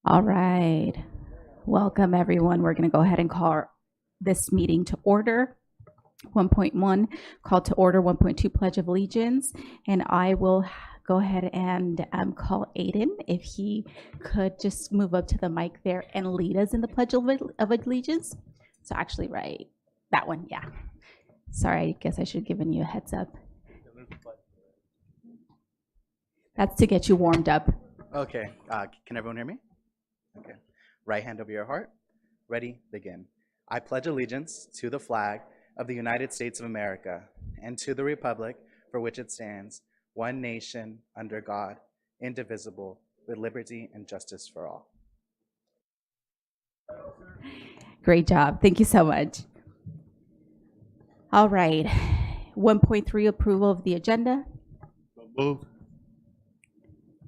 All right. Welcome, everyone. We're going to go ahead and call this meeting to order. 1.1, call to order. 1.2, Pledge of Allegiance. And I will go ahead and call Aiden, if he could just move up to the mic there and lead us in the Pledge of Allegiance. So actually, right, that one, yeah. Sorry, I guess I should have given you a heads up. That's to get you warmed up. Okay, can everyone hear me? Okay, right hand over your heart. Ready, begin. I pledge allegiance to the flag of the United States of America and to the republic for which it stands, one nation, under God, indivisible, with liberty and justice for all. Great job. Thank you so much. All right. 1.3, approval of the agenda. Move.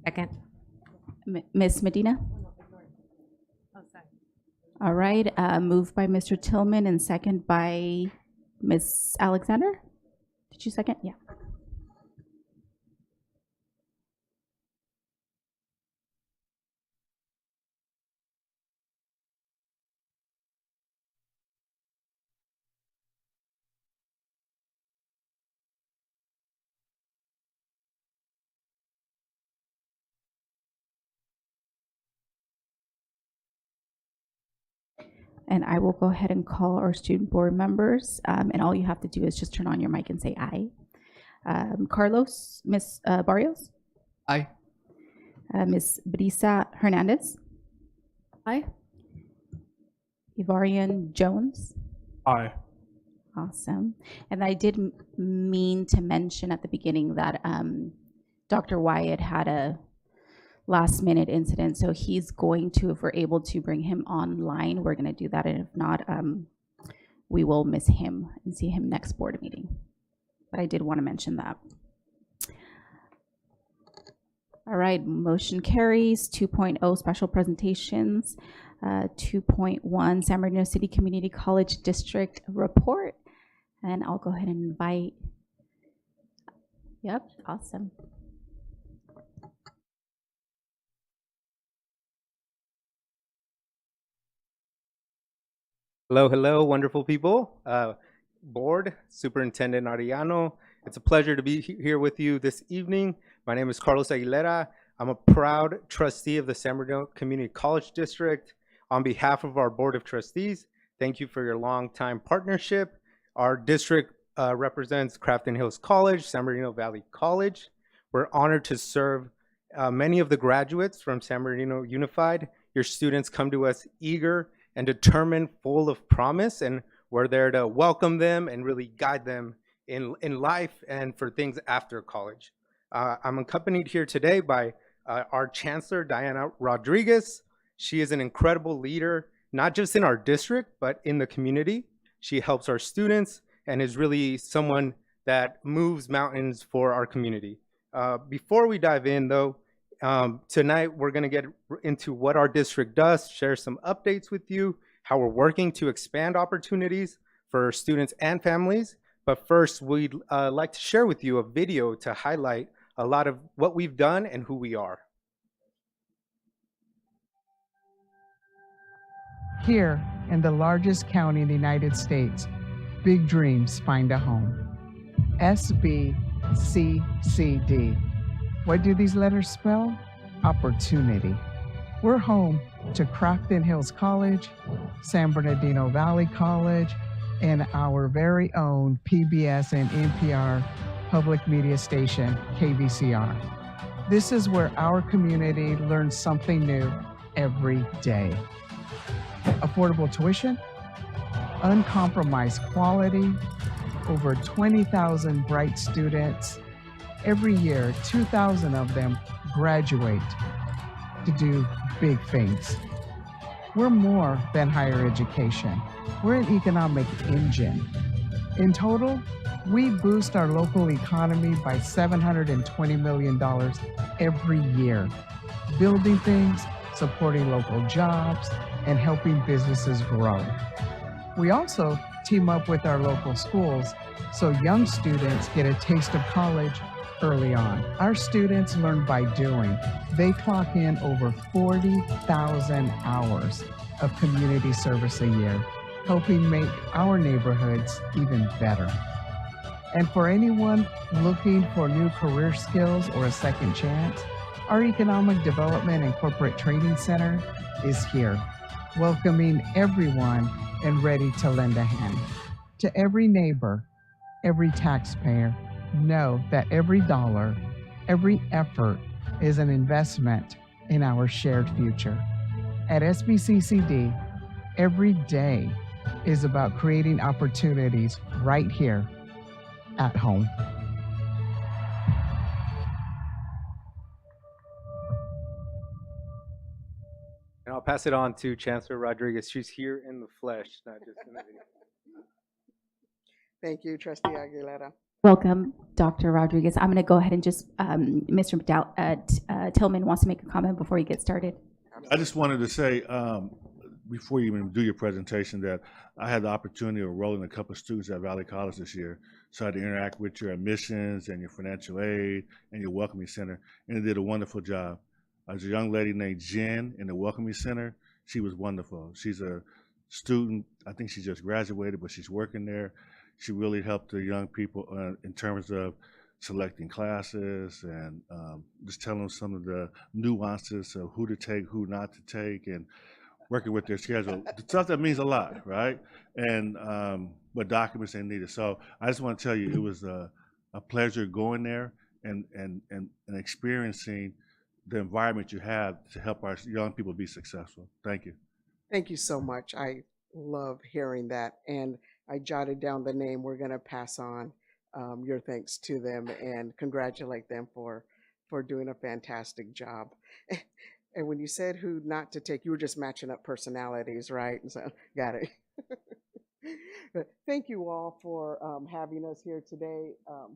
Second. Ms. Medina? All right. Moved by Mr. Tillman and second by Ms. Alexander. Did you second? Yeah. And I will go ahead and call our student board members. And all you have to do is just turn on your mic and say aye. Carlos, Ms. Barrios? Aye. Ms. Brisa Hernandez? Aye. Ivarian Jones? Aye. Awesome. And I did mean to mention at the beginning that Dr. Wyatt had a last minute incident, so he's going to, if we're able to bring him online, we're going to do that, and if not, we will miss him and see him next board meeting. But I did want to mention that. All right, motion carries. 2.0, special presentations. 2.1, San Bernardino City Community College District report. And I'll go ahead and invite. Yep, awesome. Hello, hello, wonderful people. Board, Superintendent Arellano, it's a pleasure to be here with you this evening. My name is Carlos Aguilera. I'm a proud trustee of the San Bernardino Community College District. On behalf of our Board of Trustees, thank you for your long-time partnership. Our district represents Crafton Hills College, San Bernardino Valley College. We're honored to serve many of the graduates from San Bernardino Unified. Your students come to us eager and determined, full of promise, and we're there to welcome them and really guide them in life and for things after college. I'm accompanied here today by our Chancellor, Diana Rodriguez. She is an incredible leader, not just in our district, but in the community. She helps our students and is really someone that moves mountains for our community. Before we dive in, though, tonight we're going to get into what our district does, share some updates with you, how we're working to expand opportunities for students and families. But first, we'd like to share with you a video to highlight a lot of what we've done and who we are. Here in the largest county in the United States, big dreams find a home. SBCCD. What do these letters spell? Opportunity. We're home to Crafton Hills College, San Bernardino Valley College, and our very own PBS and NPR public media station, KVCR. This is where our community learns something new every day. Affordable tuition, uncompromised quality, over 20,000 bright students. Every year, 2,000 of them graduate to do big things. We're more than higher education. We're an economic engine. In total, we boost our local economy by $720 million every year, building things, supporting local jobs, and helping businesses grow. We also team up with our local schools so young students get a taste of college early on. Our students learn by doing. They clock in over 40,000 hours of community service a year, helping make our neighborhoods even better. And for anyone looking for new career skills or a second chance, our Economic Development and Corporate Training Center is here, welcoming everyone and ready to lend a hand. To every neighbor, every taxpayer, know that every dollar, every effort is an investment in our shared future. At SBCCD, every day is about creating opportunities right here at home. And I'll pass it on to Chancellor Rodriguez. She's here in the flesh, not just in the video. Thank you, Trustee Aguilera. Welcome, Dr. Rodriguez. I'm going to go ahead and just, Mr. Tillman wants to make a comment before you get started. I just wanted to say, before you even do your presentation, that I had the opportunity of enrolling a couple of students at Valley College this year. So I had to interact with your admissions and your financial aid and your welcoming center, and they did a wonderful job. There's a young lady named Jen in the welcoming center. She was wonderful. She's a student. I think she just graduated, but she's working there. She really helped the young people in terms of selecting classes and just telling them some of the nuances of who to take, who not to take, and working with their schedule. The stuff that means a lot, right? And what documents they needed. So I just want to tell you, it was a pleasure going there and experiencing the environment you have to help our young people be successful. Thank you. Thank you so much. I love hearing that. And I jotted down the name. We're going to pass on your thanks to them and congratulate them for doing a fantastic job. And when you said who not to take, you were just matching up personalities, right? So, got it. But thank you all for having us here today.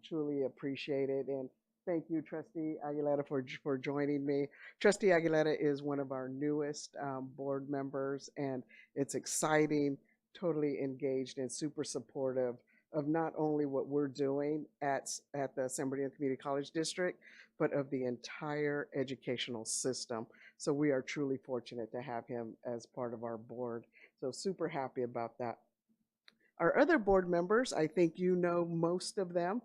Truly appreciate it. And thank you, Trustee Aguilera, for joining me. Trustee Aguilera is one of our newest board members, and it's exciting, totally engaged, and super supportive of not only what we're doing at the San Bernardino Community College District, but of the entire educational system. So we are truly fortunate to have him as part of our board. So super happy about that. Our other board members, I think you know most of them.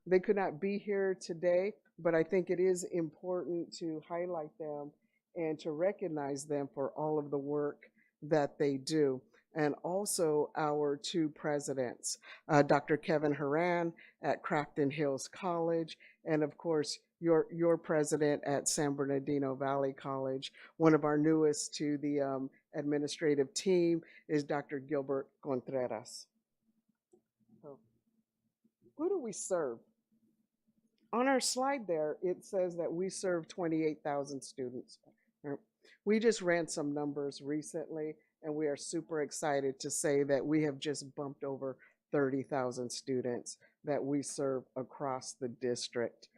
They could not be here today, but I think it is important to highlight them and to recognize them for all of the work that they do. And also our two presidents, Dr. Kevin Haran at Crafton Hills College, and of course, your president at San Bernardino Valley College. One of our newest to the administrative team is Dr. Gilbert Contreras. So, who do we serve? On our slide there, it says that we serve 28,000 students. We just ran some numbers recently, and we are super excited to say that we have just bumped over 30,000 students that we serve across the district.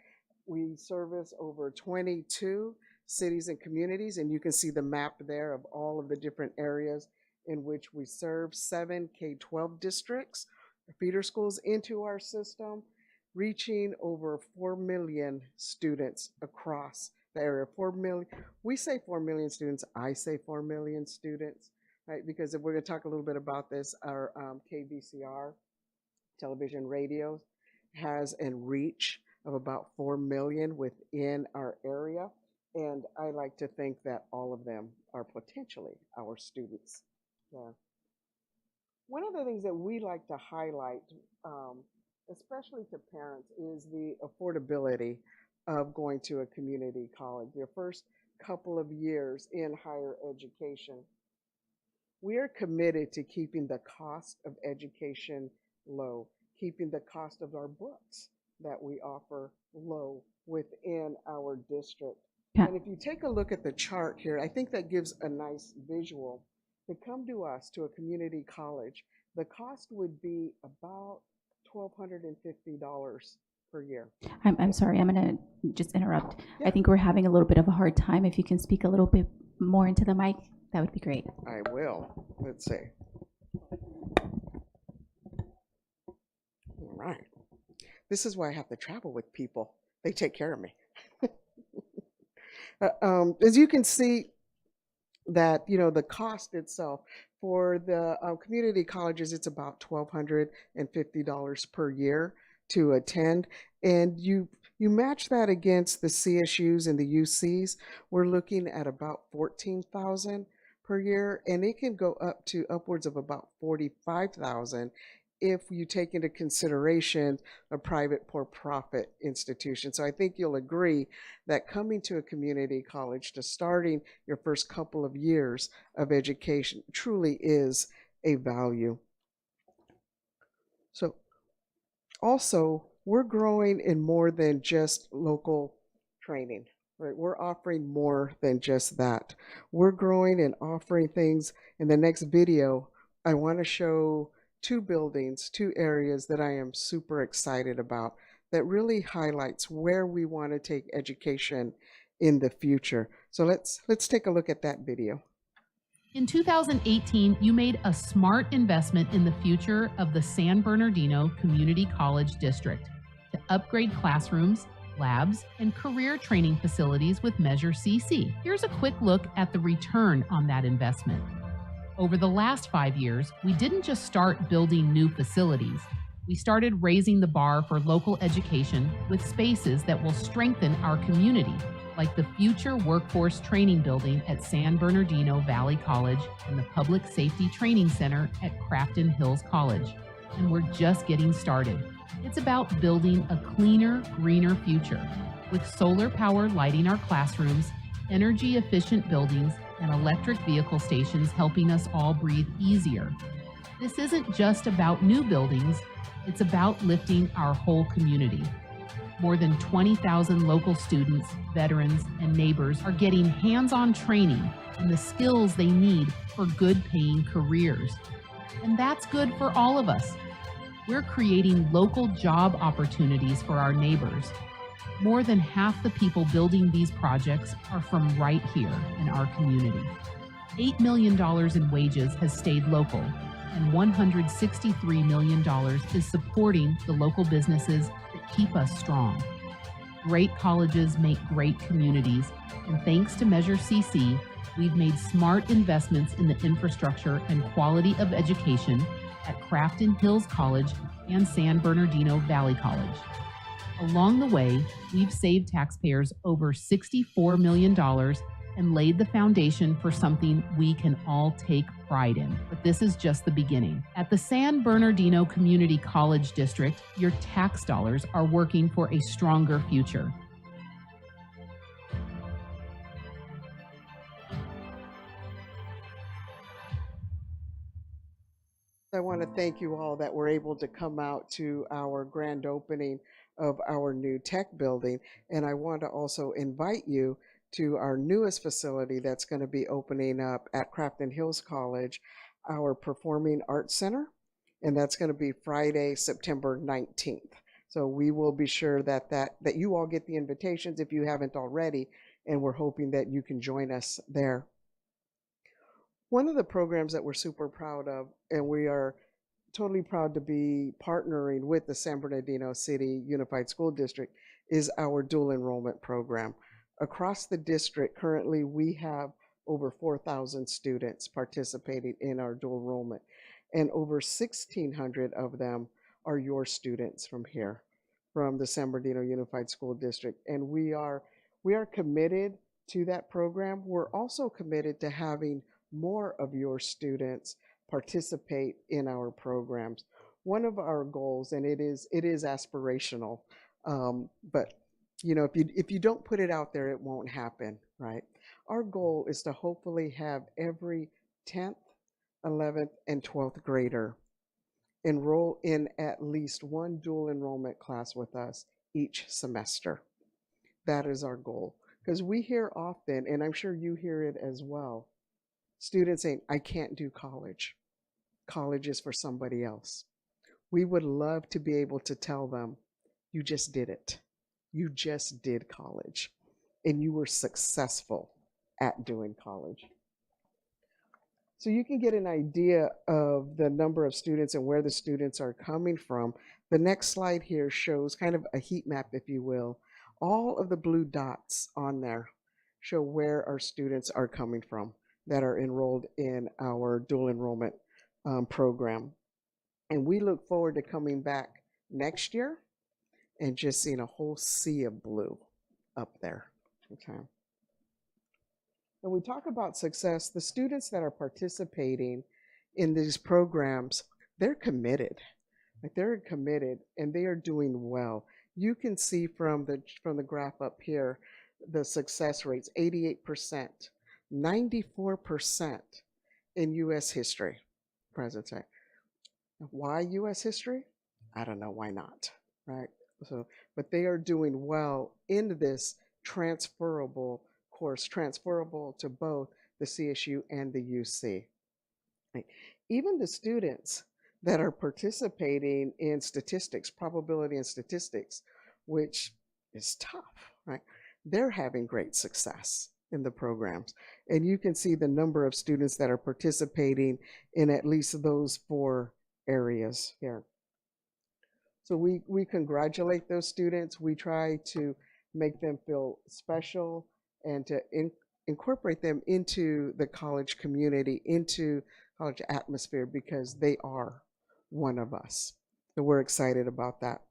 We service over 22 cities and communities, and you can see the map there of all of the different areas in which we serve. 7 K-12 districts, feeder schools into our system, reaching over 4 million students across the area. 4 million, we say 4 million students, I say 4 million students, right? Because if we're gonna talk a little bit about this, our KVCR, television radio, has a reach of about 4 million within our area. And I like to think that all of them are potentially our students. Yeah. One of the things that we like to highlight, especially to parents, is the affordability of going to a community college. Your first couple of years in higher education, we are committed to keeping the cost of education low, keeping the cost of our books that we offer low within our district. Yeah. And if you take a look at the chart here, I think that gives a nice visual. To come to us, to a community college, the cost would be about $1,250 per year. I'm sorry, I'm going to just interrupt. Yeah. I think we're having a little bit of a hard time. If you can speak a little bit more into the mic, that would be great. I will. Let's see. All right. This is why I have to travel with people. They take care of me. As you can see, that the cost itself for the community colleges, it's about $1,250 per year to attend, and you match that against the CSUs and the UCs, we're looking at about $14,000 per year, and it can go up to upwards of about $45,000 if you take into consideration a private for-profit institution. So I think you'll agree that coming to a community college, to starting your first couple of years of education, truly is a value. So also, we're growing in more than just local training, right? We're offering more than just that. We're growing and offering things. In the next video, I want to show two buildings, two areas that I am super excited about that really highlights where we want to take education in the future. So let's take a look at that video. In 2018, you made a smart investment in the future of the San Bernardino Community College District to upgrade classrooms, labs, and career training facilities with Measure CC. Here's a quick look at the return on that investment. Over the last 5 years, we didn't just start building new facilities. We started raising the bar for local education with spaces that will strengthen our community, like the Future Workforce Training Building at San Bernardino Valley College and the Public Safety Training Center at Crafton Hills College. And we're just getting started. It's about building a cleaner, greener future with solar power lighting our classrooms, energy efficient buildings, and electric vehicle stations helping us all breathe easier. This isn't just about new buildings, it's about lifting our whole community. More than 20,000 local students, veterans, and neighbors are getting hands-on training and the skills they need for good-paying careers. And that's good for all of us. We're creating local job opportunities for our neighbors. More than half the people building these projects are from right here in our community. $8 million in wages has stayed local, and $163 million is supporting the local businesses that keep us strong. Great colleges make great communities, and thanks to Measure CC, we've made smart investments in the infrastructure and quality of education at Crafton Hills College and San Bernardino Valley College. Along the way, we've saved taxpayers over $64 million and laid the foundation for something we can all take pride in. But this is just the beginning. At the San Bernardino Community College District, your tax dollars are working for a stronger future. I want to thank you all that were able to come out to our grand opening of our new tech building. And I want to also invite you to our newest facility that's going to be opening up at Crafton Hills College, our Performing Arts Center. And that's going to be Friday, September 19th. So we will be sure that you all get the invitations if you haven't already. And we're hoping that you can join us there. One of the programs that we're super proud of, and we are totally proud to be partnering with the San Bernardino City Unified School District, is our dual enrollment program. Across the district, currently we have over 4,000 students participating in our dual enrollment, and over 1,600 of them are your students from here, from the San Bernardino Unified School District. And we are committed to that program. We're also committed to having more of your students participate in our programs. One of our goals, and it is aspirational, but if you don't put it out there, it won't happen, right? Our goal is to hopefully have every 10th, 11th, and 12th grader enroll in at least one dual enrollment class with us each semester. That is our goal, because we hear often, and I'm sure you hear it as well, students saying, I can't do college. College is for somebody else. We would love to be able to tell them, you just did it. You just did college, and you were successful at doing college. So you can get an idea of the number of students and where the students are coming from. The next slide here shows kind of a heat map, if you will. All of the blue dots on there show where our students are coming from that are enrolled in our dual enrollment program. And we look forward to coming back next year and just seeing a whole sea of blue up there. Okay. When we talk about success, the students that are participating in these programs, they're committed. Like, they're committed and they are doing well. You can see from the graph up here, the success rates, 88%, 94% in U.S. history, present day. Why U.S. history? I don't know, why not, right? So, but they are doing well in this transferable course, transferable to both the CSU and the UC. Right. Even the students that are participating in statistics, probability and statistics, which is tough, right? They're having great success in the programs. And you can see the number of students that are participating in at least those 4 areas here. So we congratulate those students. We try to make them feel special and to incorporate them into the college community, into college atmosphere, because they are one of us. So we're excited about that.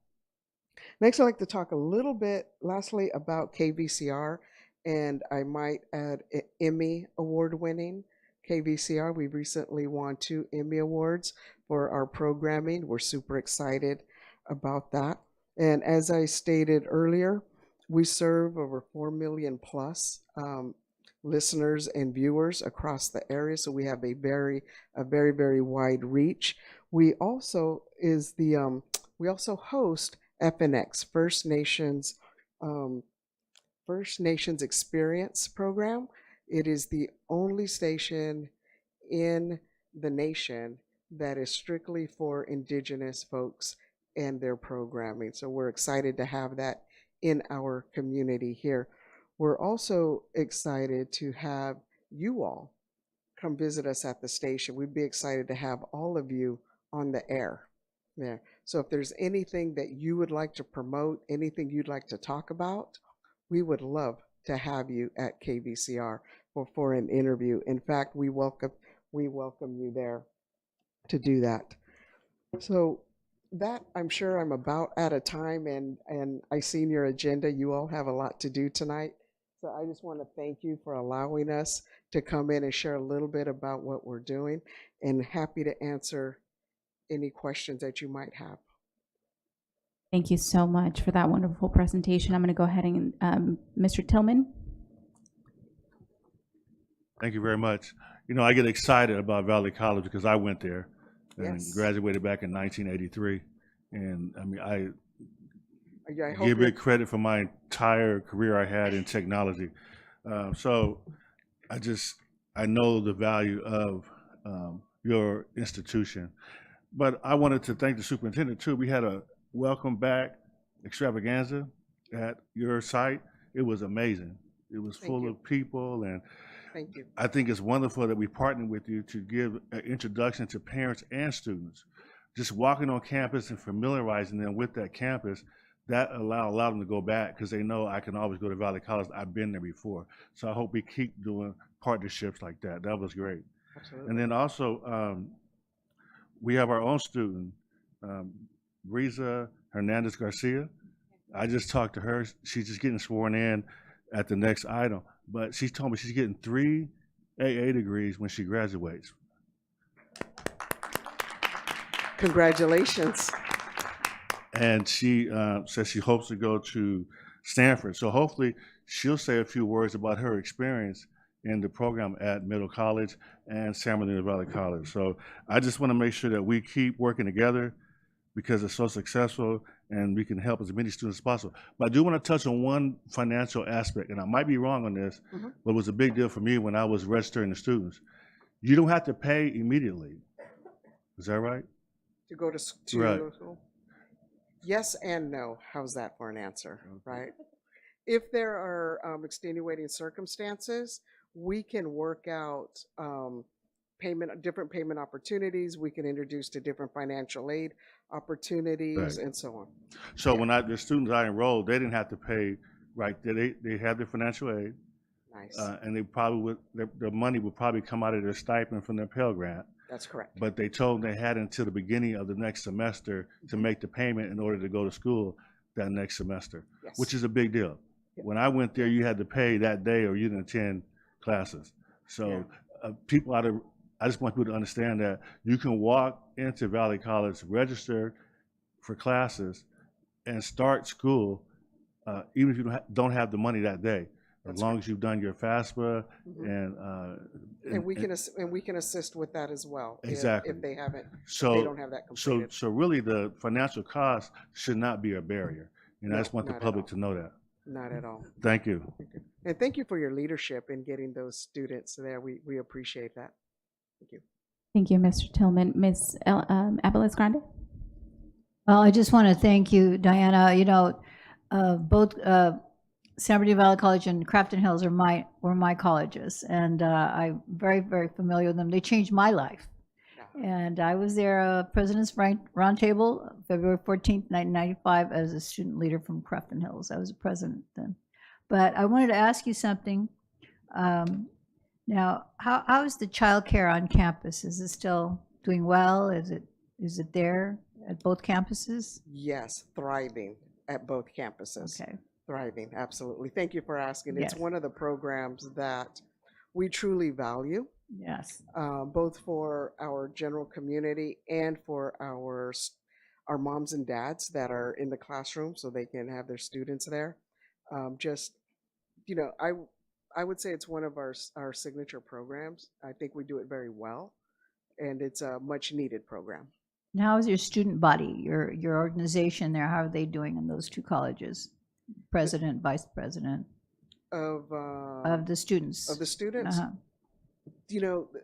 Next, I'd like to talk a little bit, lastly, about KVCR, and I might add Emmy award winning KVCR. We recently won 2 Emmy awards for our programming. We're super excited about that. And as I stated earlier, we serve over 4 million plus listeners and viewers across the area, so we have a very wide reach. We also host FNX, First Nations Experience program. It is the only station in the nation that is strictly for Indigenous folks and their programming. So we're excited to have that in our community here. We're also excited to have you all come visit us at the station. We'd be excited to have all of you on the air there. So if there's anything that you would like to promote, anything you'd like to talk about, we would love to have you at KVCR for an interview. In fact, we welcome you there to do that. So that, I'm sure I'm about out of time, and I seen your agenda. You all have a lot to do tonight. So I just want to thank you for allowing us to come in and share a little bit about what we're doing, and happy to answer any questions that you might have. Thank you so much for that wonderful presentation. I'm going to go ahead and Mr. Tillman. Thank you very much. You know, I get excited about Valley College because I went there and Yes. graduated back in 1983. And I mean, I hope give big credit for my entire career I had in technology. So I know the value of your institution. But I wanted to thank the superintendent too. We had a welcome back extravaganza at your site. It was amazing. It was full of people, and Thank you. I think it's wonderful that we partnered with you to give an introduction to parents and students. Just walking on campus and familiarizing them with that campus, that allowed them to go back because they know I can always go to Valley College. I've been there before. So I hope we keep doing partnerships like that. That was great. Absolutely. And then also, we have our own student, Riza Hernandez Garcia. I just talked to her. She's just getting sworn in at the next item, but she told me she's getting 3 AA degrees when she graduates. Congratulations. And she says she hopes to go to Stanford. So hopefully she'll say a few words about her experience in the program at Middle College and San Bernardino Valley College. So I just want to make sure that we keep working together because it's so successful and we can help as many students as possible. But I do want to touch on one financial aspect, and I might be wrong on this, but it was a big deal for me when I was registering the students. You don't have to pay immediately. Is that right? To go to Right. school? Yes and no. How's that for an answer, right? If there are extenuating circumstances, we can work out different payment opportunities. We can introduce to different financial aid opportunities Right. and so on. So when the students I enrolled, they didn't have to pay, right, they had their financial aid, Nice. and they probably would, the money would probably come out of their stipend from their Pell Grant, That's correct. but they told them they had until the beginning of the next semester to make the payment in order to go to school that next semester, Yes. which is a big deal. Yep. When I went there, you had to pay that day or you didn't attend classes. So I just want people to understand that you can walk into Valley College, register for classes, and start school even if you don't have the money that day, as long as you've done your FAFSA And we can assist with that as well. Exactly. If they haven't, so they don't have that completed. so really the financial cost should not be a barrier. And I No, just want the not at public all. to know that. Not at all. Thank you. And thank you for your leadership in getting those students there. We appreciate that. Thank you. Thank you, Mr. Tillman. Ms. Abeles Grande? Well, I just want to thank you, Diana. You know, both San Bernardino Valley College and Crafton Hills were my colleges, and I'm very, very familiar with them. They changed my life. And I was there, President's Roundtable, February 14th, 1995, as a student leader from Crafton Hills. I was a president then. But I wanted to ask you something. Now, how is the childcare on campus? Is it still doing well? Is it there at both campuses? Yes, thriving at both campuses. Okay. Thriving, absolutely. Thank you for asking. Yes. It's one of the programs that we truly value, Yes. both for our general community and for our moms and dads that are in the classroom so they can have their students there. I would say it's one of our signature programs. I think we do it very well, and it's a much needed program. And how is your student body, your organization there? How are they doing in those two colleges? President, vice president Of the students. Of the students,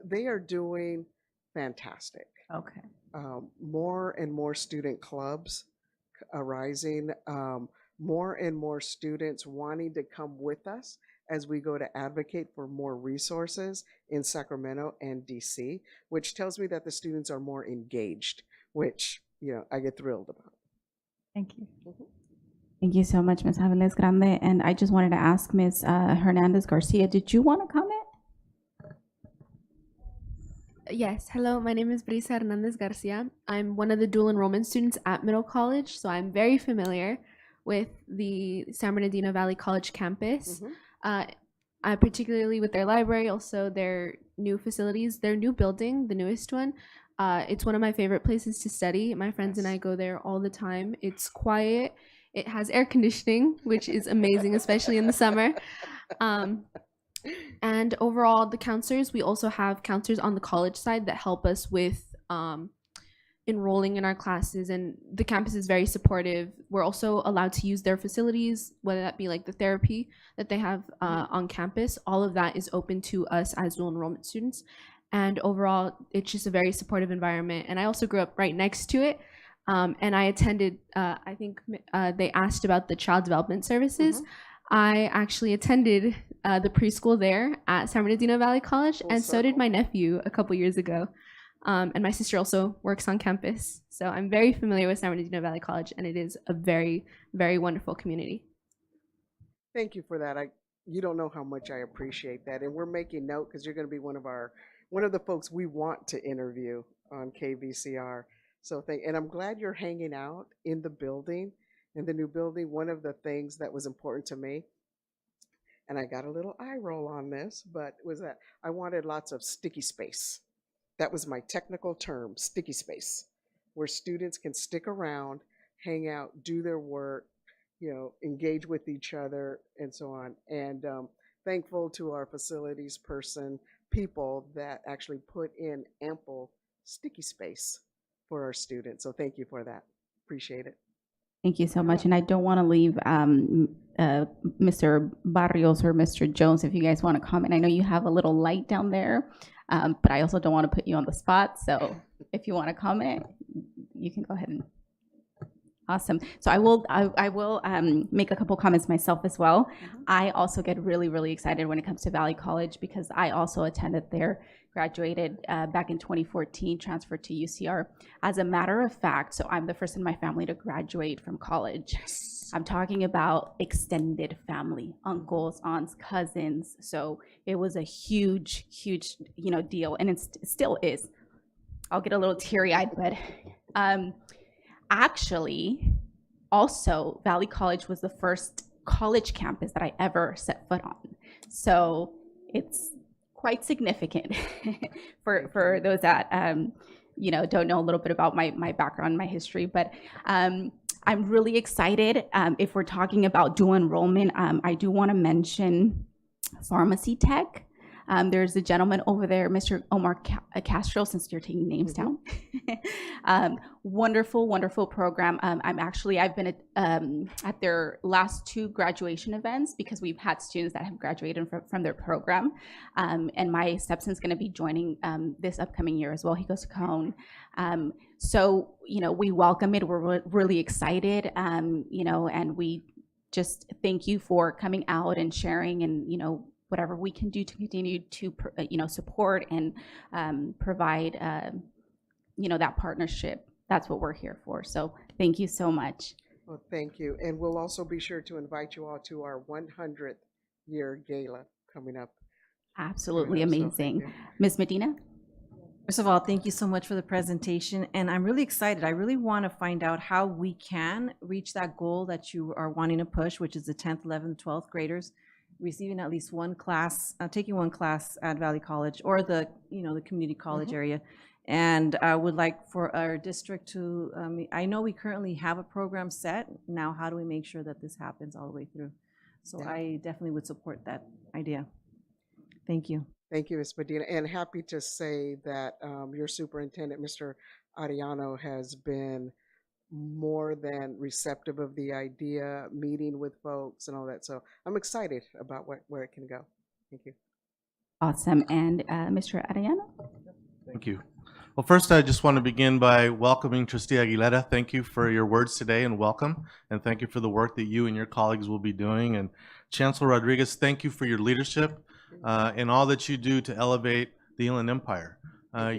they are doing fantastic. Okay. More and more student clubs arising, more and more students wanting to come with us as we go to advocate for more resources in Sacramento and DC, which tells me that the students are more engaged, which, I get thrilled about. Thank you. Thank you so much, Ms. Abeles Grande. And I just wanted to ask Ms. Hernandez Garcia, did you want to comment? Yes, hello, my name is Brisa Hernandez Garcia. I'm one of the dual enrollment students at Middle College, so I'm very familiar with the San Bernardino Valley College campus, particularly with their library, also their new facilities, their new building, the newest one. It's one of my favorite places to study. My friends and I go there all the time. It's quiet. It has air conditioning, which is amazing, especially in the summer. And overall, the counselors, we also have counselors on the college side that help us with enrolling in our classes, and the campus is very supportive. We're also allowed to use their facilities, whether that be like the therapy that they have on campus. All of that is open to us as dual enrollment students. And overall, it's just a very supportive environment. And I also grew up right next to it. And I attended, I think they asked about the child development services. I actually attended the preschool there at San Bernardino Valley College, and so did my nephew a couple years ago. And my sister also works on campus. So I'm very familiar with San Bernardino Valley College, and it is a very, very wonderful community. Thank you for that. You don't know how much I appreciate that. And we're making note because you're going to be one of the folks we want to interview on KVCR. So and I'm glad you're hanging out in the building, in the new building. One of the things that was important to me, and I got a little eye roll on this, but was that I wanted lots of sticky space. That was my technical term, sticky space, where students can stick around, hang out, do their work, engage with each other, and so on. And thankful to our facilities people that actually put in ample sticky space for our students. So thank you for that. Appreciate it. Thank you so much. And I don't want to leave Mr. Barrios or Mr. Jones, if you guys want to comment. I know you have a little light down there, but I also don't want to put you on the spot. So if you want to comment, you can go ahead and. Awesome. So I will make a couple comments myself as well. I also get really, really excited when it comes to Valley College because I also attended their graduated back in 2014, transferred to UCR. As a matter of fact, so I'm the first in my family to graduate from college. I'm talking about extended family, uncles, aunts, cousins. So it was a huge, huge, deal, and it still is. I'll get a little teary-eyed, but actually, also, Valley College was the first college campus that I ever set foot on. So it's quite significant for those that don't know a little bit about my background, my history. But I'm really excited. If we're talking about dual enrollment, I do want to mention pharmacy tech. There's a gentleman over there, Mr. Omar Castro, since you're taking names down. Wonderful, wonderful program. I've been at their last 2 graduation events because we've had students that have graduated from their program. And my stepson's going to be joining this upcoming year as well. He goes to Cone. So, we welcome it. We're really excited, and we just thank you for coming out and sharing and, whatever we can do to continue to, support and provide, that partnership. That's what we're here for. So thank you so much. Well, thank you. And we'll also be sure to invite you all to our 100th year gala coming up. Absolutely So amazing. Ms. Medina? First of all, thank you so much for the presentation. And I'm really excited. I really want to find out how we can reach that goal that you are wanting to push, which is the 10th, 11th, 12th graders receiving at least one class, taking one class at Valley College or the community college area. And I would like for our district to, I know we currently have a program set. Now, how do we make sure that this happens all the way through? So I definitely would support that idea. Thank you. Thank you, Ms. Medina. And happy to say that your superintendent, Mr. Ariano, has been more than receptive of the idea, meeting with folks and all that. So I'm excited about where it can go. Thank you. Awesome. And Mr. Arellano? Thank you. Well, first, I just want to begin by welcoming Trustee Aguilera. Thank you for your words today and welcome. And thank you for the work that you and your colleagues will be doing. And Chancellor Rodriguez, thank you for your leadership and all that you do to elevate the Inland Empire.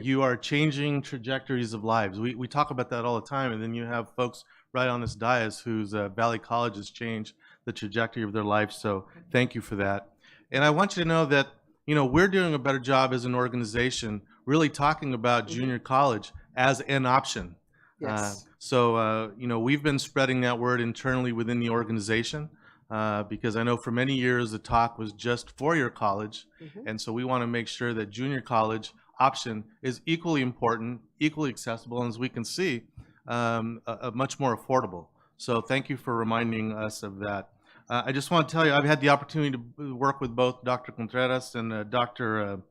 You are changing trajectories of lives. We talk about that all the time, and then you have folks right on this dais whose Valley College has changed the trajectory of their life. So thank you for that. And I want you to know that we're doing a better job as an organization really talking about junior college as an option. Yes. We've been spreading that word internally within the organization because I know for many years the talk was just four-year college. And so we want to make sure that junior college option is equally important, equally accessible, and as we can see, much more affordable. So thank you for reminding us of that. I just want to tell you, I've had the opportunity to work with both Dr. Contreras and Dr.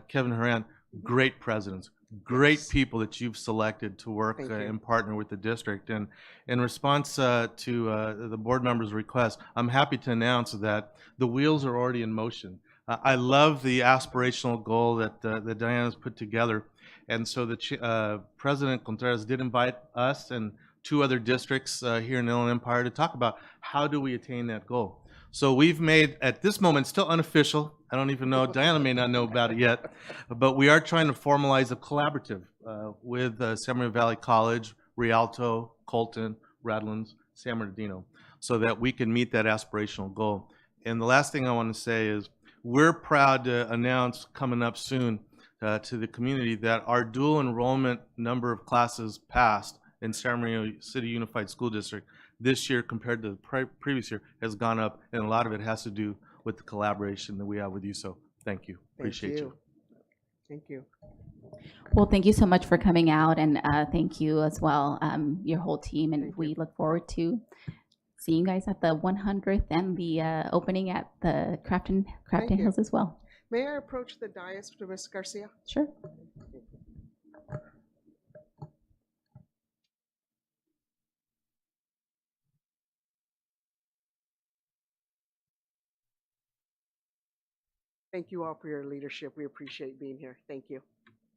Kevin Horan, great presidents, great people that you've selected to work and partner with the district. And in response to the board members' request, I'm happy to announce that the wheels are already in motion. I love the aspirational goal that Diana's put together. And so the President Contreras did invite us and 2 other districts here in the Inland Empire to talk about how do we attain that goal. So we've made, at this moment, still unofficial, I don't even know, Diana may not know about it yet, but we are trying to formalize a collaborative with San Bernardino Valley College, Rialto, Colton, Redlands, San Bernardino, so that we can meet that aspirational goal. And the last thing I want to say is we're proud to announce coming up soon to the community that our dual enrollment number of classes passed in San Bernardino City Unified School District this year compared to the previous year has gone up, and a lot of it has to do with the collaboration that we have with you. So thank you. Appreciate you. Thank you. Well, thank you so much for coming out, and thank you as well, your whole team, and we look forward to seeing you guys at the 100th and the opening at the Crafton Hills as well. May I approach the dais to Ms. Garcia? Sure. Thank you all for your leadership. We appreciate being here. Thank you.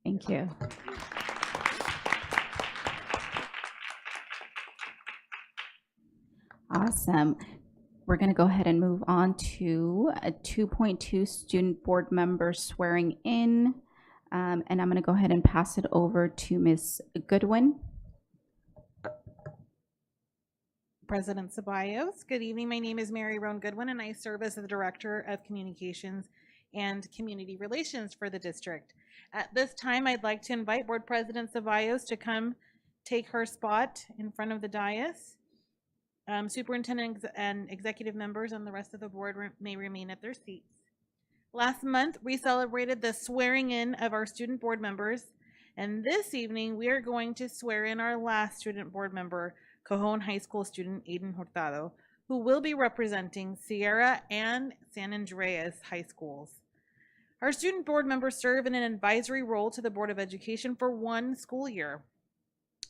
Thank you. Awesome. We're going to go ahead and move on to a 2.2 student board member swearing in. And I'm going to go ahead and pass it over to Ms. Goodwin. President Ceballos. Good evening. My name is Mary Roan Goodwin, and I serve as the Director of Communications and Community Relations for the district. At this time, I'd like to invite Board President Ceballos to come take her spot in front of the dais. Superintendent and executive members and the rest of the board may remain at their seats. Last month, we celebrated the swearing in of our student board members, and this evening, we are going to swear in our last student board member, Cajon High School student Aiden Hurtado, who will be representing Sierra and San Andreas High Schools. Our student board members serve in an advisory role to the Board of Education for 1 school year.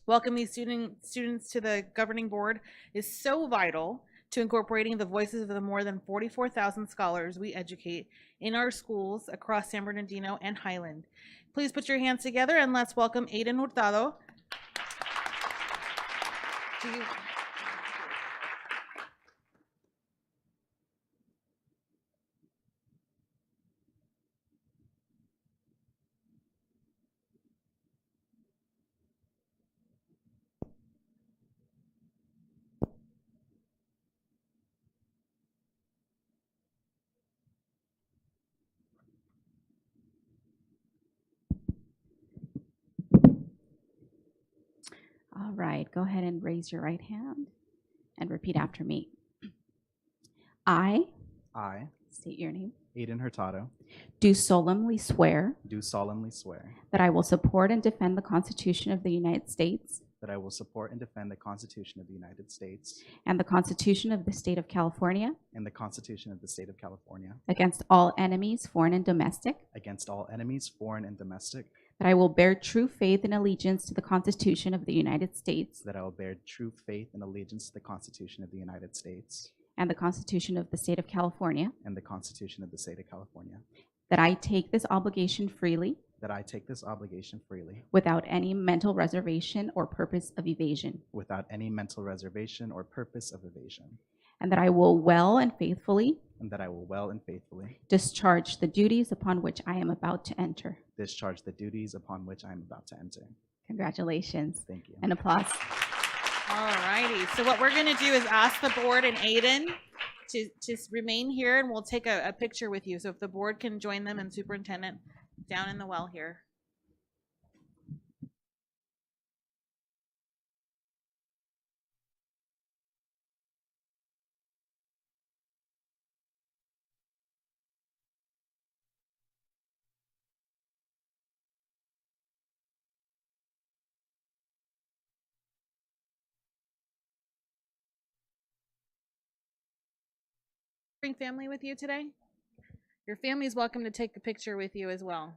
Welcoming students to the governing board is so vital to incorporating the voices of the more than 44,000 scholars we educate in our schools across San Bernardino and Highland. Please put your hands together and let's welcome Aiden Hurtado. All right, go ahead and raise your right hand and repeat after me. I, I, state your name, Aiden Hurtado, do solemnly swear do solemnly swear that I will support and defend the Constitution of the United States that I will support and defend the Constitution of the United States and the Constitution of the State of California and the Constitution of the State of California against all enemies, foreign and domestic, against all enemies, foreign and domestic, that I will bear true faith and allegiance to the Constitution of the United States that I will bear true faith and allegiance to the Constitution of the United States and the Constitution of the State of California, and the Constitution of the State of California, that I take this obligation freely that I take this obligation freely without any mental reservation or purpose of evasion, without any mental reservation or purpose of evasion, and that I will well and faithfully and that I will well and faithfully discharge the duties upon which I am about to enter. discharge the duties upon which I am about to enter. Congratulations. Thank you. And applause. All righty. So what we're going to do is ask the board and Aiden to just remain here, and we'll take a picture with you. So if the board can join them and superintendent down in the well here. Bring family with you today? Your family is welcome to take a picture with you as well.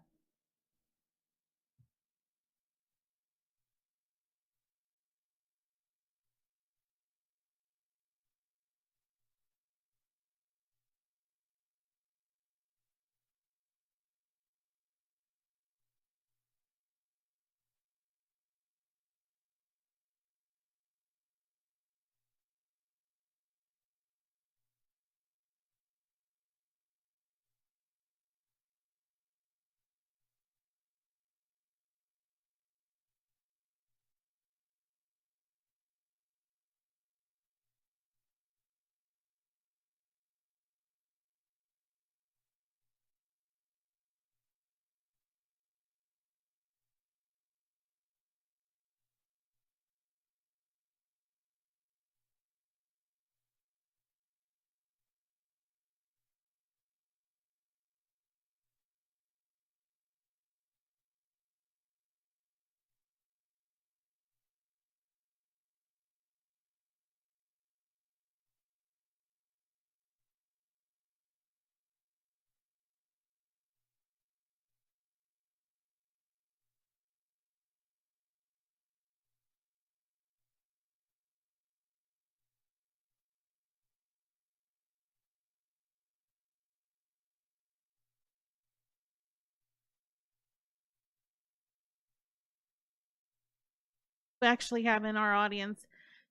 We actually have in our audience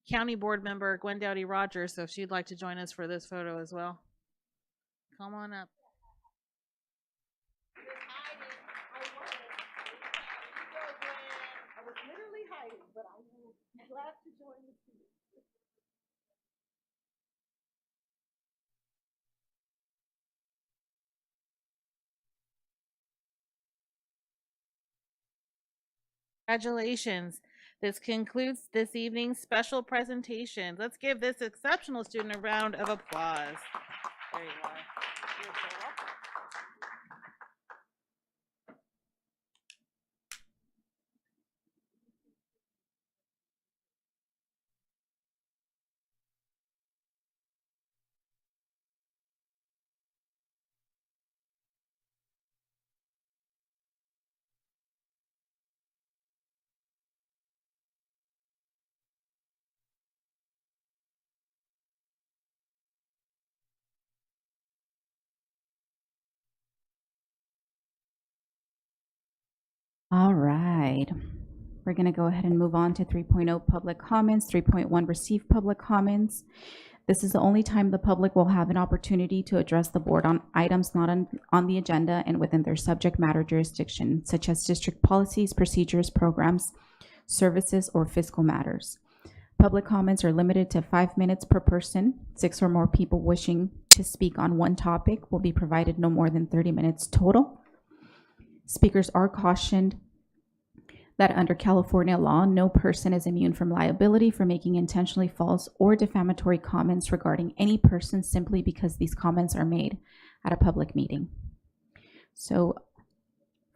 County Board Member Gwen Dowdy Rogers, so if she'd like to join us for this photo as well. Come on up. Congratulations. This concludes this evening's special presentation. Let's give this exceptional student a round of applause. There you are. You're so welcome. All right. We're going to go ahead and move on to 3.0 public comments, 3.1 receive public comments. This is the only time the public will have an opportunity to address the board on items not on the agenda and within their subject matter jurisdiction, such as district policies, procedures, programs, services, or fiscal matters. Public comments are limited to 5 minutes per person. 6 or more people wishing to speak on one topic will be provided no more than 30 minutes total. Speakers are cautioned that under California law, no person is immune from liability for making intentionally false or defamatory comments regarding any person simply because these comments are made at a public meeting. So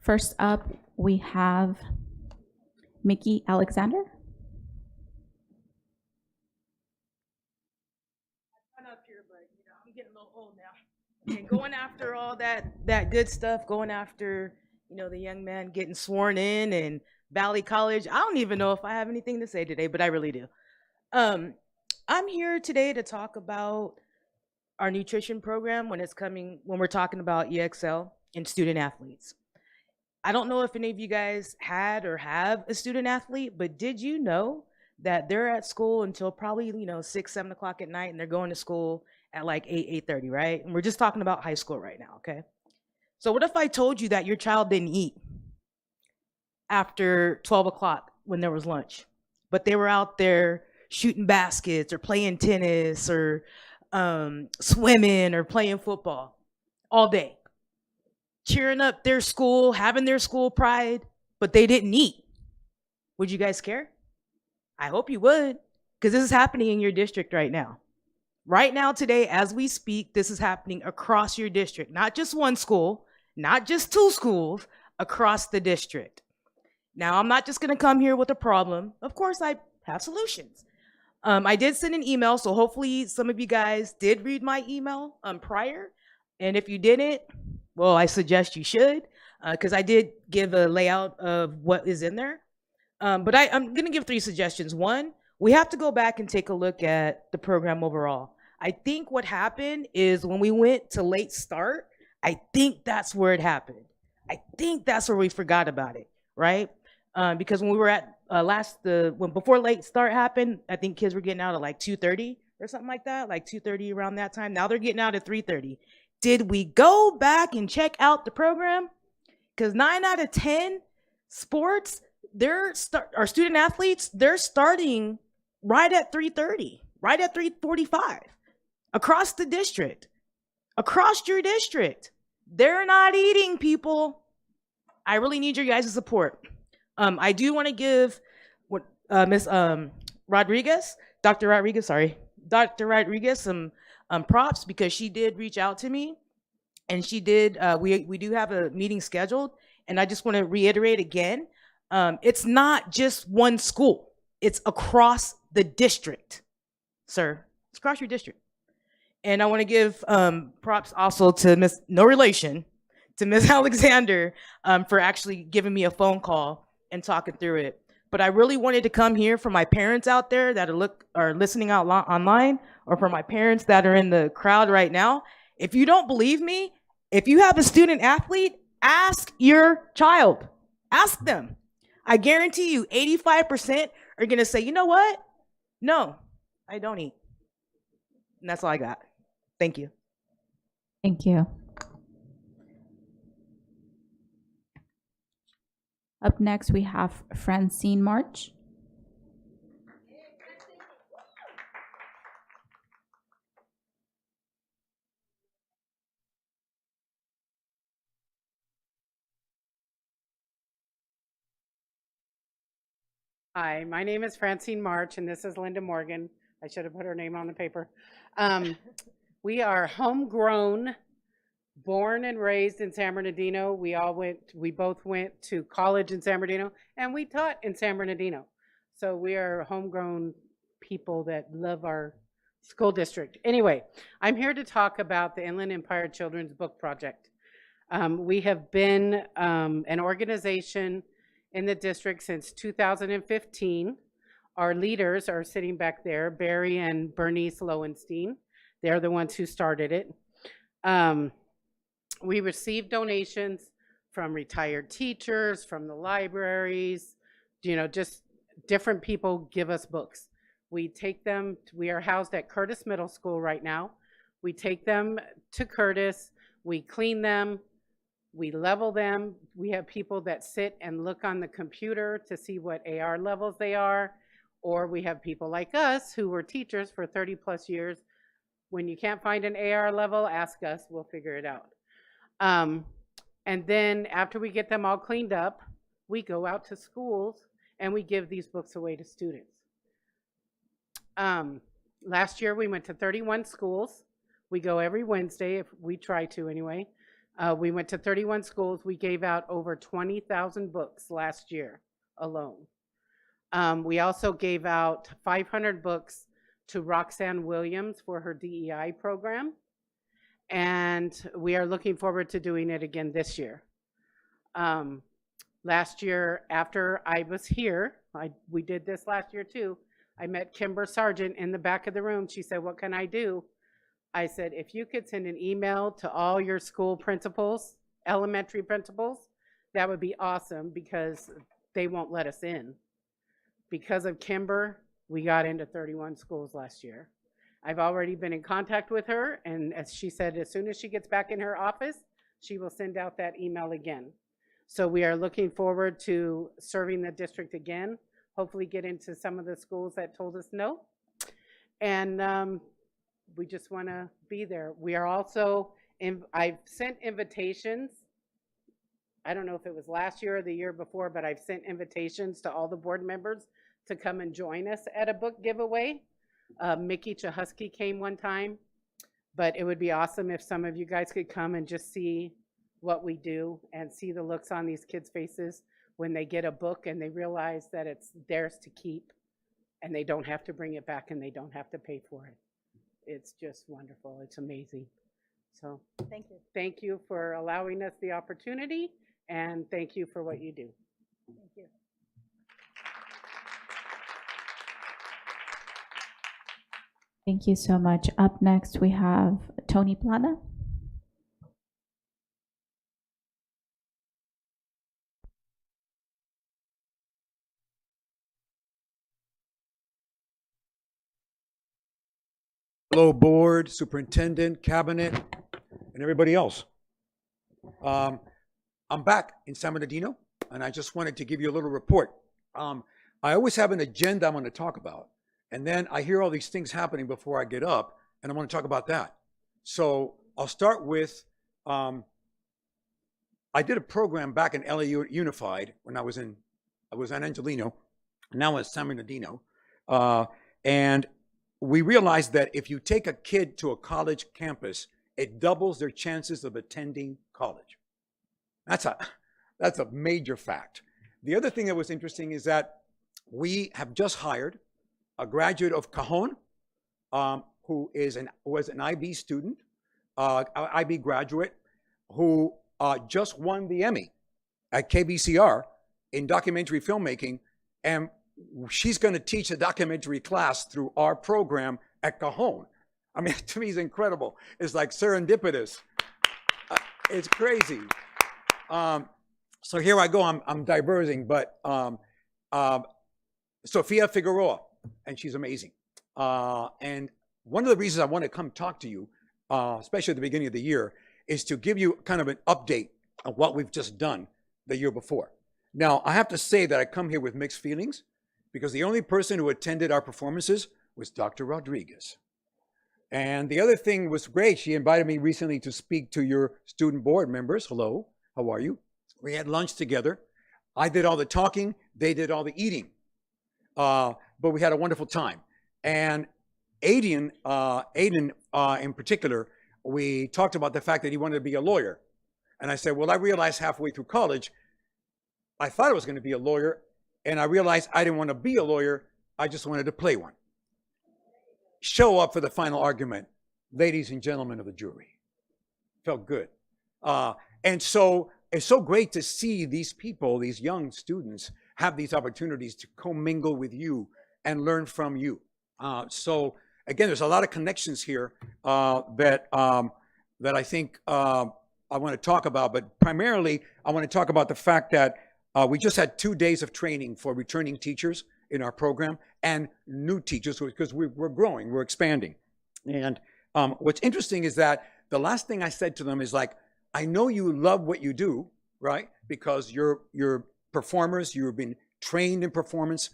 first up, we have Mickey Alexander. Up here, but I'm getting a little old now. And going after all that good stuff, going after the young man getting sworn in and Valley College. I don't even know if I have anything to say today, but I really do. I'm here today to talk about our nutrition program when we're talking about EXL and student athletes. I don't know if any of you guys had or have a student athlete, but did you know that they're at school until probably 6, 7 o'clock at night, and they're going to school at like 8:30, right? And we're just talking about high school right now, okay? So what if I told you that your child didn't eat after 12 o'clock when there was lunch, but they were out there shooting baskets or playing tennis or swimming or playing football all day, cheering up their school, having their school pride, but they didn't eat? Would you guys care? I hope you would, because this is happening in your district right now. Right now, today, as we speak, this is happening across your district, not just one school, not just 2 schools, across the district. Now, I'm not just going to come here with a problem. Of course, I have solutions. I did send an email, so hopefully some of you guys did read my email prior. And if you didn't, well, I suggest you should, because I did give a layout of what is in there. But I'm going to give 3 suggestions. 1, we have to go back and take a look at the program overall. I think what happened is when we went to late start, I think that's where it happened. I think that's where we forgot about it, right? Because when we were at before late start happened, I think kids were getting out at like 2:30 or something like that, like 2:30 around that time. Now they're getting out at 3:30. Did we go back and check out the program? Because 9 out of 10 sports, our student athletes, they're starting right at 3:30, right at 3:45, across the district, across your district. They're not eating, people. I really need your guys' support. I do want to give Miss Rodriguez, Dr. Rodriguez, some props, because she did reach out to me, and she did. We do have a meeting scheduled, and I just want to reiterate again. It's not just one school. It's across the district, sir. It's across your district. And I want to give props also to no relation to Miss Alexander for actually giving me a phone call and talking through it. But I really wanted to come here for my parents out there that are listening out online, or for my parents that are in the crowd right now. If you don't believe me, if you have a student athlete, ask your child. Ask them. I guarantee you 85% are going to say, you know what? No, I don't eat. And that's all I got. Thank you. Thank you. Up next, we have Francine March. Hi, my name is Francine March, and this is Linda Morgan. I should have put her name on the paper. We are homegrown, born and raised in San Bernardino. We both went to college in San Bernardino, and we taught in San Bernardino. So we are homegrown people that love our school district. Anyway, I'm here to talk about the Inland Empire Children's Book Project. We have been an organization in the district since 2015. Our leaders are sitting back there, Barry and Bernice Lowenstein. They're the ones who started it. We receive donations from retired teachers, from the libraries, just different people give us books. We take them, we are housed at Curtis Middle School right now. We take them to Curtis, we clean them, we level them. We have people that sit and look on the computer to see what AR levels they are, or we have people like us who were teachers for 30 plus years. When you can't find an AR level, ask us, we'll figure it out. And then after we get them all cleaned up, we go out to schools and we give these books away to students. Last year we went to 31 schools. We go every Wednesday, if we try to anyway. We went to 31 schools. We gave out over 20,000 books last year alone. We also gave out 500 books to Roxanne Williams for her DEI program. And we are looking forward to doing it again this year. Last year, after I was here, we did this last year too, I met Kimber Sargent in the back of the room. She said, "What can I do?" I said, "If you could send an email to all your school principals, elementary principals, that would be awesome because they won't let us in." Because of Kimber, we got into 31 schools last year. I've already been in contact with her, and as she said, as soon as she gets back in her office, she will send out that email again. So we are looking forward to serving the district again, hopefully get into some of the schools that told us no. And we just want to be there. We are also, I've sent invitations. I don't know if it was last year or the year before, but I've sent invitations to all the board members to come and join us at a book giveaway. Mickey Chahusky came one time, but it would be awesome if some of you guys could come and just see what we do and see the looks on these kids' faces when they get a book and they realize that it's theirs to keep and they don't have to bring it back and they don't have to pay for it. It's just wonderful. It's amazing. So Thank you. thank you for allowing us the opportunity, and thank you for what you do. Thank you. Thank you so much. Up next, we have Tony Plata. Hello, board, superintendent, cabinet, and everybody else. I'm back in San Bernardino, and I just wanted to give you a little report. I always have an agenda I'm going to talk about, and then I hear all these things happening before I get up, and I want to talk about that. So I'll start with, I did a program back in LA Unified when I was in Angelino, now in San Bernardino, and we realized that if you take a kid to a college campus, it doubles their chances of attending college. That's a major fact. The other thing that was interesting is that we have just hired a graduate of Cajon, who was an IB student, IB graduate, who just won the Emmy at KVCR in documentary filmmaking, and she's going to teach a documentary class through our program at Cajon. I mean, to me, it's incredible. It's like serendipitous. It's crazy. So here I go. I'm diverging, but Sofia Figueroa, and she's amazing. And one of the reasons I want to come talk to you, especially at the beginning of the year, is to give you kind of an update of what we've just done the year before. Now, I have to say that I come here with mixed feelings, because the only person who attended our performances was Dr. Rodriguez. And the other thing was great. She invited me recently to speak to your student board members. Hello, how are you? We had lunch together. I did all the talking. They did all the eating. but we had a wonderful time. And Aiden in particular, we talked about the fact that he wanted to be a lawyer. And I said, well, I realized halfway through college, I thought I was going to be a lawyer, and I realized I didn't want to be a lawyer. I just wanted to play one. Show up for the final argument, ladies and gentlemen of the jury. Felt good. And so it's so great to see these people, these young students, have these opportunities to commingle with you and learn from you. So again, there's a lot of connections here that I think I want to talk about, but primarily I want to talk about the fact that we just had 2 days of training for returning teachers in our program and new teachers because we're growing, we're expanding. And what's interesting is that the last thing I said to them is like, I know you love what you do, right? Because you're performers, you've been trained in performance,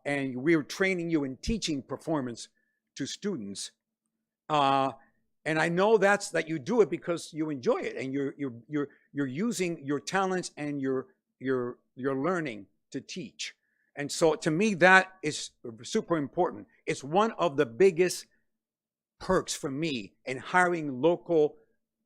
and we're training you in teaching performance to students. And I know that you do it because you enjoy it, and you're using your talents and your learning to teach. And so to me, that is super important. It's one of the biggest perks for me in hiring local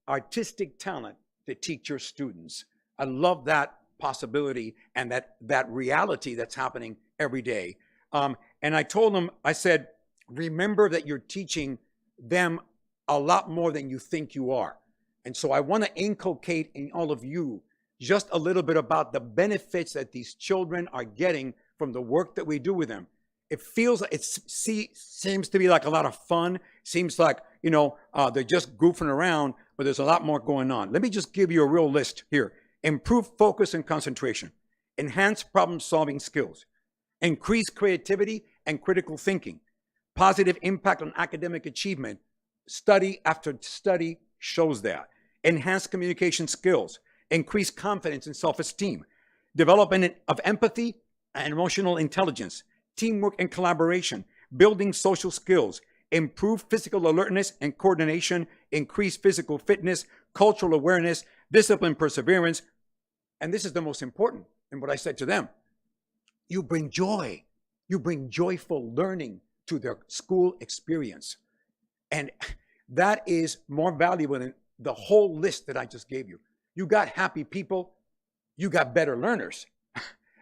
artistic talent to teach your students. I love that possibility and that reality that's happening every day. And I told them, I said, remember that you're teaching them a lot more than you think you are. And so I want to inculcate in all of you just a little bit about the benefits that these children are getting from the work that we do with them. It feels, seems to be like a lot of fun. Seems like, they're just goofing around, but there's a lot more going on. Let me just give you a real list here. Improve focus and concentration. Enhance problem-solving skills. Increase creativity and critical thinking. Positive impact on academic achievement. Study after study shows that. Enhance communication skills. Increase confidence and self-esteem. Development of empathy and emotional intelligence. Teamwork and collaboration. Building social skills. Improve physical alertness and coordination. Increase physical fitness. Cultural awareness. Discipline, perseverance. And this is the most important. And what I said to them, you bring joy. You bring joyful learning to their school experience. And that is more valuable than the whole list that I just gave you. You got happy people. You got better learners.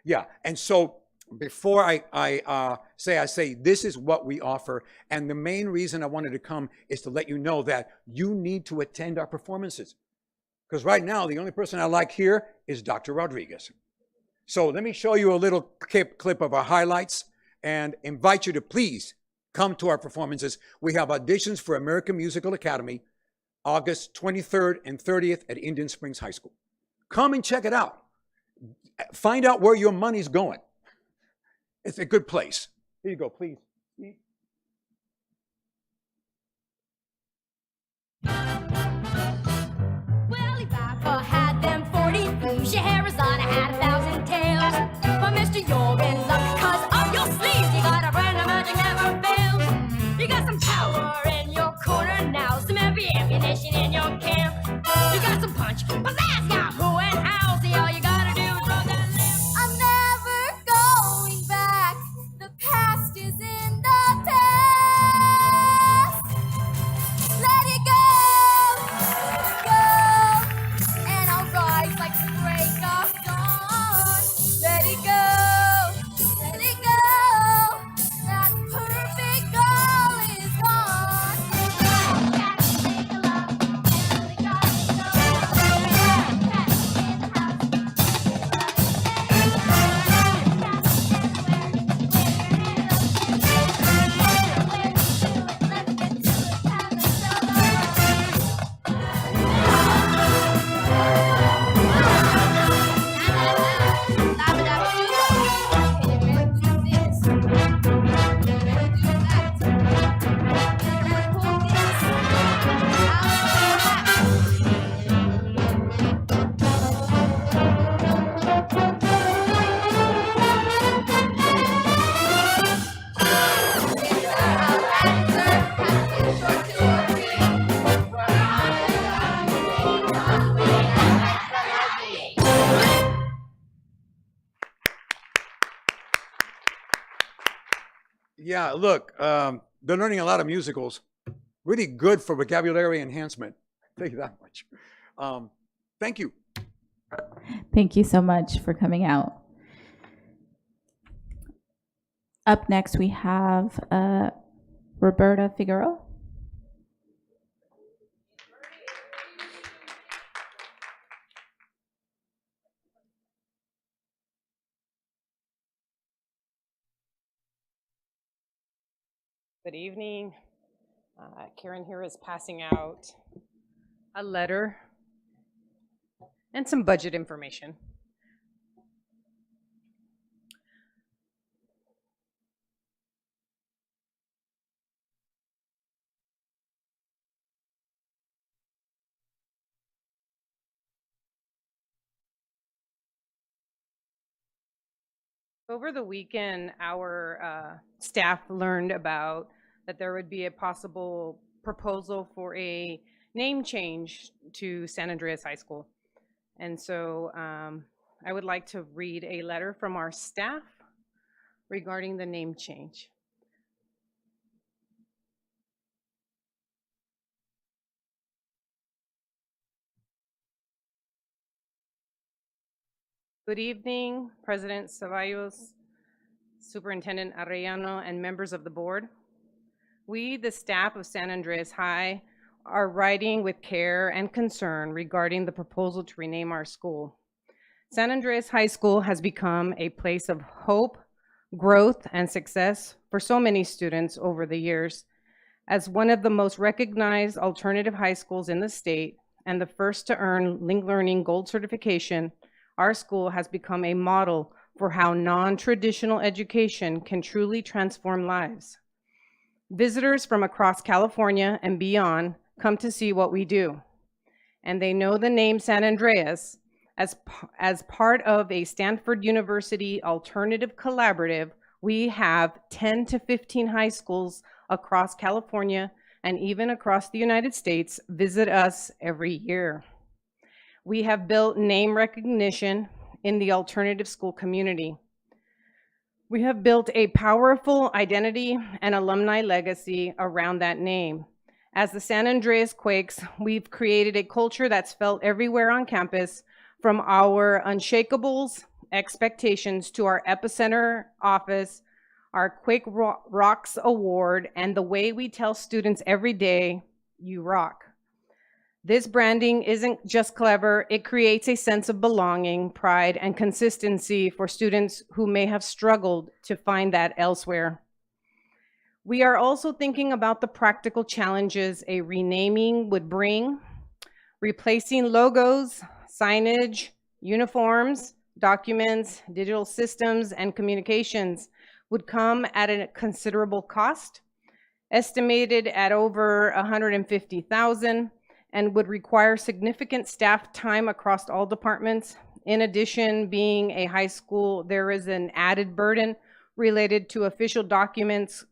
Yeah. And so before I say this is what we offer. And the main reason I wanted to come is to let you know that you need to attend our performances. Because right now, the only person I like here is Dr. Rodriguez. So let me show you a little clip of our highlights and invite you to please come to our performances. We have auditions for American Musical Academy, August 23rd and 30th at Indian Springs High School. Come and check it out. Find out where your money's going. It's a good place. Here you go, please. Well, if I had them 40 blues, your Arizona had 1,000 tails. But mister, you're in luck because up your sleeves you got a brand of magic never fails. You got some power in your corner now, some heavy ammunition in your camp. You got some punch, pizzazz, yahoo, and how. See, all you gotta do is rub that lamp. I'm never going back. The past is in the past. Let it go, and I'll rise like the break of dawn. Let it go, that perfect goal is gone. Yeah, look, they're learning a lot of musicals. Really good for vocabulary enhancement. I'll tell you that much. Thank you. Thank you so much for coming out. Up next, we have Roberta Figueroa. Good evening. Karen here is passing out a letter and some budget information. Over the weekend, our staff learned about that there would be a possible proposal for a name change to San Andreas High School. And so I would like to read a letter from our staff regarding the name change. Good evening, President Ceballos, Superintendent Arellano, and members of the board. We, the staff of San Andreas High, are writing with care and concern regarding the proposal to rename our school. San Andreas High School has become a place of hope, growth, and success for so many students over the years. As one of the most recognized alternative high schools in the state and the first to earn Link Learning Gold certification, our school has become a model for how non-traditional education can truly transform lives. Visitors from across California and beyond come to see what we do, and they know the name San Andreas as part of a Stanford University Alternative Collaborative. We have 10 to 15 high schools across California and even across the United States visit us every year. We have built name recognition in the alternative school community. We have built a powerful identity and alumni legacy around that name. As the San Andreas Quakes, we've created a culture that's felt everywhere on campus, from our unshakables expectations to our epicenter office, our Quake Rocks Award, and the way we tell students every day, you rock. This branding isn't just clever, it creates a sense of belonging, pride, and consistency for students who may have struggled to find that elsewhere. We are also thinking about the practical challenges a renaming would bring, replacing logos, signage, uniforms, documents, digital systems, and communications would come at a considerable cost, estimated at over $150,000, and would require significant staff time across all departments. In addition, being a high school, there is an added burden related to official documents,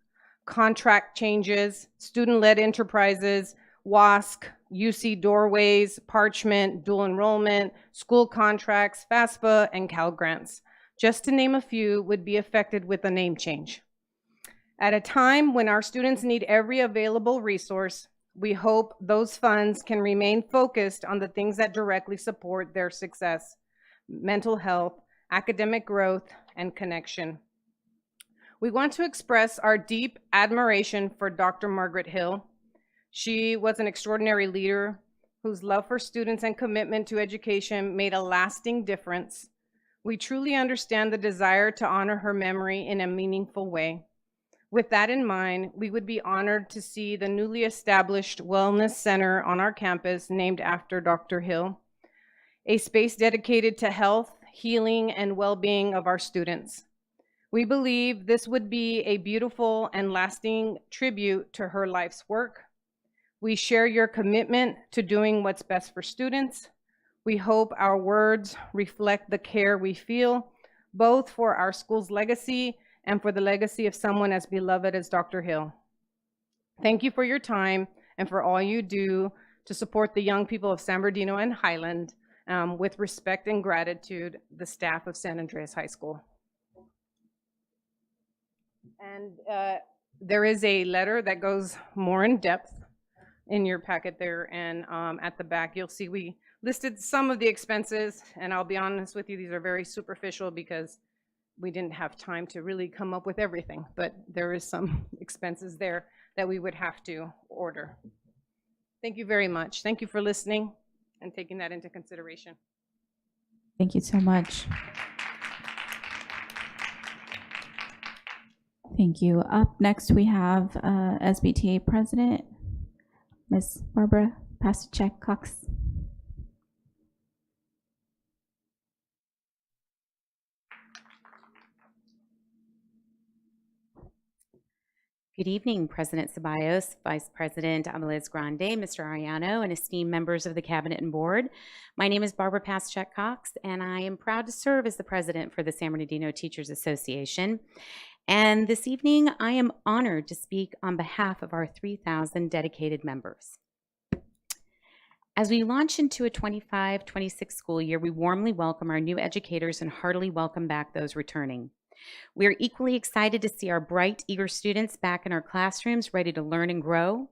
contract changes, student-led enterprises, WASC, UC doorways, parchment, dual enrollment, school contracts, FAFSA, and Cal Grants. Just to name a few would be affected with a name change. At a time when our students need every available resource, we hope those funds can remain focused on the things that directly support their success: mental health, academic growth, and connection. We want to express our deep admiration for Dr. Margaret Hill. She was an extraordinary leader whose love for students and commitment to education made a lasting difference. We truly understand the desire to honor her memory in a meaningful way. With that in mind, we would be honored to see the newly established Wellness Center on our campus named after Dr. Hill, a space dedicated to health, healing, and well-being of our students. We believe this would be a beautiful and lasting tribute to her life's work. We share your commitment to doing what's best for students. We hope our words reflect the care we feel, both for our school's legacy and for the legacy of someone as beloved as Dr. Hill. Thank you for your time and for all you do to support the young people of San Bernardino and Highland. With respect and gratitude, the staff of San Andreas High School. And there is a letter that goes more in depth in your packet there, and at the back you'll see we listed some of the expenses, and I'll be honest with you, these are very superficial because we didn't have time to really come up with everything, but there is some expenses there that we would have to order. Thank you very much. Thank you for listening and taking that into consideration. Thank you so much. Thank you. Up next, we have SBTA President, Ms. Barbara Pasachek-Cox. Good evening, President Ceballos, Vice President Amelez Grande, Mr. Ariano, and esteemed members of the Cabinet and Board. My name is Barbara Pasachek-Cox, and I am proud to serve as the President for the San Bernardino Teachers Association. And this evening, I am honored to speak on behalf of our 3,000 dedicated members. As we launch into a 25-26 school year, we warmly welcome our new educators and heartily welcome back those returning. We are equally excited to see our bright, eager students back in our classrooms, ready to learn and grow.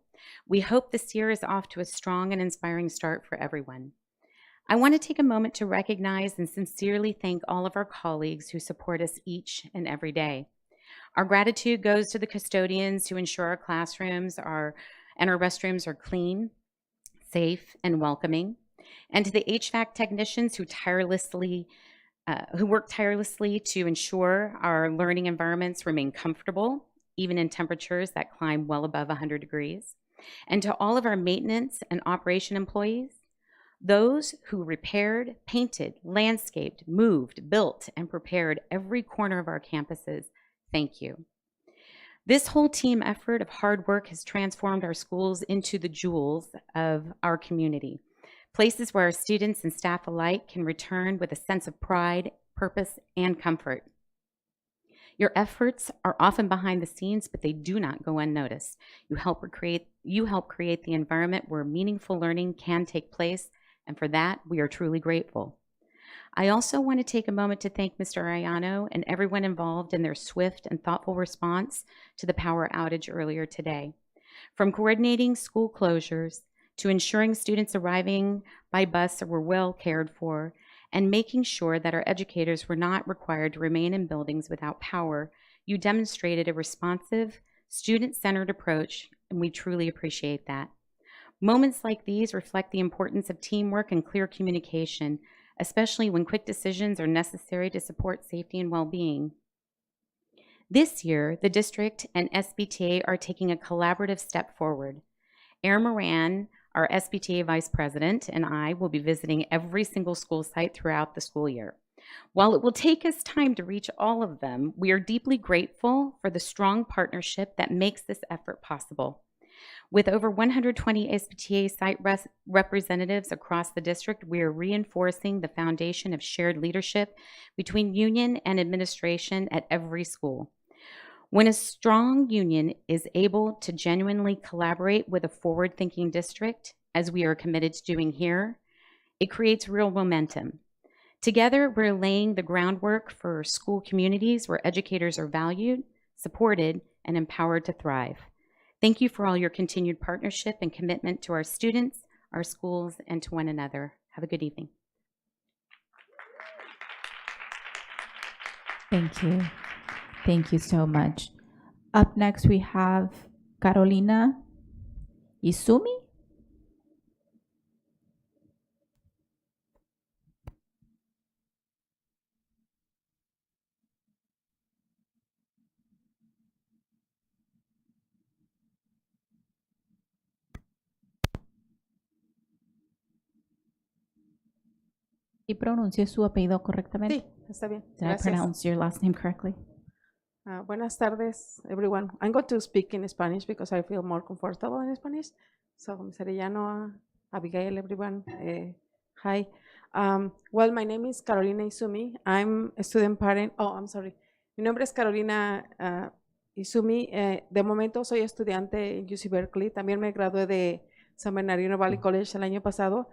We hope this year is off to a strong and inspiring start for everyone. I want to take a moment to recognize and sincerely thank all of our colleagues who support us each and every day. Our gratitude goes to the custodians who ensure our classrooms and our restrooms are clean, safe, and welcoming, and to the HVAC technicians who work tirelessly to ensure our learning environments remain comfortable, even in temperatures that climb well above 100 degrees. And to all of our maintenance and operation employees, those who repaired, painted, landscaped, moved, built, and prepared every corner of our campuses, thank you. This whole team effort of hard work has transformed our schools into the jewels of our community. Places where our students and staff alike can return with a sense of pride, purpose, and comfort. Your efforts are often behind the scenes, but they do not go unnoticed. You help create the environment where meaningful learning can take place, and for that, we are truly grateful. I also want to take a moment to thank Mr. Ariano and everyone involved in their swift and thoughtful response to the power outage earlier today. From coordinating school closures, to ensuring students arriving by bus were well cared for, and making sure that our educators were not required to remain in buildings without power, you demonstrated a responsive, student-centered approach, and we truly appreciate that. Moments like these reflect the importance of teamwork and clear communication, especially when quick decisions are necessary to support safety and well-being. This year, the district and SBTA are taking a collaborative step forward. Erin Moran, our SBTA Vice President, and I will be visiting every single school site throughout the school year. While it will take us time to reach all of them, we are deeply grateful for the strong partnership that makes this effort possible. With over 120 SBTA site representatives across the district, we are reinforcing the foundation of shared leadership between union and administration at every school. When a strong union is able to genuinely collaborate with a forward-thinking district, as we are committed to doing here, it creates real momentum. Together, we're laying the groundwork for school communities where educators are valued, supported, and empowered to thrive. Thank you for all your continued partnership and commitment to our students, our schools, and to one another. Have a good evening. Thank you. Thank you so much. Up next, we have Carolina Izumi. ¿Y pronuncié su apellido correctamente? Sí, está bien. Did I pronounce your last name correctly? Buenas tardes, everyone. I'm going to speak in Spanish because I feel more comfortable in Spanish. So, Ms. Arellano, Abigail, everyone. Hi. Well, my name is Carolina Izumi. I'm a student parent. Oh, I'm sorry. Mi nombre es Carolina Izumi. De momento soy estudiante en UC Berkeley. También me gradué de San Bernardino Valley College el año pasado.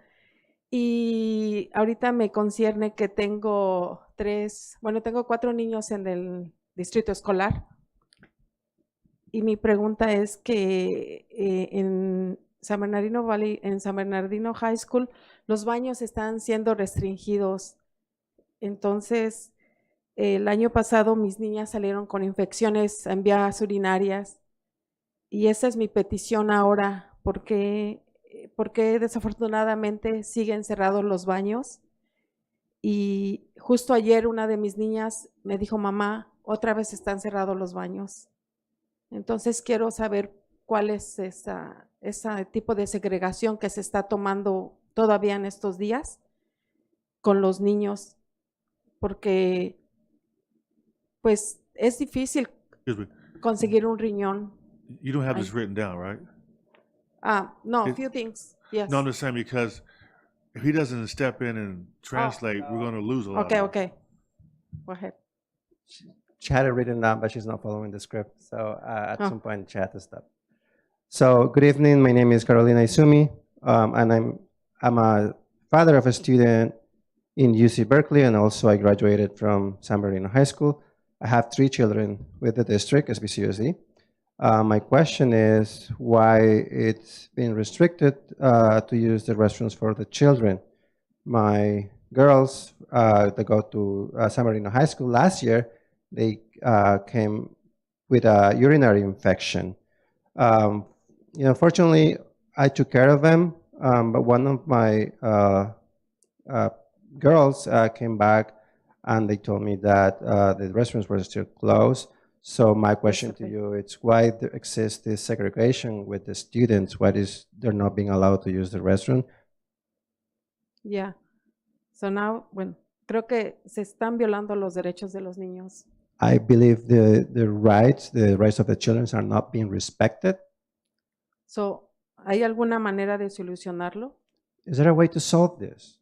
Y ahorita me concierne que tengo tengo 4 niños en el distrito escolar Y mi pregunta es que en San Bernardino Valley, en San Bernardino High School, los baños están siendo restringidos. Entonces, el año pasado mis niñas salieron con infecciones en vías urinarias y esa es mi petición ahora, porque desafortunadamente siguen cerrados los baños. Y justo ayer una de mis niñas me dijo, mamá, otra vez están cerrados los baños. Entonces quiero saber cuál es ese tipo de segregación que se está tomando todavía en estos días con los niños, porque pues es difícil Excuse me. conseguir un riñón. You don't have Ay. this written down, right? No, a It- few things, yes. No, I'm just saying because if he doesn't step in and translate, we're going to lose a lot. Okay, of okay. Go ahead. She had it written down, but she's not following the script. So at Oh. some point, she had to stop. So good evening. My name is Carolina Izumi, and I'm a father of a student in UC Berkeley, and also I graduated from San Bernardino High School. I have 3 children with the district, SBCUSD. My question is why it's been restricted to use the restrooms for the children. My girls that go to San Bernardino High School last year, they came with a urinary infection. Fortunately, I took care of them, but one of my girls came back and they told me that the restrooms were still closed. So my question to you is why there exists this segregation with the students? Why is they're not being allowed to use the restroom? Yeah. So now, bueno, creo que se están violando los derechos de los niños. I believe the rights of the children are not being respected. So, ¿hay alguna manera de solucionarlo? Is there a way to solve this?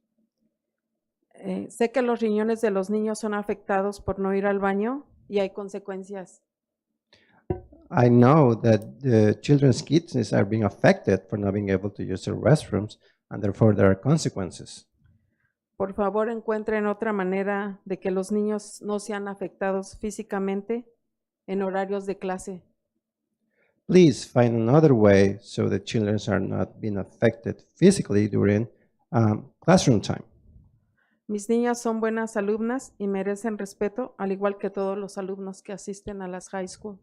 Sé que los riñones de los niños son afectados por no ir al baño y hay consecuencias. I know that the children's kidneys are being affected for not being able to use their restrooms, and therefore there are consequences. Por favor, encuentren otra manera de que los niños no sean afectados físicamente en horarios de clase. Please find another way so the children are not being affected physically during classroom time. Mis niñas son buenas alumnas y merecen respeto, al igual que todos los alumnos que asisten a las high school.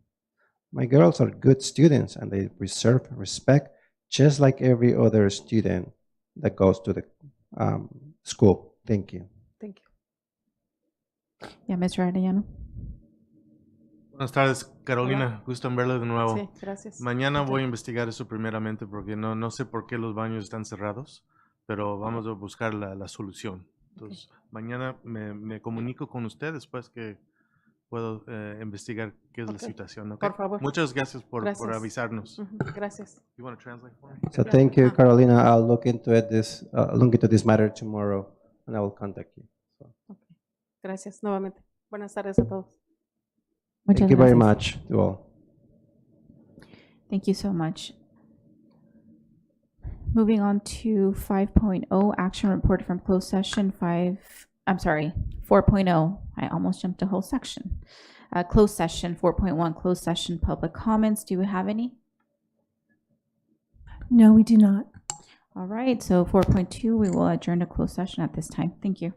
My girls are good students and they deserve respect just like every other student that goes to the school. Thank you. Thank you. Yeah, Mr. Arellano. Buenas tardes, Carolina. Gusto en verle de nuevo. Sí, gracias. Mañana voy a investigar eso primeramente porque no sé por qué los baños están cerrados, pero vamos a buscar la solución. Entonces, mañana me comunico con usted después que puedo investigar qué es la situación. ¿Ok? Por favor. Muchas gracias por Gracias. avisarnos. Gracias. You want to translate for me? So thank you, Carolina. I'll look into this matter tomorrow and I will contact you. So, Gracias nuevamente. Buenas tardes a todos. Muchas thank you very gracias. much to all. Thank you so much. Moving on to 5.0, action report from closed session 4.0. I almost jumped a whole section. Closed session 4.1, closed session public comments. Do we have any? No, we do not. All right, so 4.2, we will adjourn to closed session at this time. Thank you.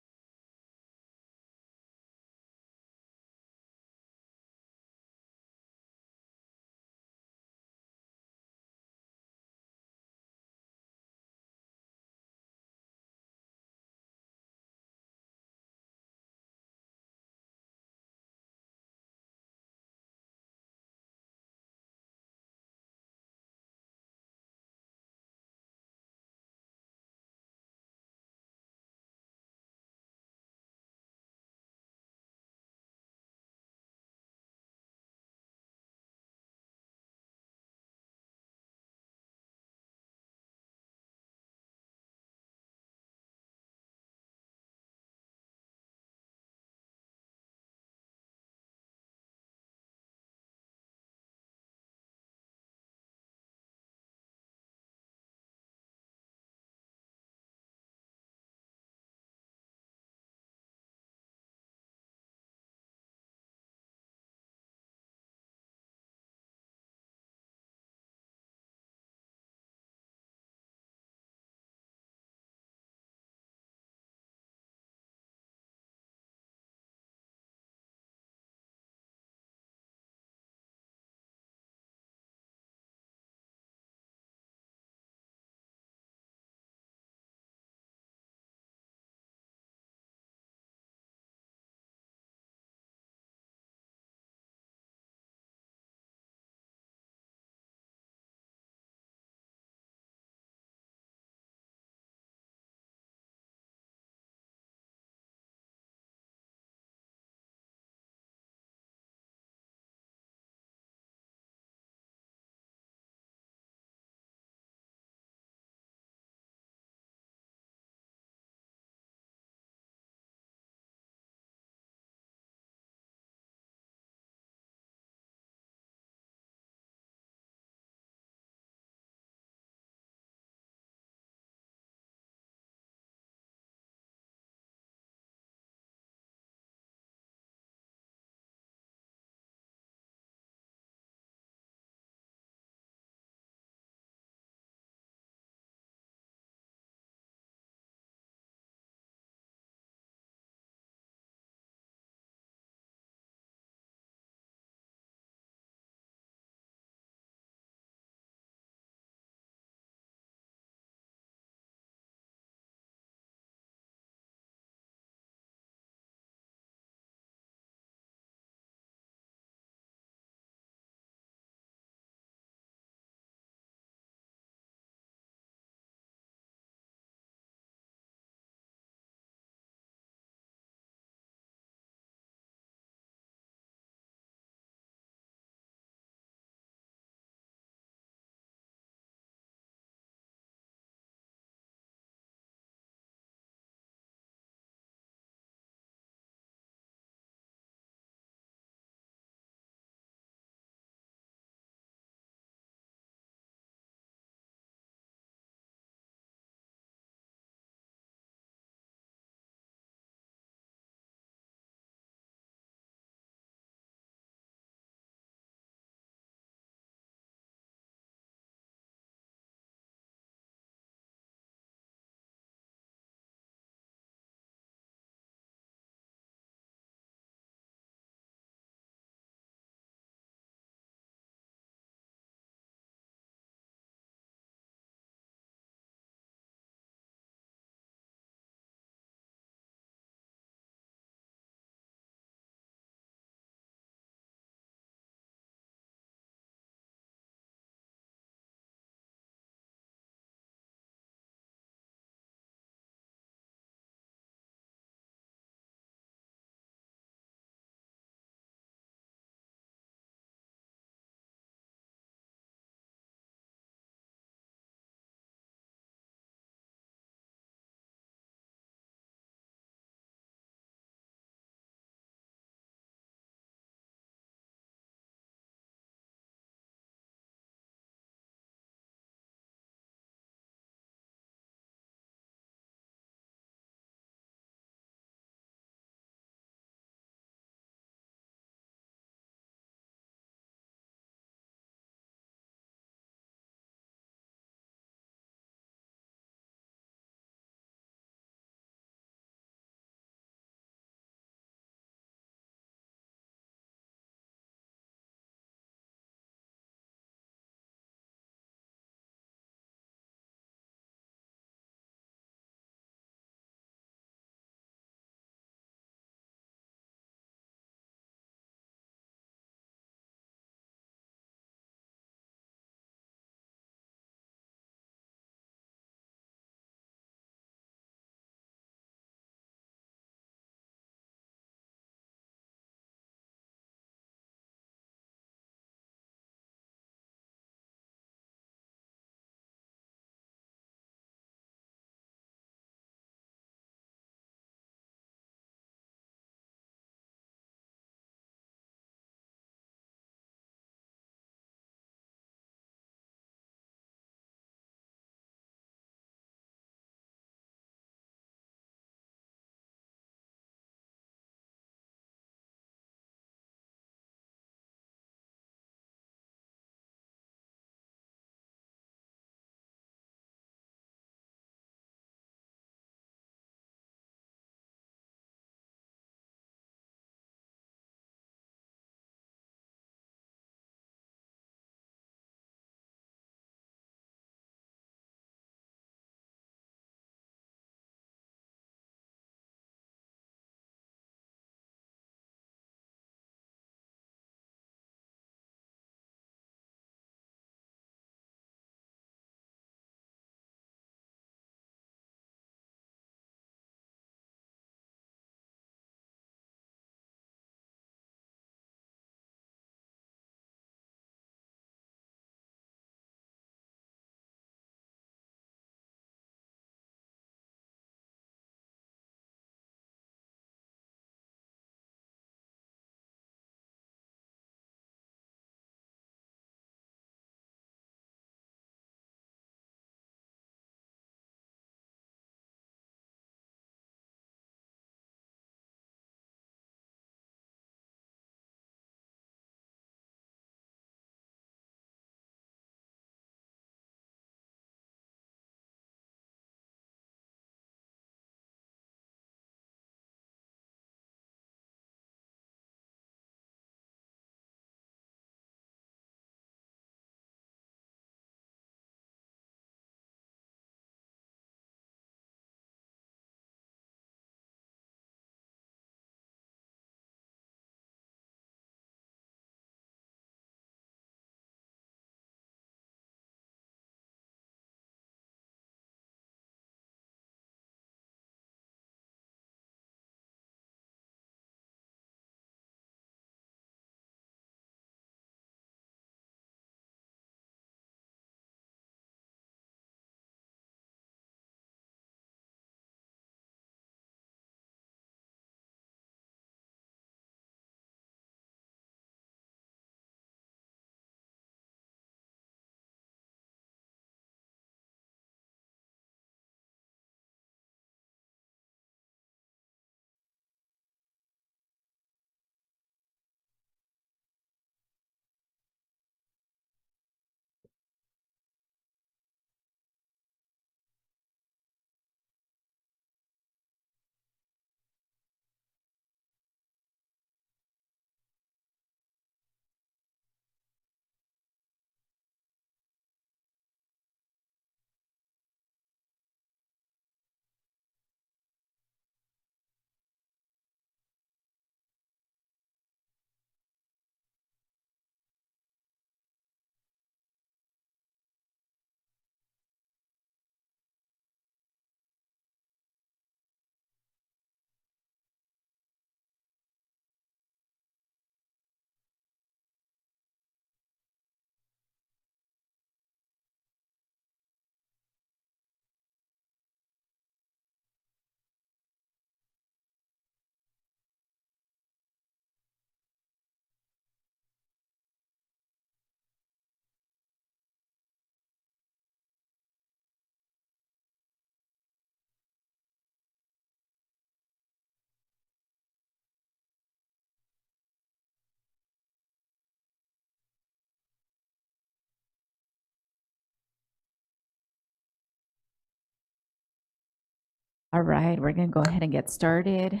All right, we're going to go ahead and get started.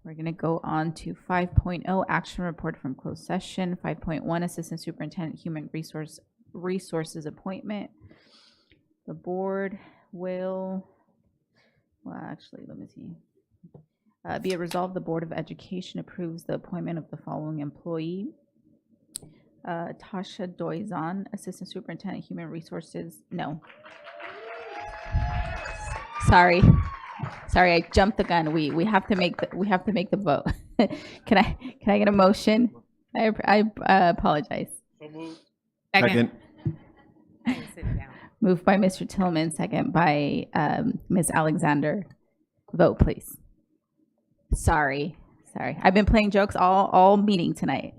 We're going to go on to 5.0, action report from closed session. 5.1, Assistant Superintendent Human Resources appointment. The board will, well, actually, let me see. Be it resolved, the Board of Education approves the appointment of the following employee. Tasha Doizan, Assistant Superintendent Human Resources. No. Sorry, I jumped the gun. We have to make the vote. Can I get a motion? I apologize. Second. Moved by Mr. Tillman, second by Ms. Alexander. Vote, please. Sorry. I've been playing jokes all meeting tonight.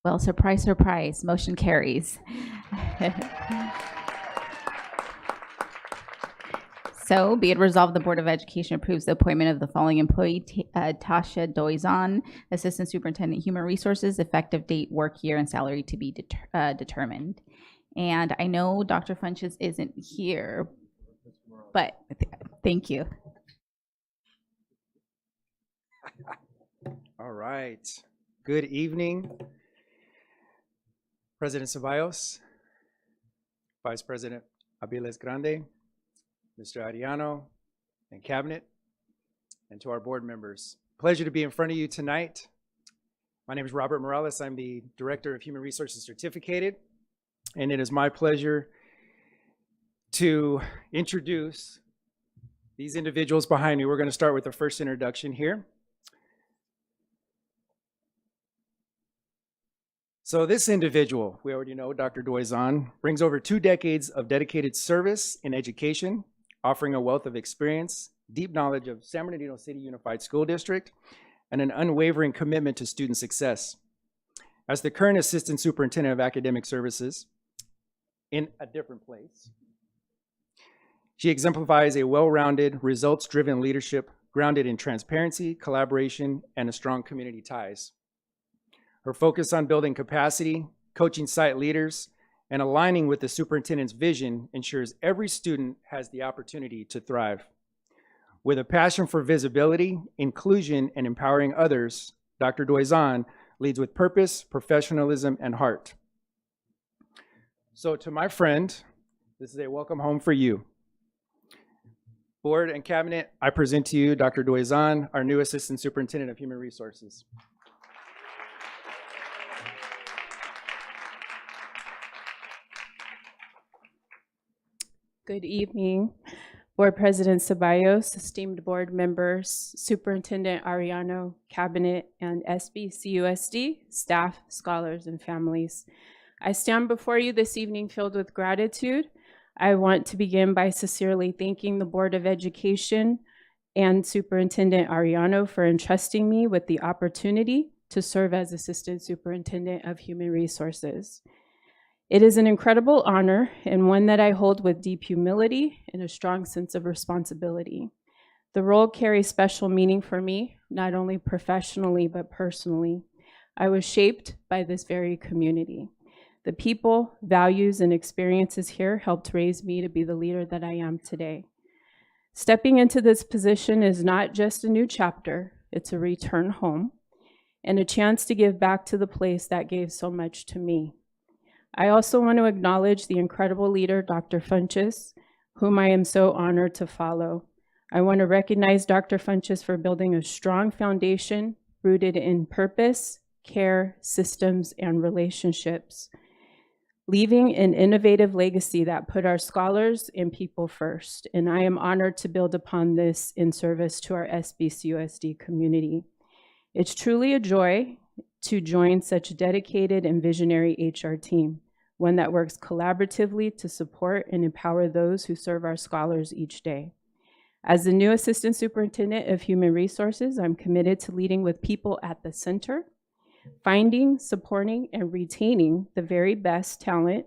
Well, surprise, surprise, motion carries. So be it resolved, the Board of Education approves the appointment of the following employee, Tasha Doizan, Assistant Superintendent Human Resources, effective date, work year, and salary to be determined. And I know Dr. Funches isn't here, but thank you. All right. Good evening, President Ceballos, Vice President Aviles Grande, Mr. Ariano, and Cabinet, and to our board members. Pleasure to be in front of you tonight. My name is Robert Morales. I'm the Director of Human Resources Certificated, and it is my pleasure to introduce these individuals behind me. We're going to start with the first introduction here. So this individual, we already know, Dr. Doizan, brings over 2 decades of dedicated service in education, offering a wealth of experience, deep knowledge of San Bernardino City Unified School District, and an unwavering commitment to student success. As the current Assistant Superintendent of Academic Services in a different place, she exemplifies a well-rounded, results-driven leadership grounded in transparency, collaboration, and strong community ties. Her focus on building capacity, coaching site leaders, and aligning with the superintendent's vision ensures every student has the opportunity to thrive. With a passion for visibility, inclusion, and empowering others, Dr. Doizan leads with purpose, professionalism, and heart. So to my friend, this is a welcome home for you. Board and Cabinet, I present to you Dr. Doizan, our new Assistant Superintendent of Human Resources. Good evening, Board President Ceballos, esteemed board members, Superintendent Ariano, Cabinet, and SBCUSD, staff, scholars, and families. I stand before you this evening filled with gratitude. I want to begin by sincerely thanking the Board of Education and Superintendent Ariano for entrusting me with the opportunity to serve as Assistant Superintendent of Human Resources. It is an incredible honor and one that I hold with deep humility and a strong sense of responsibility. The role carries special meaning for me, not only professionally, but personally. I was shaped by this very community. The people, values, and experiences here helped raise me to be the leader that I am today. Stepping into this position is not just a new chapter, it's a return home and a chance to give back to the place that gave so much to me. I also want to acknowledge the incredible leader, Dr. Funches, whom I am so honored to follow. I want to recognize Dr. Funches for building a strong foundation rooted in purpose, care, systems, and relationships, leaving an innovative legacy that put our scholars and people first. And I am honored to build upon this in service to our SBCUSD community. It's truly a joy to join such a dedicated and visionary HR team, one that works collaboratively to support and empower those who serve our scholars each day. As the new Assistant Superintendent of Human Resources, I'm committed to leading with people at the center, finding, supporting, and retaining the very best talent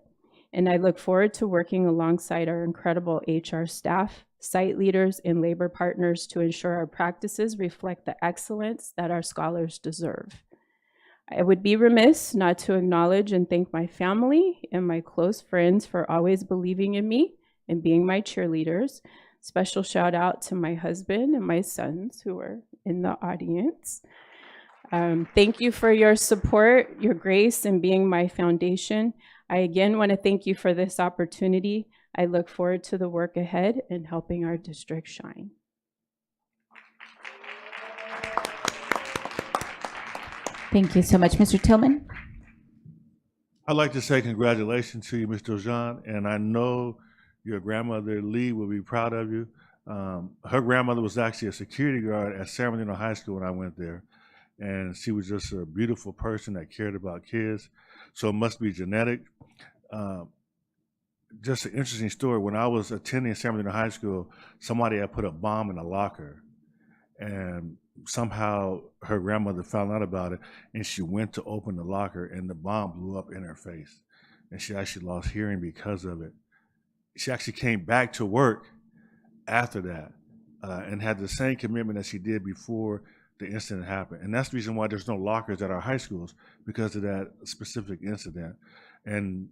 and I look forward to working alongside our incredible HR staff, site leaders, and labor partners to ensure our practices reflect the excellence that our scholars deserve. I would be remiss not to acknowledge and thank my family and my close friends for always believing in me and being my cheerleaders. Special shout out to my husband and my sons who are in the audience. Thank you for your support, your grace, and being my foundation. I again want to thank you for this opportunity. I look forward to the work ahead and helping our district shine. Thank you so much, Mr. Tillman. I'd like to say congratulations to you, Mr. Ojan, and I know your grandmother, Lee, will be proud of you. Her grandmother was actually a security guard at San Bernardino High School when I went there, and she was just a beautiful person that cared about kids, so it must be genetic. Just an interesting story. When I was attending San Bernardino High School, somebody had put a bomb in a locker, and somehow her grandmother found out about it, and she went to open the locker, and the bomb blew up in her face, and she actually lost hearing because of it. She actually came back to work after that and had the same commitment that she did before the incident happened. And that's the reason why there's no lockers at our high schools, because of that specific incident. And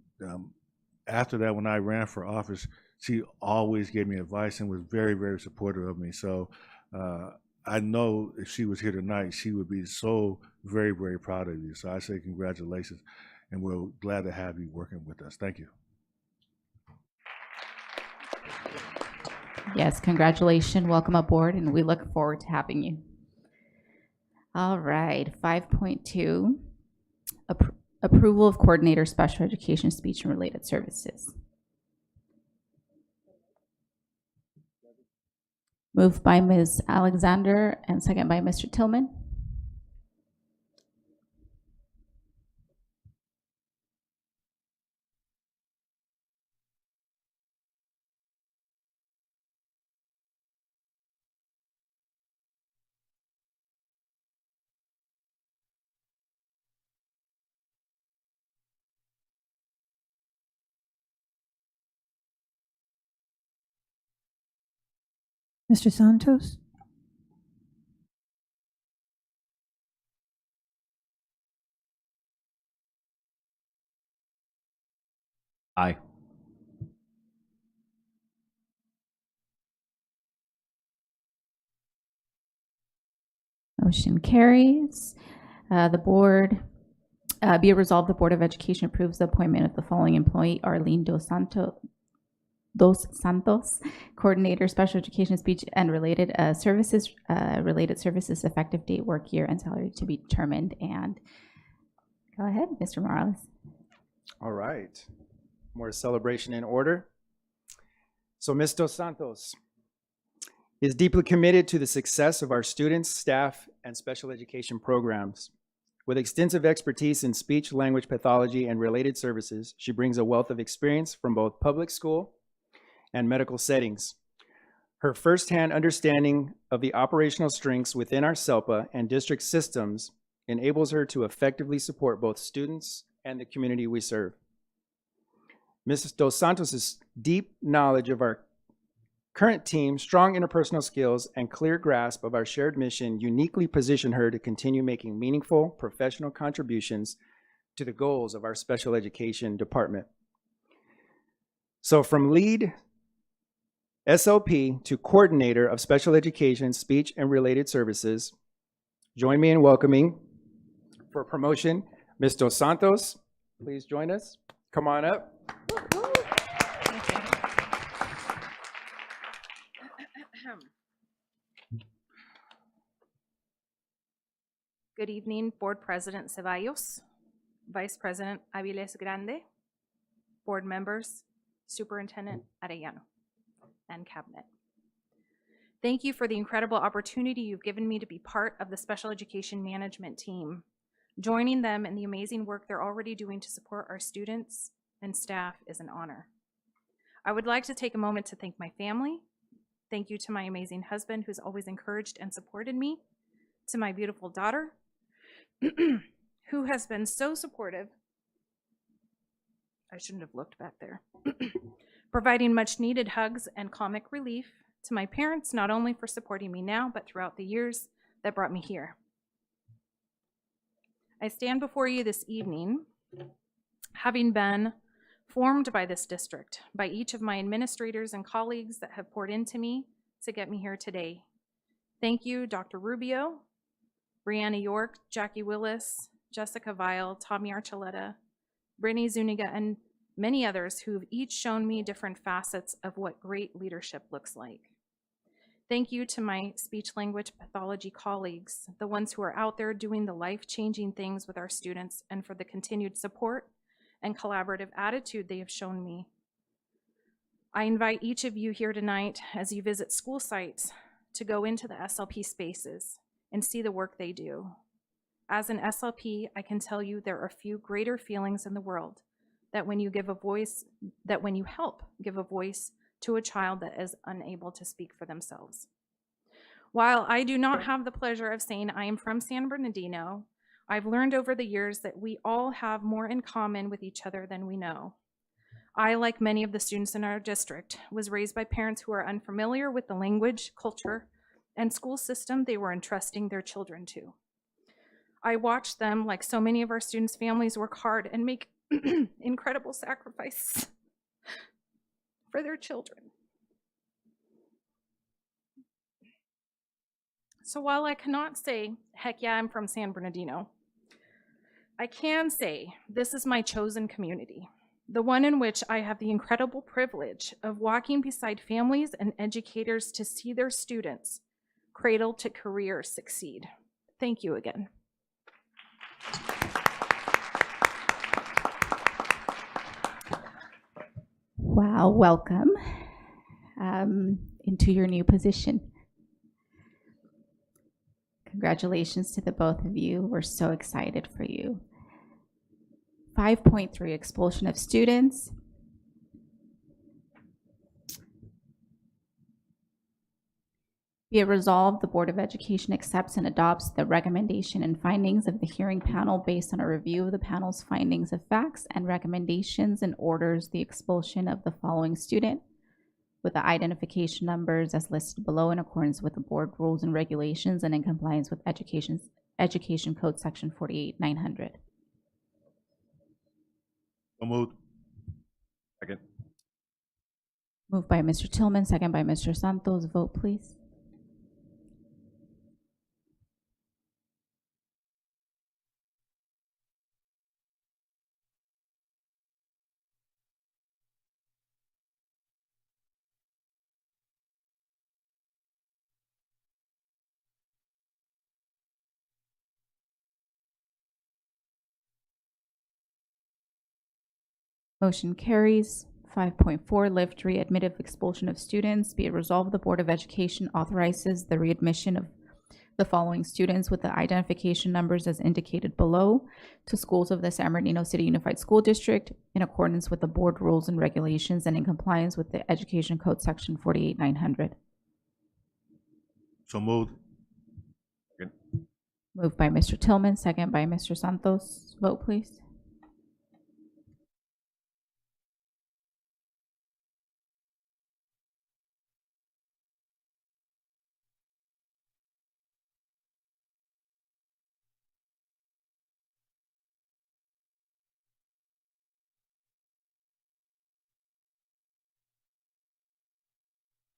after that, when I ran for office, she always gave me advice and was very, very supportive of me. So I know if she was here tonight, she would be so very, very proud of you. So I say congratulations, and we're glad to have you working with us. Thank you. Yes, congratulations. Welcome aboard, and we look forward to having you. All right, 5.2, approval of coordinator special education speech and related services. Moved by Ms. Alexander and second by Mr. Tillman. Mr. Santos? Aye. Motion carries. The board, be it resolved, the Board of Education approves the appointment of the following employee, Arlene Dos Santos, coordinator, special education, speech and related services, effective date, work year, and salary to be determined. And go ahead, Mr. Morales. All right. More celebration in order. So Ms. Dos Santos is deeply committed to the success of our students, staff, and special education programs. With extensive expertise in speech, language pathology, and related services, she brings a wealth of experience from both public school and medical settings. Her firsthand understanding of the operational strengths within our SELPA and district systems enables her to effectively support both students and the community we serve. Ms. Dos Santos' deep knowledge of our current team, strong interpersonal skills, and clear grasp of our shared mission uniquely position her to continue making meaningful professional contributions to the goals of our special education department. So from lead SLP to coordinator of special education, speech and related services, join me in welcoming for promotion, Ms. Dos Santos. Please join us. Come on up. Good evening, Board President Ceballos, Vice President Aviles Grande, Board members, Superintendent Arellano, and Cabinet. Thank you for the incredible opportunity you've given me to be part of the special education management team. Joining them in the amazing work they're already doing to support our students and staff is an honor. I would like to take a moment to thank my family. Thank you to my amazing husband who's always encouraged and supported me, to my beautiful daughter, who has been so supportive I shouldn't have looked back there. Providing much needed hugs and comic relief to my parents, not only for supporting me now, but throughout the years that brought me here. I stand before you this evening, having been formed by this district, by each of my administrators and colleagues that have poured into me to get me here today. Thank you, Dr. Rubio, Brianna York, Jackie Willis, Jessica Vile, Tommy Archuleta, Brittany Zuniga, and many others who've each shown me different facets of what great leadership looks like. Thank you to my speech-language pathology colleagues, the ones who are out there doing the life-changing things with our students, and for the continued support and collaborative attitude they have shown me. I invite each of you here tonight, as you visit school sites, to go into the SLP spaces and see the work they do. As an SLP, I can tell you there are few greater feelings in the world that when you help give a voice to a child that is unable to speak for themselves. While I do not have the pleasure of saying I am from San Bernardino, I've learned over the years that we all have more in common with each other than we know. I, like many of the students in our district, was raised by parents who are unfamiliar with the language, culture, and school system they were entrusting their children to. I watched them, like so many of our students' families, work hard and make incredible sacrifices for their children. So while I cannot say, heck yeah, I'm from San Bernardino, I can say this is my chosen community, the one in which I have the incredible privilege of walking beside families and educators to see their students cradle to career succeed. Thank you again. Wow, welcome into your new position. Congratulations to the both of you. We're so excited for you. 5.3, expulsion of students. Be it resolved, the Board of Education accepts and adopts the recommendation and findings of the hearing panel based on a review of the panel's findings of facts and recommendations, and orders the expulsion of the following student with the identification numbers as listed below in accordance with the board rules and regulations and in compliance with Education Code Section 48900. So moved. Second. Moved by Mr. Tillman, second by Mr. Santos. Vote, please. Motion carries. 5.4, lift readmissive expulsion of students. Be it resolved, the Board of Education authorizes the readmission of the following students with the identification numbers as indicated below to schools of the San Bernardino City Unified School District in accordance with the board rules and regulations and in compliance with the Education Code Section 48900. So moved. Second. Moved by Mr. Tillman, second by Mr. Santos. Vote, please.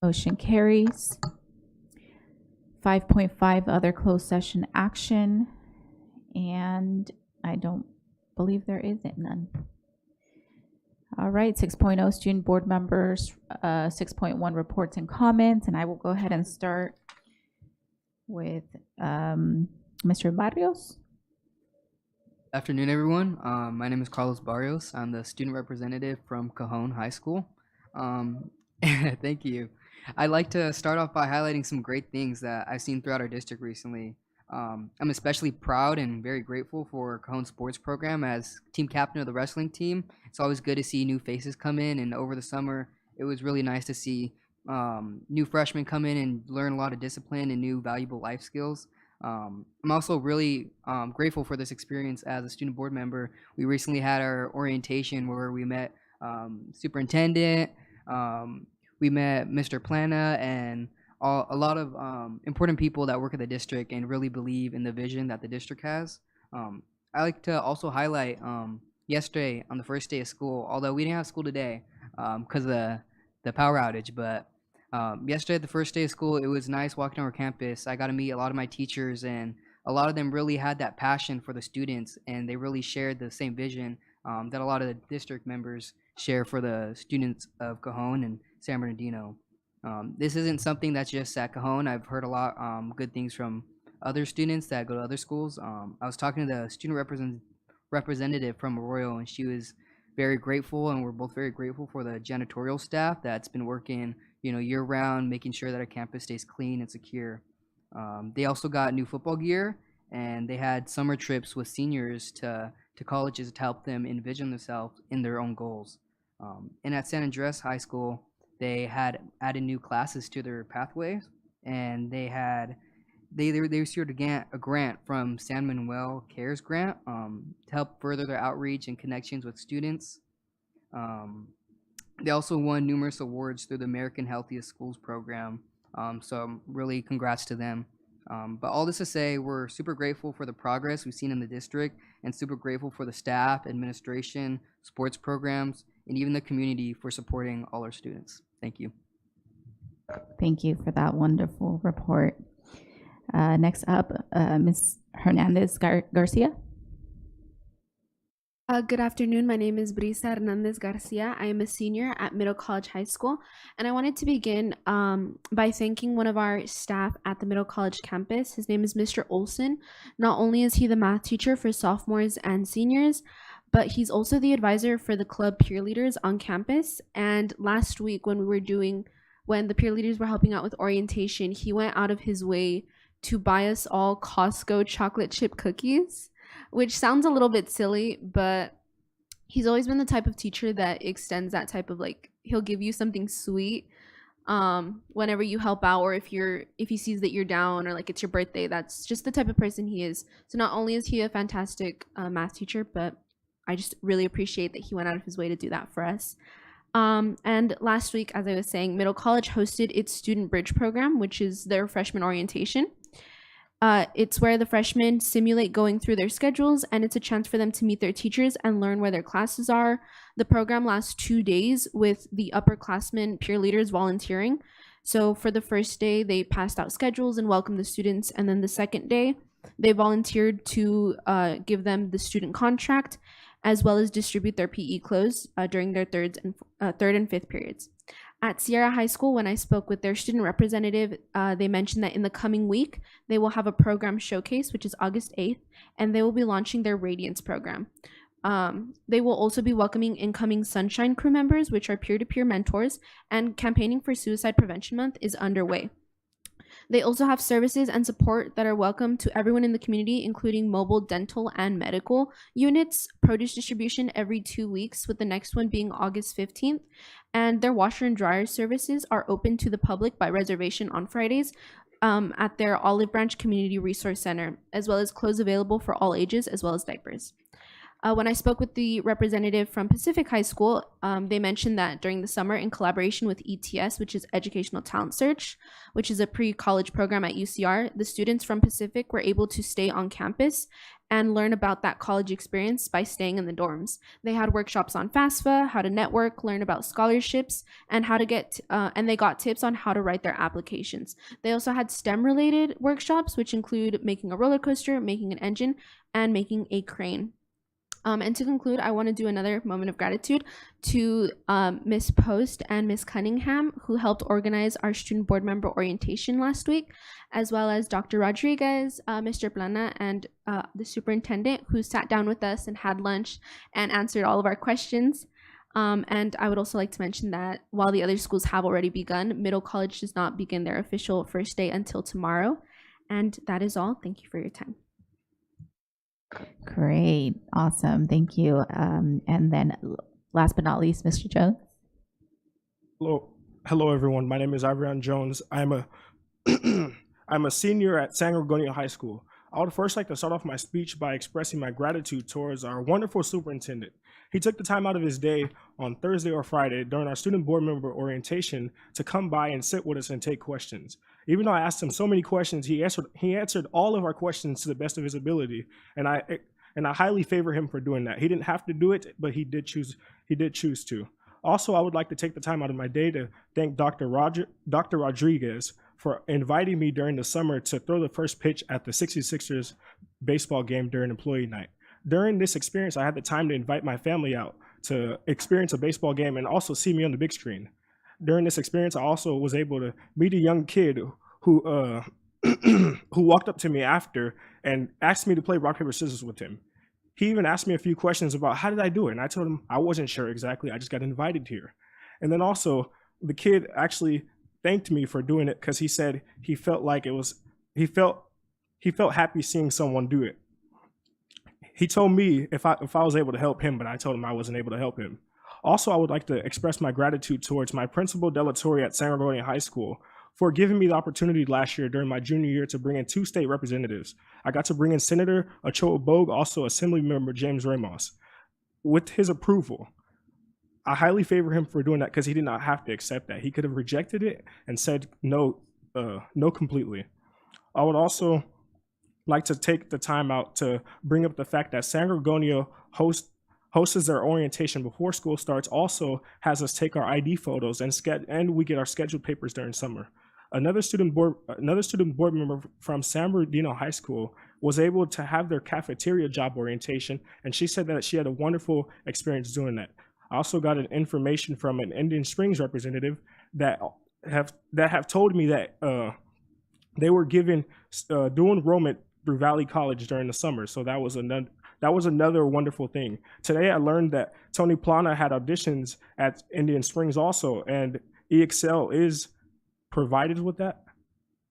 Motion carries. 5.5, other closed session action, and I don't believe there is none. All right, 6.0, student board members, 6.1, reports and comments, and I will go ahead and start with Mr. Barrios. Afternoon, everyone. My name is Carlos Barrios. I'm the student representative from Cajon High School. Thank you. I'd like to start off by highlighting some great things that I've seen throughout our district recently. I'm especially proud and very grateful for Cajon sports program as team captain of the wrestling team. It's always good to see new faces come in, and over the summer, it was really nice to see new freshmen come in and learn a lot of discipline and new valuable life skills. I'm also really grateful for this experience as a student board member. We recently had our orientation where we met superintendent, we met Mr. Plana, and a lot of important people that work at the district and really believe in the vision that the district has. I like to also highlight yesterday on the first day of school, although we didn't have school today because of the power outage, but yesterday, the first day of school, it was nice walking on our campus. I got to meet a lot of my teachers, and a lot of them really had that passion for the students, and they really shared the same vision that a lot of the district members share for the students of Cajon and San Bernardino. This isn't something that's just at Cajon. I've heard a lot good things from other students that go to other schools. I was talking to the student representative from Arroyo, and she was very grateful, and we're both very grateful for the janitorial staff that's been working year-round, making sure that our campus stays clean and secure. They also got new football gear, and they had summer trips with seniors to colleges to help them envision themselves in their own goals. And at San Andres High School, they had added new classes to their pathways, and they received a grant from San Manuel Cares Grant to help further their outreach and connections with students. They also won numerous awards through the American Healthiest Schools program, so really congrats to them. But all this to say, we're super grateful for the progress we've seen in the district and super grateful for the staff, administration, sports programs, and even the community for supporting all our students. Thank you. Thank you for that wonderful report. Next up, Ms. Hernandez Garcia. Good afternoon. My name is Brisa Hernandez Garcia. I am a senior at Middle College High School, and I wanted to begin by thanking one of our staff at the Middle College campus. His name is Mr. Olson. Not only is he the math teacher for sophomores and seniors, but he's also the advisor for the club peer leaders on campus. And last week when the peer leaders were helping out with orientation, he went out of his way to buy us all Costco chocolate chip cookies, which sounds a little bit silly, but he's always been the type of teacher that extends that type of he'll give you something sweet whenever you help out, or if he sees that you're down, or it's your birthday. That's just the type of person he is. So not only is he a fantastic math teacher, but I just really appreciate that he went out of his way to do that for us. And last week, as I was saying, Middle College hosted its Student Bridge program, which is their freshman orientation. It's where the freshmen simulate going through their schedules, and it's a chance for them to meet their teachers and learn where their classes are. The program lasts 2 days with the upperclassmen peer leaders volunteering. So for the first day, they passed out schedules and welcomed the students, and then the second day, they volunteered to give them the student contract, as well as distribute their PE clothes during their third and fifth periods. At Sierra High School, when I spoke with their student representative, they mentioned that in the coming week, they will have a program showcase, which is August 8th, and they will be launching their Radiance program. They will also be welcoming incoming Sunshine crew members, which are peer-to-peer mentors, and campaigning for Suicide Prevention Month is underway. They also have services and support that are welcome to everyone in the community, including mobile dental and medical units, produce distribution every 2 weeks, with the next one being August 15th. And their washer and dryer services are open to the public by reservation on Fridays at their Olive Branch Community Resource Center, as well as clothes available for all ages, as well as diapers. When I spoke with the representative from Pacific High School, they mentioned that during the summer, in collaboration with ETS, which is Educational Talent Search, which is a pre-college program at UCR, the students from Pacific were able to stay on campus and learn about that college experience by staying in the dorms. They had workshops on FAFSA, how to network, learn about scholarships, and how to get, and they got tips on how to write their applications. They also had STEM-related workshops, which include making a roller coaster, making an engine, and making a crane. And to conclude, I want to do another moment of gratitude to Ms. Post and Ms. Cunningham, who helped organize our student board member orientation last week, as well as Dr. Rodriguez, Mr. Plana, and the superintendent, who sat down with us and had lunch and answered all of our questions. And I would also like to mention that while the other schools have already begun, Middle College does not begin their official first day until tomorrow. And that is all. Thank you for your time. Great. Awesome. Thank you. And then last but not least, Mr. Jones. Hello, everyone. My name is Ivrion Jones. I'm I'm a senior at San Gorgonio High School. I would first like to start off my speech by expressing my gratitude towards our wonderful superintendent. He took the time out of his day on Thursday or Friday during our student board member orientation to come by and sit with us and take questions. Even though I asked him so many questions, he answered all of our questions to the best of his ability, and I highly favor him for doing that. He didn't have to do it, but he did choose to. Also, I would like to take the time out of my day to thank Dr. Rodriguez for inviting me during the summer to throw the first pitch at the 66ers baseball game during employee night. During this experience, I had the time to invite my family out to experience a baseball game and also see me on the big screen. During this experience, I also was able to meet a young kid who who walked up to me after and asked me to play rock, paper, scissors with him. He even asked me a few questions about how did I do it, and I told him I wasn't sure exactly, I just got invited here. And then also, the kid actually thanked me for doing it because he said he felt like he felt happy seeing someone do it. He told me if I was able to help him, but I told him I wasn't able to help him. Also, I would like to express my gratitude towards my principal Delatorre at San Gorgonio High School for giving me the opportunity last year during my junior year to bring in 2 state representatives. I got to bring in Senator Ochoa Bogue, also Assembly Member James Ramos. With his approval, I highly favor him for doing that because he did not have to accept that. He could have rejected it and said no completely. I would also like to take the time out to bring up the fact that San Gorgonio hosts their orientation before school starts, also has us take our ID photos and we get our scheduled papers during summer. Another student board member from San Bernardino High School was able to have their cafeteria job orientation, and she said that she had a wonderful experience doing that. I also got an information from an Indian Springs representative that have told me that they were given dual enrollment through Valley College during the summer. So that was another wonderful thing. Today I learned that Tony Plana had auditions at Indian Springs also, and EXL is provided with that.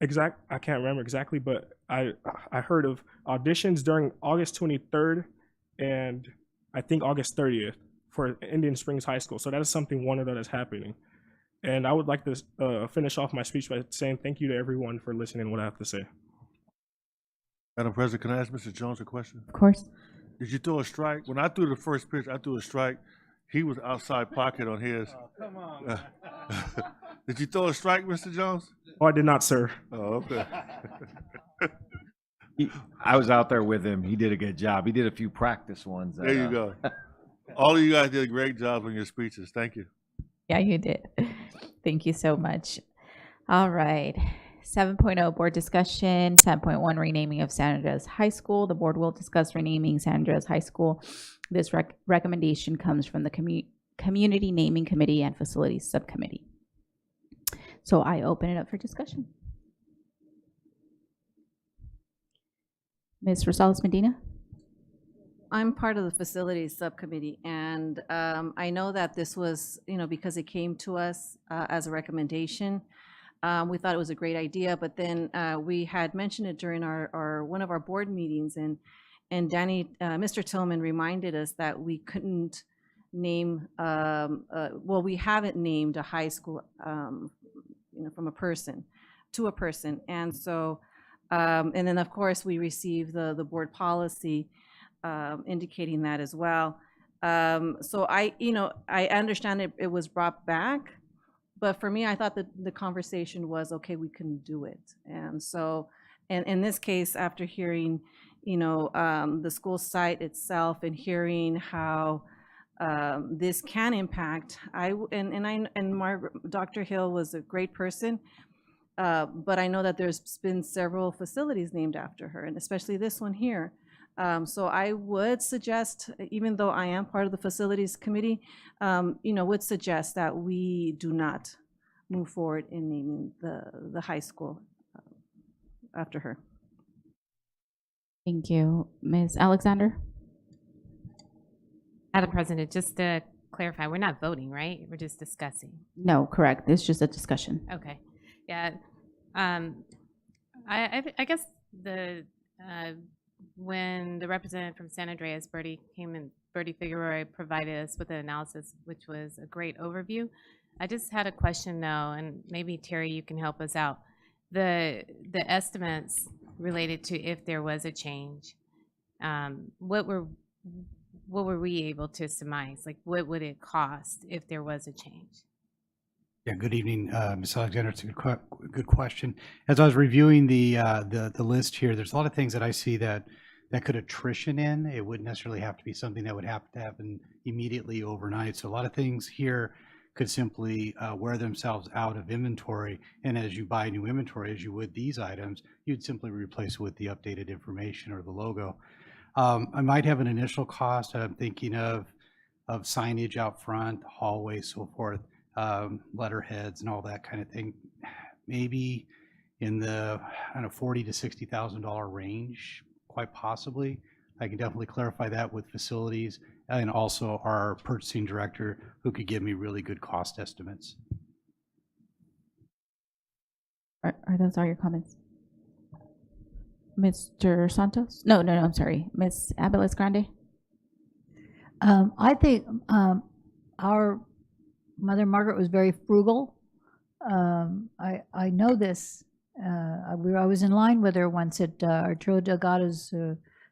I can't remember exactly, but I heard of auditions during August 23rd and I think August 30th for Indian Springs High School. So that is something wonderful that is happening. And I would like to finish off my speech by saying thank you to everyone for listening to what I have to say. Madam President, can I ask Mr. Jones a question? Of course. Did you throw a strike? When I threw the first pitch, I threw a strike. He was outside pocket on his. Oh, come on. Did you throw a strike, Mr. Jones? Oh, I did not, sir. Oh, okay. I was out there with him. He did a good job. He did a few practice ones. There you go. All of you guys did a great job on your speeches. Thank you. Yeah, you did. Thank you so much. All right. 7.0 board discussion. 7.1 renaming of San Andreas High School. The board will discuss renaming San Andreas High School. This recommendation comes from the Community Naming Committee and Facilities Subcommittee. So I open it up for discussion. Ms. Rosales Medina. I'm part of the facilities subcommittee, and I know that this was, because it came to us as a recommendation. We thought it was a great idea, but then we had mentioned it during our one of our board meetings, and Mr. Tillman reminded us that we couldn't name, we haven't named a high school, from a person to a person, and so, and then of course we received the board policy indicating that as well. So I understand it was brought back. But for me, I thought that the conversation was, okay, we can do it. And so, and in this case, after hearing, the school site itself and hearing how this can impact, Dr. Hill was a great person, but I know that there's been several facilities named after her, and especially this one here. So I would suggest, even though I am part of the facilities committee, would suggest that we do not move forward in naming the high school after her. Thank you. Ms. Alexander? Madam President, just to clarify, we're not voting, right? We're just discussing. No, correct. It's just a discussion. Okay. Yeah. I guess when the representative from San Andreas, Bertie Figueroa, provided us with an analysis, which was a great overview. I just had a question though, and maybe Terry, you can help us out. the estimates related to if there was a change, what were we able to surmise? Like, what would it cost if there was a change? Yeah, good evening, Ms. Alexander. It's a good question. As I was reviewing the list here, there's a lot of things that I see that could attrition in. It wouldn't necessarily have to be something that would have to happen immediately overnight. So a lot of things here could simply wear themselves out of inventory. And as you buy new inventory, as you would these items, you'd simply replace it with the updated information or the logo. I might have an initial cost. I'm thinking of signage out front, hallways, so forth, letterheads and all that kind of thing. Maybe in the $40,000 to $60,000 range, quite possibly. I can definitely clarify that with facilities and also our purchasing director, who could give me really good cost estimates. Are those all your comments? Mr. Santos? No, I'm sorry. Ms. Abeles Grande? I think our Mother Margaret was very frugal. I know this. I was in line with her once at Arturo Delgado's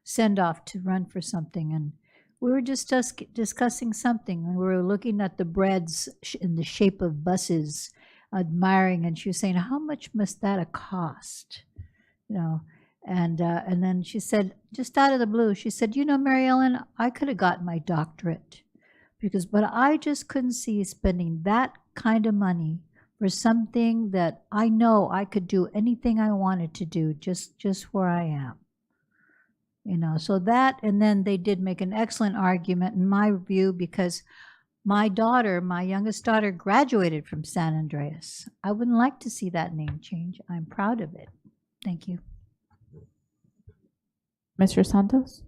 send-off to run for something, and we were just discussing something, and we were looking at the breads in the shape of buses, admiring, and she was saying, how much must that cost? You know, and then she said, just out of the blue, she said, you know, Mary Ellen, I could have gotten my doctorate, but I just couldn't see spending that kind of money for something that I know I could do anything I wanted to do just where I am. You know, so that, and then they did make an excellent argument in my view, because my youngest daughter graduated from San Andreas. I wouldn't like to see that name change. I'm proud of it. Thank you. Mr. Santos?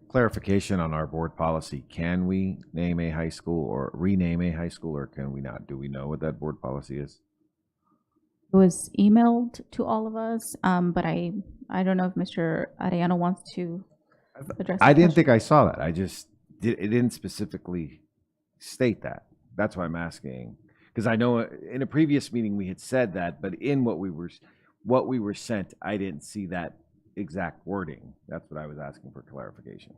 Clarification on our board policy. Can we name a high school or rename a high school, or can we not? Do we know what that board policy is? It was emailed to all of us, but I don't know if Mr. Arellano wants to address I didn't think I saw that. It didn't specifically state that. That's why I'm asking. Because I know in a previous meeting we had said that, but in what we were sent, I didn't see that exact wording. That's what I was asking for clarification.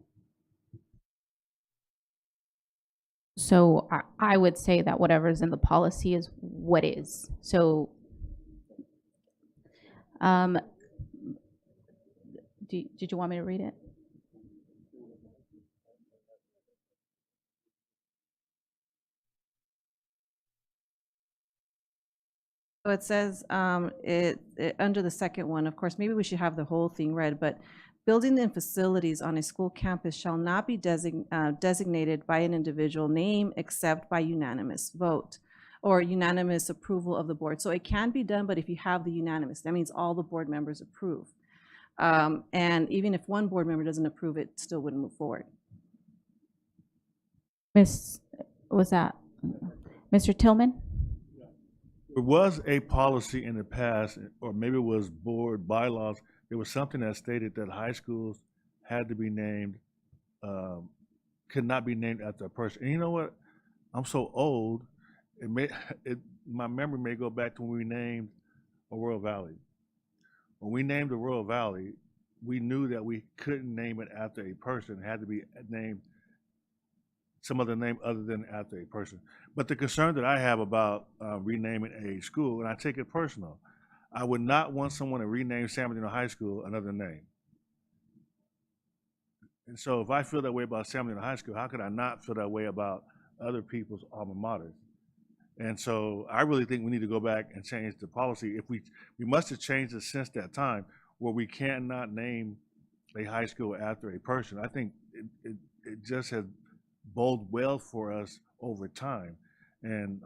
So I would say that whatever's in the policy is what is. So did you want me to read it? So it says under the second one, of course, maybe we should have the whole thing read, but buildings and facilities on a school campus shall not be designated by an individual name except by unanimous vote or unanimous approval of the board. So it can be done, but if you have the unanimous, that means all the board members approve. And even if one board member doesn't approve, it still wouldn't move forward. Mr. Tillman? There was a policy in the past, or maybe it was board bylaws. There was something that stated that high schools had to be named, could not be named after a person. And you know what? I'm so old. My memory may go back to when we named Royal Valley. When we named the Royal Valley, we knew that we couldn't name it after a person. It had to be named some other name other than after a person. But the concern that I have about renaming a school, and I take it personal, I would not want someone to rename San Bernardino High School another name. And so if I feel that way about San Bernardino High School, how could I not feel that way about other people's alma maters? And so I really think we need to go back and change the policy. If we must have changed it since that time, where we cannot name a high school after a person. I think it just has bode well for us over time. And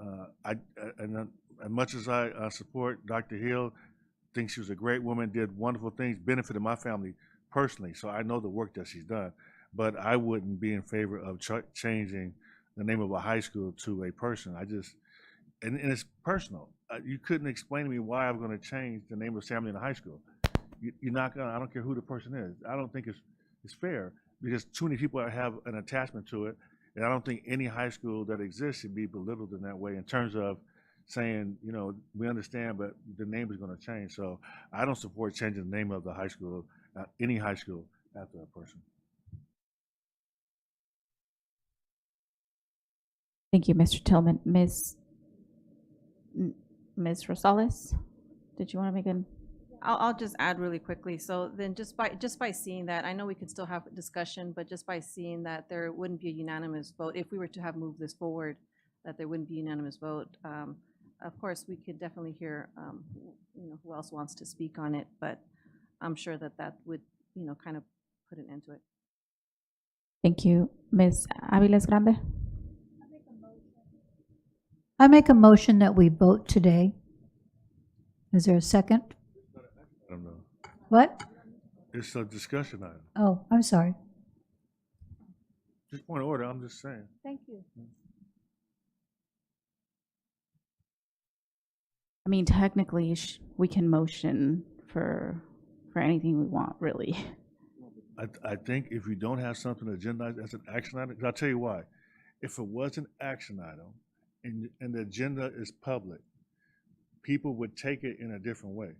as much as I support Dr. Hill, think she was a great woman, did wonderful things, benefited my family personally. So I know the work that she's done, but I wouldn't be in favor of changing the name of a high school to a person. And it's personal. You couldn't explain to me why I'm going to change the name of San Bernardino High School. You're not going to, I don't care who the person is. I don't think it's fair, because too many people have an attachment to it. And I don't think any high school that exists should be belittled in that way in terms of saying, we understand, but the name is going to change. So I don't support changing the name of the high school, any high school, after a person. Thank you, Mr. Tillman. Ms. Rosales, did you want to make an? I'll just add really quickly. So then just by seeing that, I know we could still have a discussion, but just by seeing that there wouldn't be a unanimous vote, if we were to have moved this forward, that there wouldn't be a unanimous vote. Of course, we could definitely hear, who else wants to speak on it, but I'm sure that would, kind of put an end to it. Thank you. Ms. Aviles Grande? I make a motion that we vote today. Is there a second? I don't know. What? It's a discussion item. Oh, I'm sorry. Just point of order, I'm just saying. Thank you. I mean, technically, we can motion for anything we want, really. I think if you don't have something agendized as an action item, 'cause I'll tell you why. If it was an action item and the agenda is public, people would take it in a different way.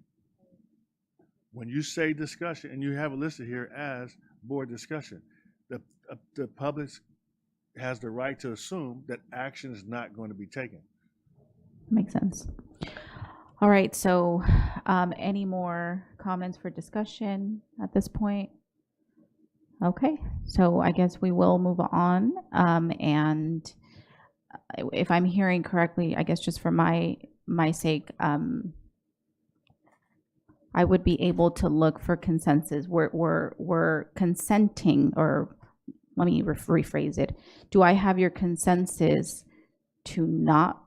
When you say discussion, and you have it listed here as board discussion, the public has the right to assume that action is not going to be taken. Makes sense. All right, so any more comments for discussion at this point? Okay, so I guess we will move on. And if I'm hearing correctly, I guess just for my sake, I would be able to look for consensus. We're consenting, or let me rephrase it. Do I have your consensus to not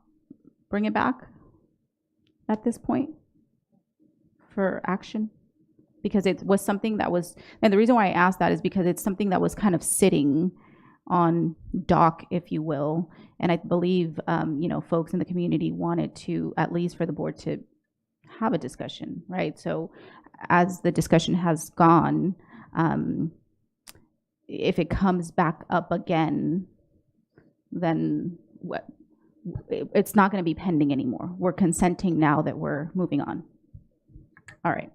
bring it back at this point for action? Because it was something that was, and the reason why I asked that is because it's something that was kind of sitting on dock, if you will. And I believe, folks in the community wanted to, at least for the board to have a discussion, right? So as the discussion has gone, if it comes back up again, then it's not going to be pending anymore. We're consenting now that we're moving on. All right.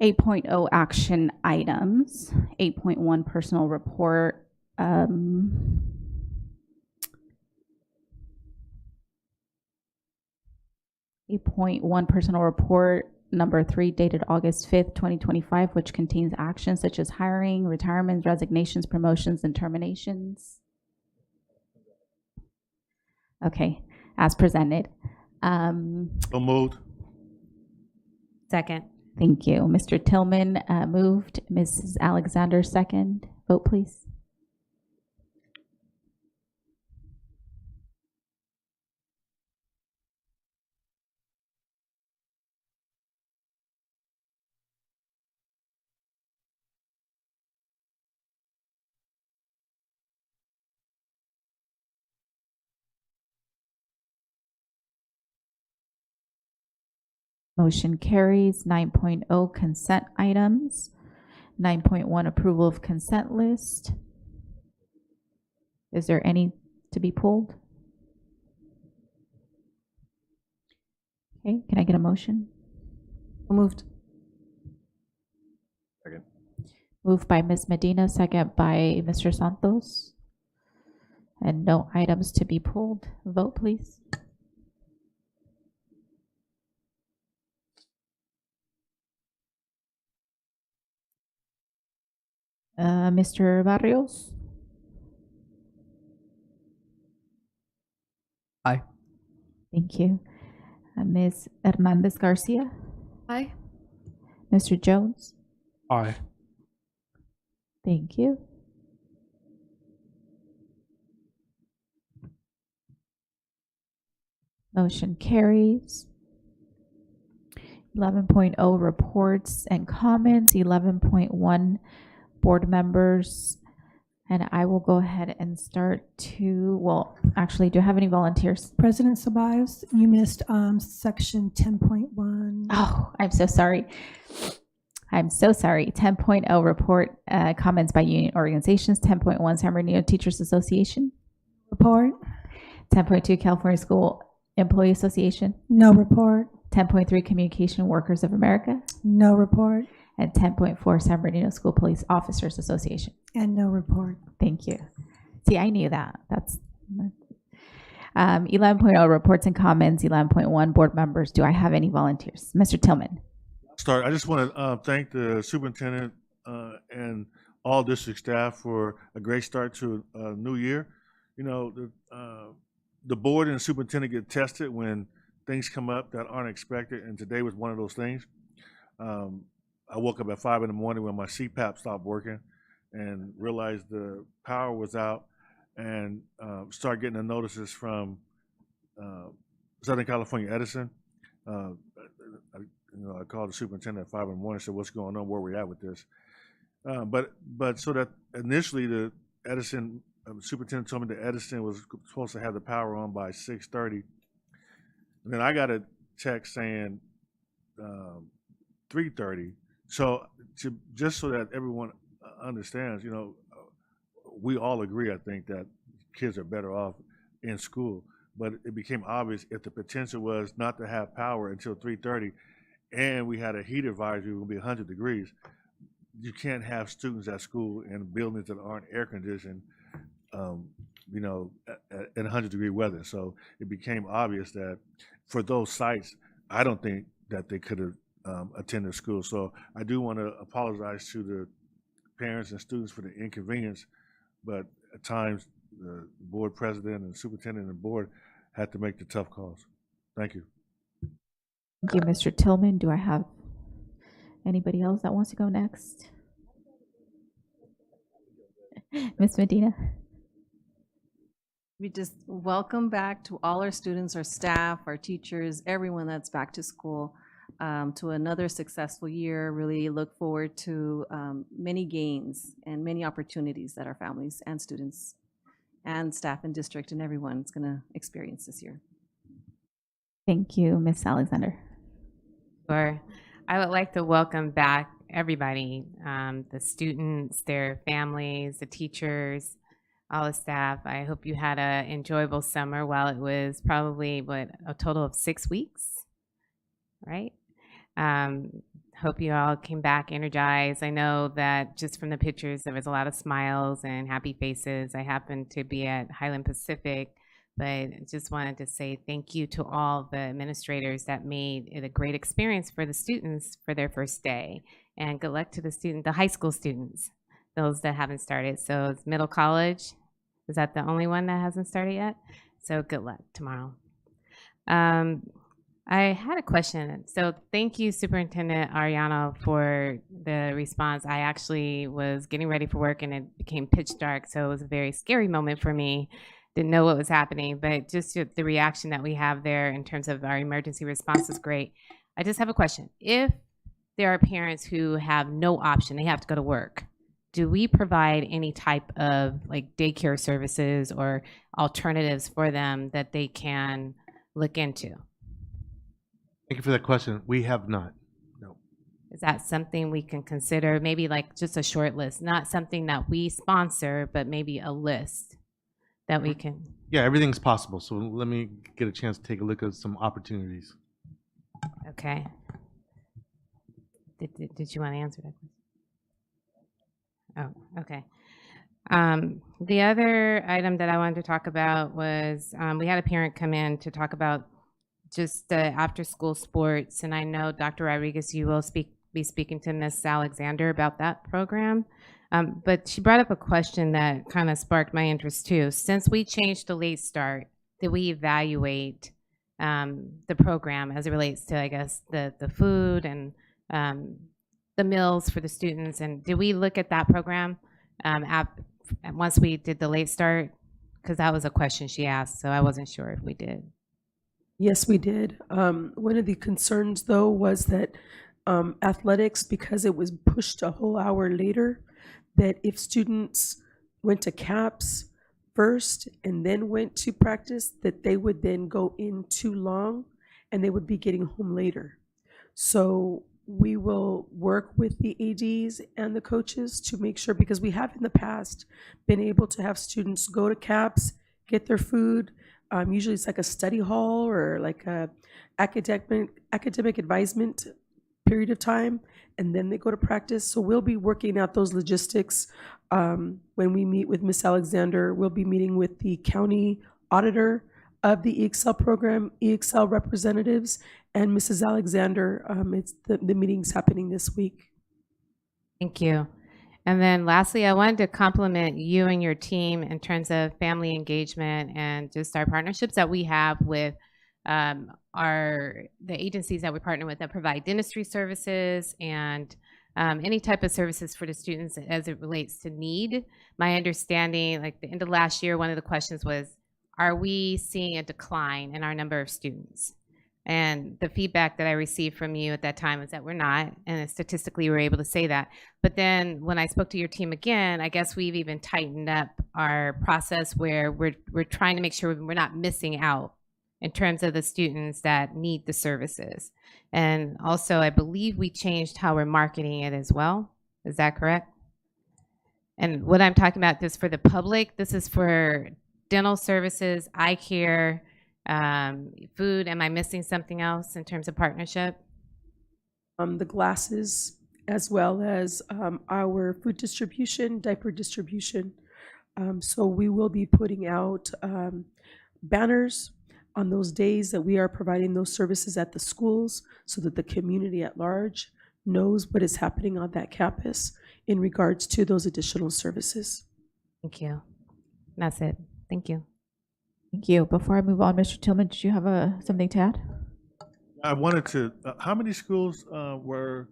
8.0 action items. 8.1 personal report. 8.1 personal report number 3 dated August 5th, 2025, which contains actions such as hiring, retirements, resignations, promotions, and terminations. Okay, as presented. So moved. Second. Thank you. Mr. Tillman moved. Mrs. Alexander second. Vote, please. Motion carries. 9.0 consent items. 9.1 approval of consent list. Is there any to be pulled? Okay, can I get a motion? Moved. Second. Moved by Ms. Medina, second by Mr. Santos. And no items to be pulled. Vote, please. Mr. Barrios? Aye. Thank you. Ms. Hernandez Garcia? Aye. Mr. Jones? Aye. Thank you. Motion carries. 11.0 reports and comments. 11.1 board members. And I will go ahead and start to, well, actually, do I have any volunteers? President Ceballos, you missed section 10.1. Oh, I'm so sorry. I'm so sorry. 10.0 report comments by union organizations. 10.1 San Bernardino Teachers Association. Report. 10.2 California School Employee Association. No report. 10.3 Communication Workers of America. No report. And 10.4 San Bernardino School Police Officers Association. And no report. Thank you. See, I knew that. That's 11.0 reports and comments. 11.1 board members. Do I have any volunteers? Mr. Tillman. Start. I just want to thank the superintendent and all district staff for a great start to a new year. You know, the board and the superintendent get tested when things come up that aren't expected, and today was one of those things. I woke up at 5 in the morning when my CPAP stopped working and realized the power was out, and started getting the notices from Southern California Edison. I called the superintendent at 5 in the morning and said, what's going on, where we at with this? But so that initially the Edison superintendent told me that Edison was supposed to have the power on by 6:30. And then I got a text saying 3:30. So just so that everyone understands, you know, we all agree, I think, that kids are better off in school. But it became obvious if the potential was not to have power until 3:30, and we had a heat advisory, it would be 100 degrees. You can't have students at school in buildings that aren't air conditioned, you know, in 100-degree weather. So it became obvious that for those sites, I don't think that they could have attended school. So I do want to apologize to the parents and students for the inconvenience, but at times the board president and superintendent and the board had to make the tough calls. Thank you. Thank you, Mr. Tillman. Do I have anybody else that wants to go next? Ms. Medina. We just welcome back to all our students, our staff, our teachers, everyone that's back to school, to another successful year. Really look forward to many gains and many opportunities that our families and students and staff and district and everyone is going to experience this year. Thank you, Ms. Alexander. Sure. I would like to welcome back everybody, the students, their families, the teachers, all the staff. I hope you had an enjoyable summer while it was probably, a total of 6 weeks, right? Hope you all came back energized. I know that just from the pictures, there was a lot of smiles and happy faces. I happened to be at Highland Pacific, but just wanted to say thank you to all the administrators that made it a great experience for the students for their first day. And good luck to the high school students, those that haven't started. So it's middle college. Is that the only one that hasn't started yet? So good luck tomorrow. I had a question. So thank you, Superintendent Arellano, for the response. I actually was getting ready for work and it became pitch dark, so it was a very scary moment for me. Didn't know what was happening, but just the reaction that we have there in terms of our emergency response is great. I just have a question. If there are parents who have no option, they have to go to work, do we provide any type of like daycare services or alternatives for them that they can look into? Thank you for that question. We have not. No. Is that something we can consider? Maybe like just a short list, not something that we sponsor, but maybe a list that we can. Yeah, everything's possible. So let me get a chance to take a look at some opportunities. Okay. Did you want to answer that question? Oh, okay. The other item that I wanted to talk about was we had a parent come in to talk about just the after-school sports, and I know Dr. Rodriguez, you will be speaking to Ms. Alexander about that program. But she brought up a question that kind of sparked my interest too. Since we changed the late start, did we evaluate the program as it relates to, I guess, the food and the meals for the students? And did we look at that program once we did the late start? Because that was a question she asked, so I wasn't sure if we did. Yes, we did. One of the concerns, though, was that athletics, because it was pushed a whole hour later, that if students went to CAPS first and then went to practice, that they would then go in too long and they would be getting home later. So we will work with the ADs and the coaches to make sure, because we have in the past been able to have students go to CAPS, get their food, Usually it's like a study hall or like a academic advisement period of time, and then they go to practice. So we'll be working out those logistics. When we meet with Ms. Alexander, we'll be meeting with the county auditor of the EXL program, EXL representatives, and Mrs. Alexander. It's the meeting's happening this week. Thank you. And then lastly, I wanted to compliment you and your team in terms of family engagement and just our partnerships that we have with the agencies that we partner with that provide dentistry services and any type of services for the students as it relates to need. My understanding, like the end of last year, one of the questions was, are we seeing a decline in our number of students? And the feedback that I received from you at that time was that we're not, and statistically we're able to say that. But then when I spoke to your team again, I guess we've even tightened up our process where we're trying to make sure we're not missing out in terms of the students that need the services. And also, I believe we changed how we're marketing it as well. Is that correct? And what I'm talking about is for the public. This is for dental services, eye care, food. Am I missing something else in terms of partnership? The glasses, as well as our food distribution, diaper distribution. So we will be putting out banners on those days that we are providing those services at the schools so that the community at large knows what is happening on that campus in regards to those additional services. Thank you. That's it. Thank you. Thank you. Before I move on, Mr. Tillman, did you have something to add? I wanted to, how many schools were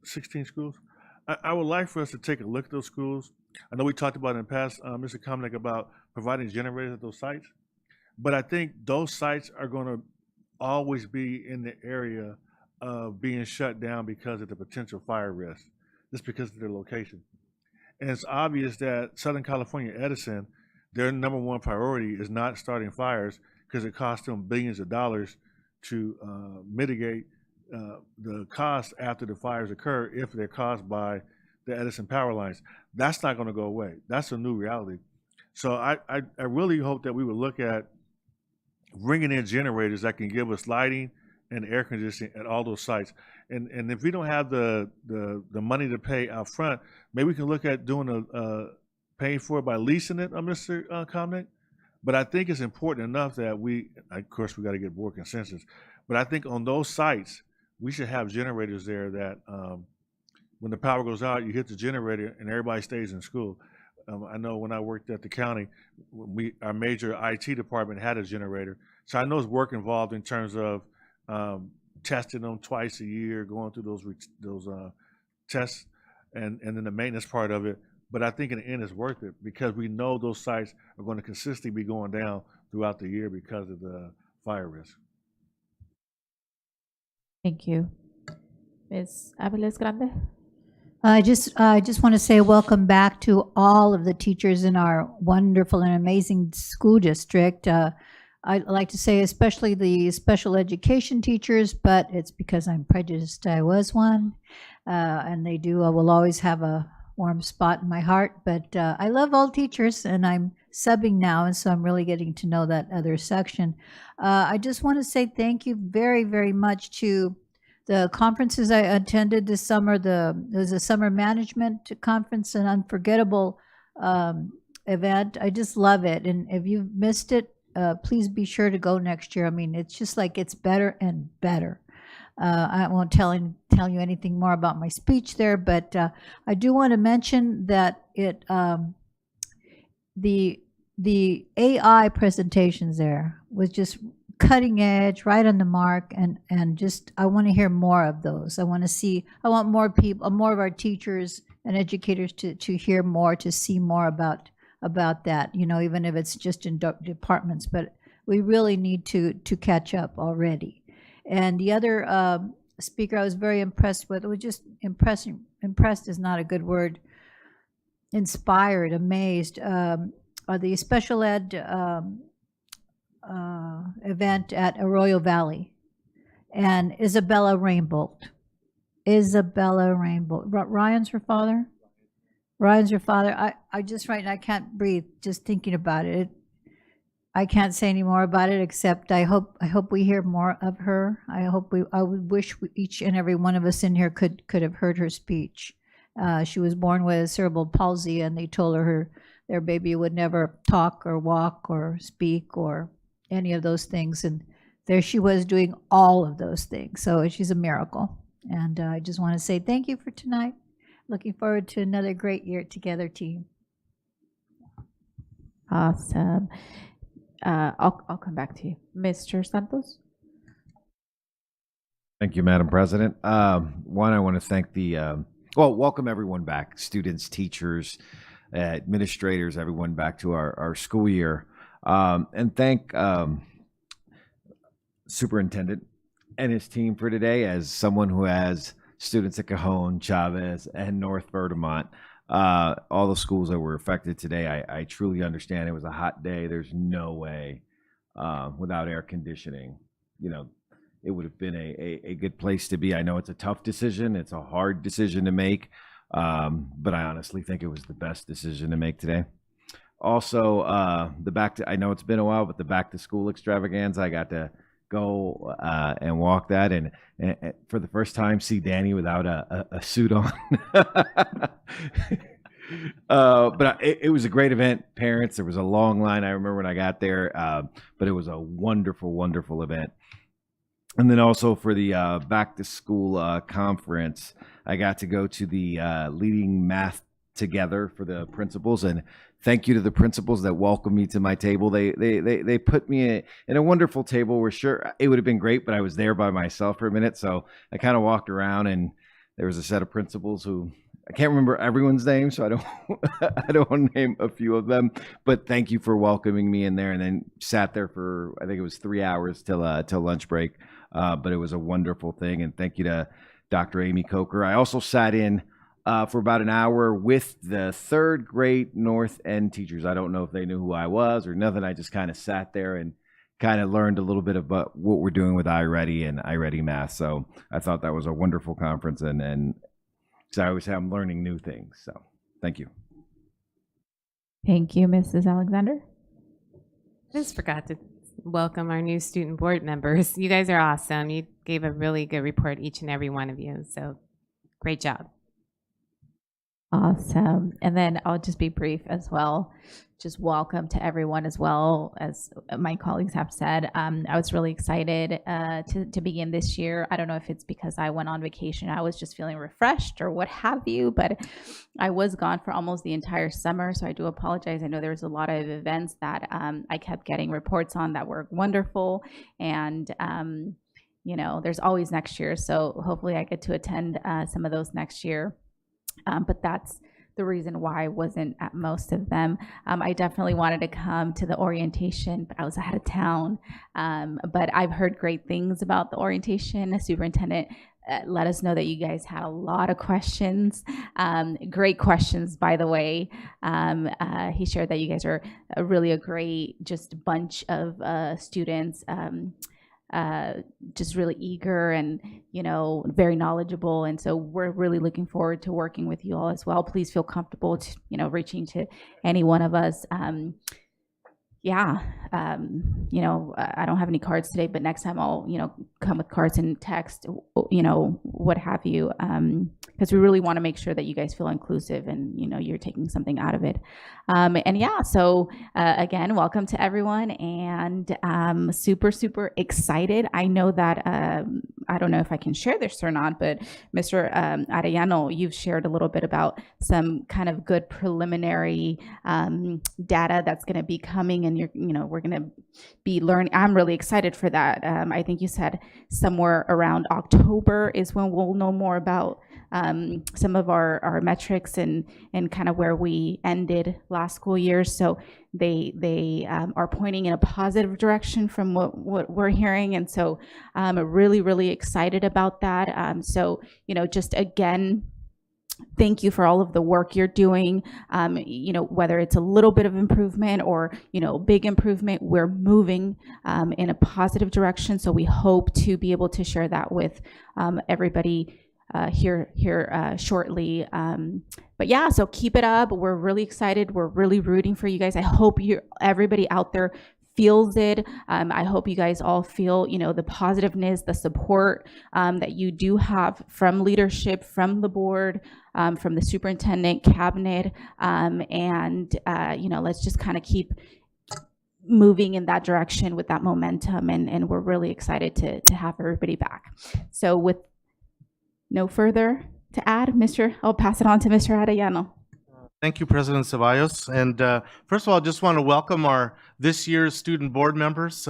16 schools? I would like for us to take a look at those schools. I know we talked about in the past, Mr. Komnick, about providing generators at those sites, but I think those sites are going to always be in the area of being shut down because of the potential fire risk, just because of their location. And it's obvious that Southern California Edison, their number one priority is not starting fires because it costs them billions of dollars to mitigate the cost after the fires occur if they're caused by the Edison power lines. That's not going to go away. That's a new reality. So I really hope that we would look at bringing in generators that can give us lighting and air conditioning at all those sites. And if we don't have the money to pay out front, maybe we can look at doing paying for it by leasing it, Mr. Komnick. But I think it's important enough that of course, we got to get board consensus. But I think on those sites, we should have generators there that when the power goes out, you hit the generator and everybody stays in school. I know when I worked at the county, our major IT department had a generator. So I know it's work involved in terms of testing them twice a year, going through those tests, and then the maintenance part of it. But I think in the end it's worth it because we know those sites are going to consistently be going down throughout the year because of the fire risk. Thank you. Ms. Aviles Grande? I just want to say welcome back to all of the teachers in our wonderful and amazing school district. I'd like to say especially the special education teachers, but it's because I'm prejudiced. I was one, and I will always have a warm spot in my heart. But I love all teachers, and I'm subbing now, and so I'm really getting to know that other section. I just want to say thank you very, very much to the conferences I attended this summer. There was a summer management conference, an unforgettable event. I just love it. And if you've missed it, please be sure to go next year. I mean, it's just like it's better and better. I won't tell you anything more about my speech there, but I do want to mention that the AI presentations there was just cutting edge, right on the mark, and just I want to hear more of those. I want more people, more of our teachers and educators to hear more, to see more about that. You know, even if it's just in departments, but we really need to catch up already. And the other speaker I was very impressed with, it was just impressed is not a good word, inspired, amazed, the special ed event at Arroyo Valley, and Isabella Rainbolt. Ryan's her father? Ryan's her father. I just right now, I can't breathe just thinking about it. I can't say any more about it except I hope we hear more of her. I would wish each and every one of us in here could have heard her speech. She was born with cerebral palsy, and they told her their baby would never talk or walk or speak or any of those things, and there she was doing all of those things. So she's a miracle, and I just want to say thank you for tonight. Looking forward to another great year together, team. Awesome. I'll come back to you. Mr. Santos? Thank you, Madam President. One, I want to thank welcome everyone back, students, teachers, administrators, everyone back to our school year. And thank Superintendent and his team for today. As someone who has students at Cajon, Chavez, and North Verdemont, all the schools that were affected today, I truly understand. It was a hot day. There's no way without air conditioning, it would have been a good place to be. I know it's a tough decision. It's a hard decision to make, but I honestly think it was the best decision to make today. Also, I know it's been a while, but the back to school extravaganza, I got to go and walk that, and for the first time see Danny without a suit on. But it was a great event. Parents, there was a long line. I remember when I got there, but it was a wonderful, wonderful event. And then also for the back to school conference, I got to go to the Leading Math Together for the principals, and thank you to the principals that welcomed me to my table. They put me in a wonderful table. We're sure it would have been great, but I was there by myself for a minute, so I kind of walked around, and there was a set of principals who I can't remember everyone's name, so I don't want to name a few of them. But thank you for welcoming me in there, and then sat there for I think it was 3 hours till lunch break. But it was a wonderful thing, and thank you to Dr. Amy Coker. I also sat in for about an hour with the third grade North End teachers. I don't know if they knew who I was or nothing. I just kind of sat there and kind of learned a little bit about what we're doing with iReady and iReady Math. So I thought that was a wonderful conference, and so I always say I'm learning new things. So thank you. Thank you, Mrs. Alexander. I just forgot to welcome our new student board members. You guys are awesome. You gave a really good report, each and every one of you. So great job. Awesome. And then I'll just be brief as well. Just welcome to everyone as well, as my colleagues have said. I was really excited to begin this year. I don't know if it's because I went on vacation. I was just feeling refreshed or what have you, but I was gone for almost the entire summer. So I do apologize. I know there was a lot of events that I kept getting reports on that were wonderful. And, there's always next year. So hopefully I get to attend some of those next year. But that's the reason why I wasn't at most of them. I definitely wanted to come to the orientation, but I was out of town. But I've heard great things about the orientation. The superintendent let us know that you guys had a lot of questions, great questions, by the way. He shared that you guys are really a great just bunch of students, just really eager and, very knowledgeable. And so we're really looking forward to working with you all as well. Please feel comfortable to, reaching to any one of us. I don't have any cards today, but next time I'll, come with cards and text, what have you, because we really want to make sure that you guys feel inclusive and, you're taking something out of it. So again, welcome to everyone, and super, super excited. I know that, I don't know if I can share this or not, but Mr. Arellano, you've shared a little bit about some kind of good preliminary data that's going to be coming, and we're going to be learning. I'm really excited for that. I think you said somewhere around October is when we'll know more about some of our metrics and kind of where we ended last school year. So they are pointing in a positive direction from what we're hearing. And so I'm really, really excited about that. Just again, thank you for all of the work you're doing. Whether it's a little bit of improvement or, big improvement, we're moving in a positive direction. So we hope to be able to share that with everybody here shortly. So keep it up. We're really excited. We're really rooting for you guys. I hope everybody out there feels it. I hope you guys all feel, the positiveness, the support that you do have from leadership, from the board, from the superintendent, cabinet, and let's just kind of keep moving in that direction with that momentum, and we're really excited to have everybody back. So with no further to add, I'll pass it on to Mr. Arellano. Thank you, President Ceballos. And first of all, I just want to welcome our this year's student board members.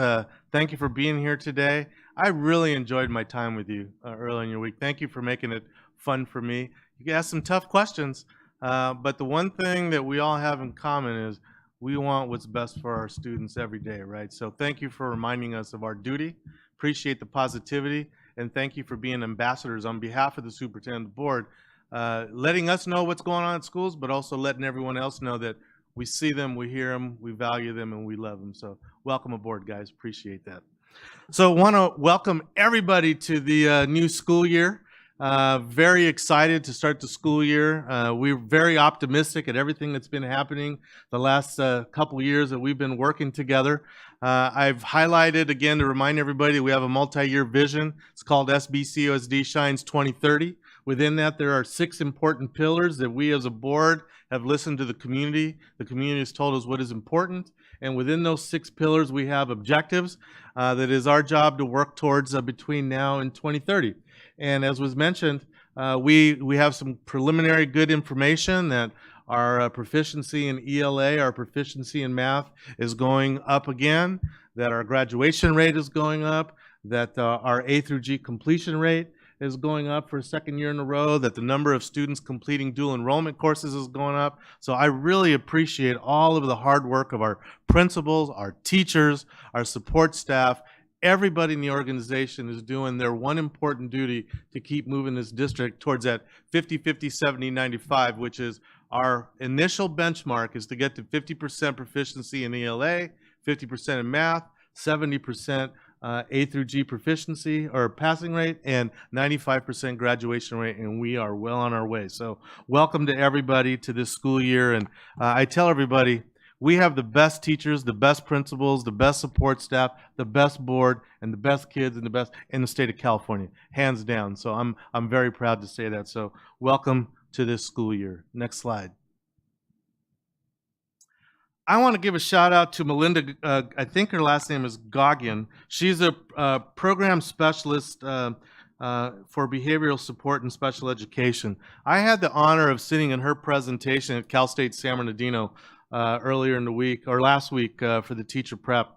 Thank you for being here today. I really enjoyed my time with you early in your week. Thank you for making it fun for me. You can ask some tough questions, but the one thing that we all have in common is we want what's best for our students every day, right? So thank you for reminding us of our duty. Appreciate the positivity, and thank you for being ambassadors on behalf of the superintendent board, letting us know what's going on at schools, but also letting everyone else know that we see them, we hear them, we value them, and we love them. So welcome aboard, guys. Appreciate that. So want to welcome everybody to the new school year. Very excited to start the school year. We're very optimistic at everything that's been happening the last couple years that we've been working together. I've highlighted again to remind everybody we have a multi-year vision. It's called SBCUSD Shines 2030. Within that, there are 6 important pillars that we as a board have listened to the community. The community has told us what is important. And within those 6 pillars, we have objectives that is our job to work towards between now and 2030. And as was mentioned, we have some preliminary good information that our proficiency in ELA, our proficiency in math is going up again, that our graduation rate is going up, that our A through G completion rate is going up for a second year in a row, that the number of students completing dual enrollment courses is going up. So I really appreciate all of the hard work of our principals, our teachers, our support staff. Everybody in the organization is doing their one important duty to keep moving this district towards that 50-50, 70-95, which is our initial benchmark is to get to 50% proficiency in ELA, 50% in math, 70% A through G proficiency or passing rate, and 95% graduation rate, and we are well on our way. So welcome to everybody to this school year, and I tell everybody, we have the best teachers, the best principals, the best support staff, the best board, and the best kids and the best in the state of California, hands down. So I'm very proud to say that. So welcome to this school year. Next slide. I want to give a shout out to Melinda. I think her last name is Goggin. She's a program specialist for behavioral support and special education. I had the honor of sitting in her presentation at Cal State San Bernardino earlier in the week, or last week for the teacher prep.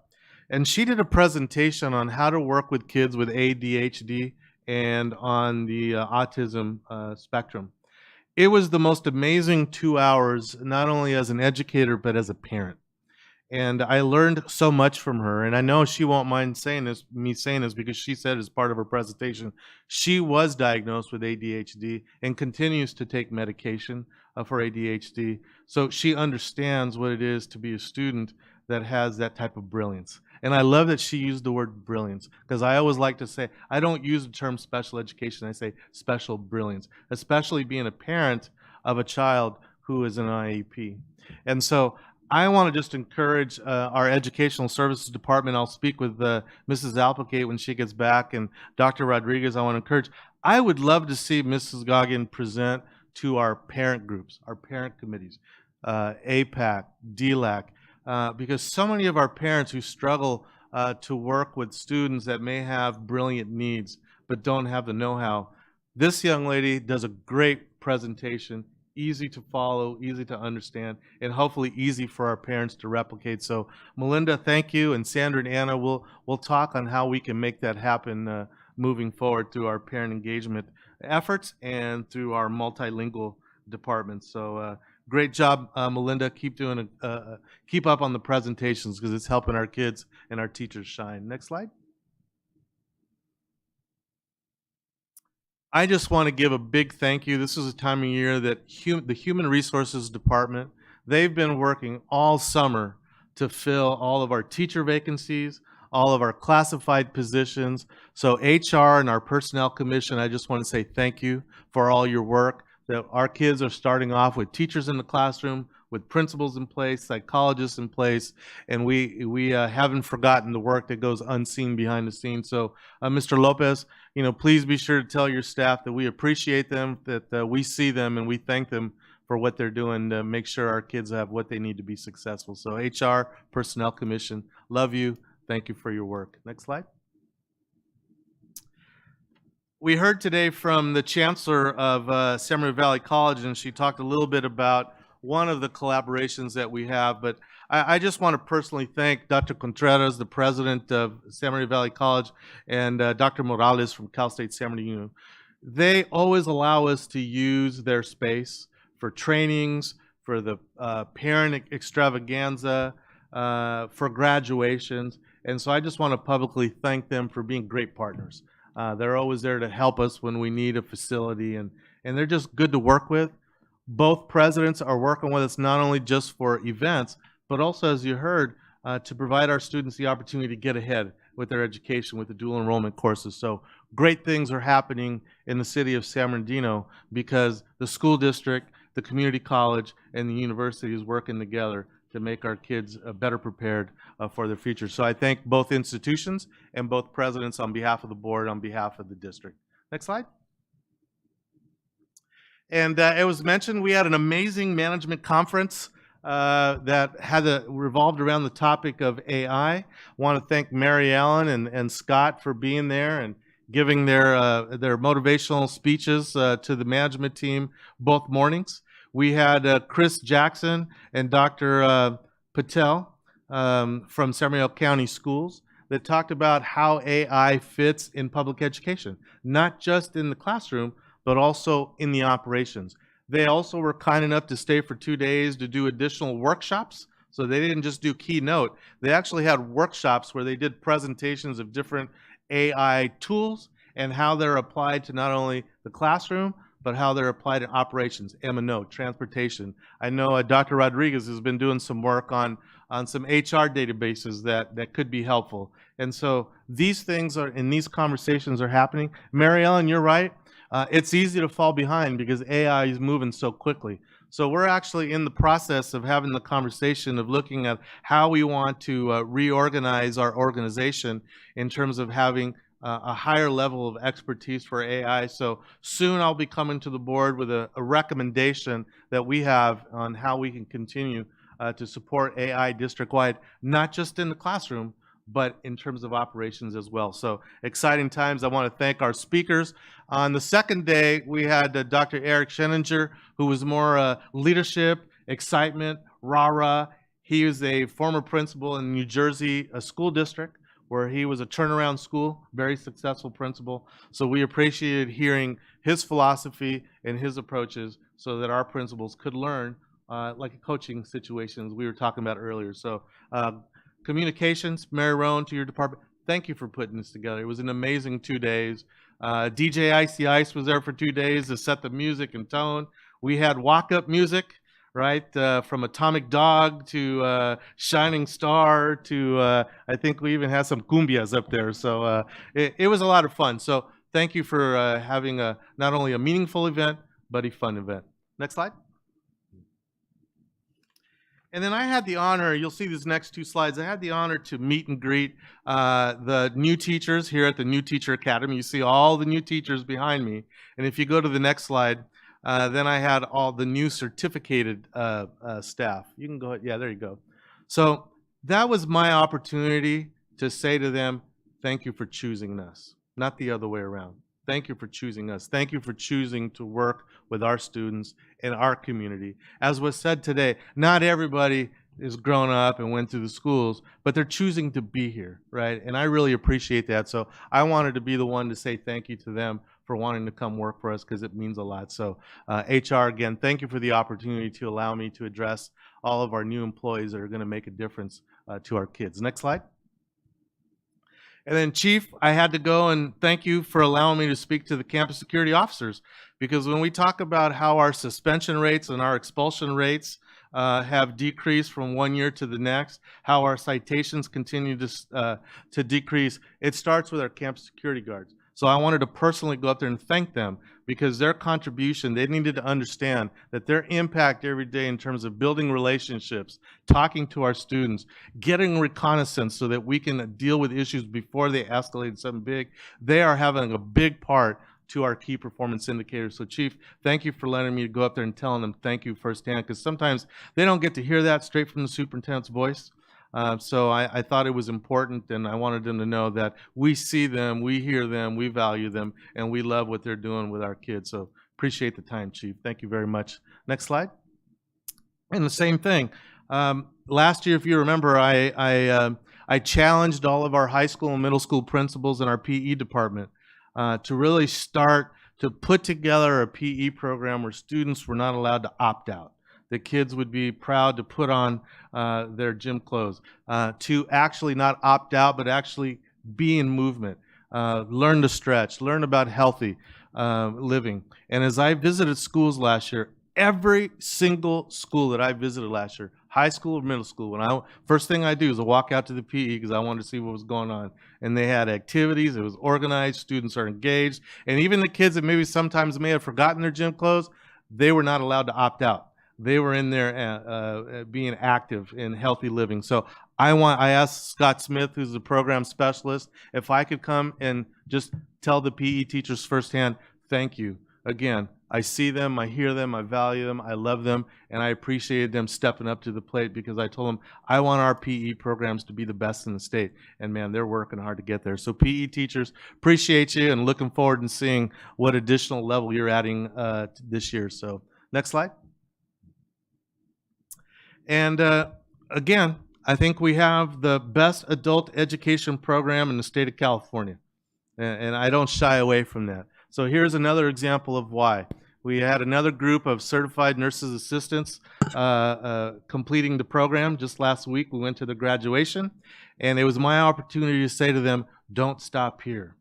And she did a presentation on how to work with kids with ADHD and on the autism spectrum. It was the most amazing 2 hours, not only as an educator, but as a parent. And I learned so much from her. And I know she won't mind me saying this because she said as part of her presentation, she was diagnosed with ADHD and continues to take medication for ADHD. So she understands what it is to be a student that has that type of brilliance. And I love that she used the word brilliance, because I always like to say, I don't use the term special education, I say special brilliance, especially being a parent of a child who is an IEP. And so I want to just encourage our Educational Services Department. I'll speak with Mrs. Applegate when she gets back, and Dr. Rodriguez, I want to encourage. I would love to see Mrs. Goggin present to our parent groups, our parent committees, APAC, DLAC, because so many of our parents who struggle to work with students that may have brilliant needs but don't have the know-how. This young lady does a great presentation, easy to follow, easy to understand, and hopefully easy for our parents to replicate. So Melinda, thank you, and Sandra and Anna, we'll talk on how we can make that happen moving forward through our parent engagement efforts and through our multilingual department. So great job, Melinda. Keep up on the presentations, because it's helping our kids and our teachers shine. Next slide. I just want to give a big thank you. This is a time of year that the Human Resources Department, they've been working all summer to fill all of our teacher vacancies, all of our classified positions. So HR and our Personnel Commission, I just want to say thank you for all your work. that our kids are starting off with teachers in the classroom, with principals in place, psychologists in place, and we haven't forgotten the work that goes unseen behind the scenes. So, Mr. Lopez, please be sure to tell your staff that we appreciate them, that we see them, and we thank them for what they're doing to make sure our kids have what they need to be successful. So, HR, Personnel Commission, love you. Thank you for your work. Next slide. We heard today from the chancellor of San Maria Valley College, and she talked a little bit about one of the collaborations that we have, but I just want to personally thank Dr. Contreras, the president of San Maria Valley College, and Dr. Morales from Cal State San Bernardino. They always allow us to use their space for trainings, for the parent extravaganza, for graduations, and so I just want to publicly thank them for being great partners. They're always there to help us when we need a facility, and they're just good to work with. Both presidents are working with us not only just for events, but also, as you heard, to provide our students the opportunity to get ahead with their education with the dual enrollment courses. So great things are happening in the city of San Bernardino because the school district, the community college, and the university is working together to make our kids better prepared for their future. So I thank both institutions and both presidents on behalf of the board, on behalf of the district. Next slide. And it was mentioned we had an amazing management conference that revolved around the topic of AI. I want to thank Mary Ellen and Scott for being there and giving their motivational speeches to the management team both mornings. We had Chris Jackson and Dr. Patel from San Maria County Schools that talked about how AI fits in public education, not just in the classroom, but also in the operations. They also were kind enough to stay for 2 days to do additional workshops. So they didn't just do keynote. They actually had workshops where they did presentations of different AI tools and how they're applied to not only the classroom, but how they're applied in operations, M&O, transportation. I know Dr. Rodriguez has been doing some work on some HR databases that could be helpful. And so these things are, and these conversations are happening. Mary Ellen, you're right. It's easy to fall behind because AI is moving so quickly. So we're actually in the process of having the conversation of looking at how we want to reorganize our organization in terms of having a higher level of expertise for AI. So soon I'll be coming to the board with a recommendation that we have on how we can continue to support AI district-wide, not just in the classroom, but in terms of operations as well. So exciting times. I want to thank our speakers. On the second day, we had Dr. Eric Scheninger, who was more leadership, excitement, rah-rah. He was a former principal in New Jersey, a school district, where he was a turnaround school, very successful principal. So we appreciated hearing his philosophy and his approaches so that our principals could learn like coaching situations we were talking about earlier. So communications, Mary Rowan, to your department, thank you for putting this together. It was an amazing 2 days. DJ Icy Ice was there for 2 days to set the music and tone. We had walk-up music, right, from Atomic Dog to Shining Star to, I think we even had some cumbias up there. So it was a lot of fun. So thank you for having not only a meaningful event, but a fun event. Next slide. And then I had the honor, you'll see these next 2 slides, I had the honor to meet and greet the new teachers here at the New Teacher Academy. You see all the new teachers behind me. And if you go to the next slide, then I had all the new certificated staff. You can go ahead, yeah, there you go. So that was my opportunity to say to them, thank you for choosing us, not the other way around. Thank you for choosing us. Thank you for choosing to work with our students and our community. As was said today, not everybody is grown up and went through the schools, but they're choosing to be here, right? And I really appreciate that. So I wanted to be the one to say thank you to them for wanting to come work for us because it means a lot. So HR, again, thank you for the opportunity to allow me to address all of our new employees that are going to make a difference to our kids. Next slide. And then, Chief, I had to go and thank you for allowing me to speak to the campus security officers, because when we talk about how our suspension rates and our expulsion rates have decreased from 1 year to the next, how our citations continue to decrease, it starts with our campus security guards. So I wanted to personally go up there and thank them because their contribution, they needed to understand that their impact every day in terms of building relationships, talking to our students, getting reconnaissance so that we can deal with issues before they escalate something big, they are having a big part to our key performance indicators. So Chief, thank you for letting me go up there and telling them thank you firsthand, because sometimes they don't get to hear that straight from the superintendent's voice. So I thought it was important, and I wanted them to know that we see them, we hear them, we value them, and we love what they're doing with our kids. So appreciate the time, Chief. Thank you very much. Next slide. And the same thing. Last year, if you remember, I challenged all of our high school and middle school principals in our PE department to really start to put together a PE program where students were not allowed to opt out. The kids would be proud to put on their gym clothes, to actually not opt out, but actually be in movement, learn to stretch, learn about healthy living. And as I visited schools last year, every single school that I visited last year, high school or middle school, first thing I do is I walk out to the PE because I wanted to see what was going on. And they had activities, it was organized, students are engaged, and even the kids that maybe sometimes may have forgotten their gym clothes, they were not allowed to opt out. They were in there being active in healthy living. So I asked Scott Smith, who's the program specialist, if I could come and just tell the PE teachers firsthand, thank you. Again, I see them, I hear them, I value them, I love them, and I appreciated them stepping up to the plate, because I told them I want our PE programs to be the best in the state. And man, they're working hard to get there. So PE teachers, appreciate you and looking forward to seeing what additional level you're adding this year. So next slide. And again, I think we have the best adult education program in the state of California. And I don't shy away from that. So here's another example of why. We had another group of certified nurses assistants completing the program just last week. We went to the graduation, and it was my opportunity to say to them, don't stop here.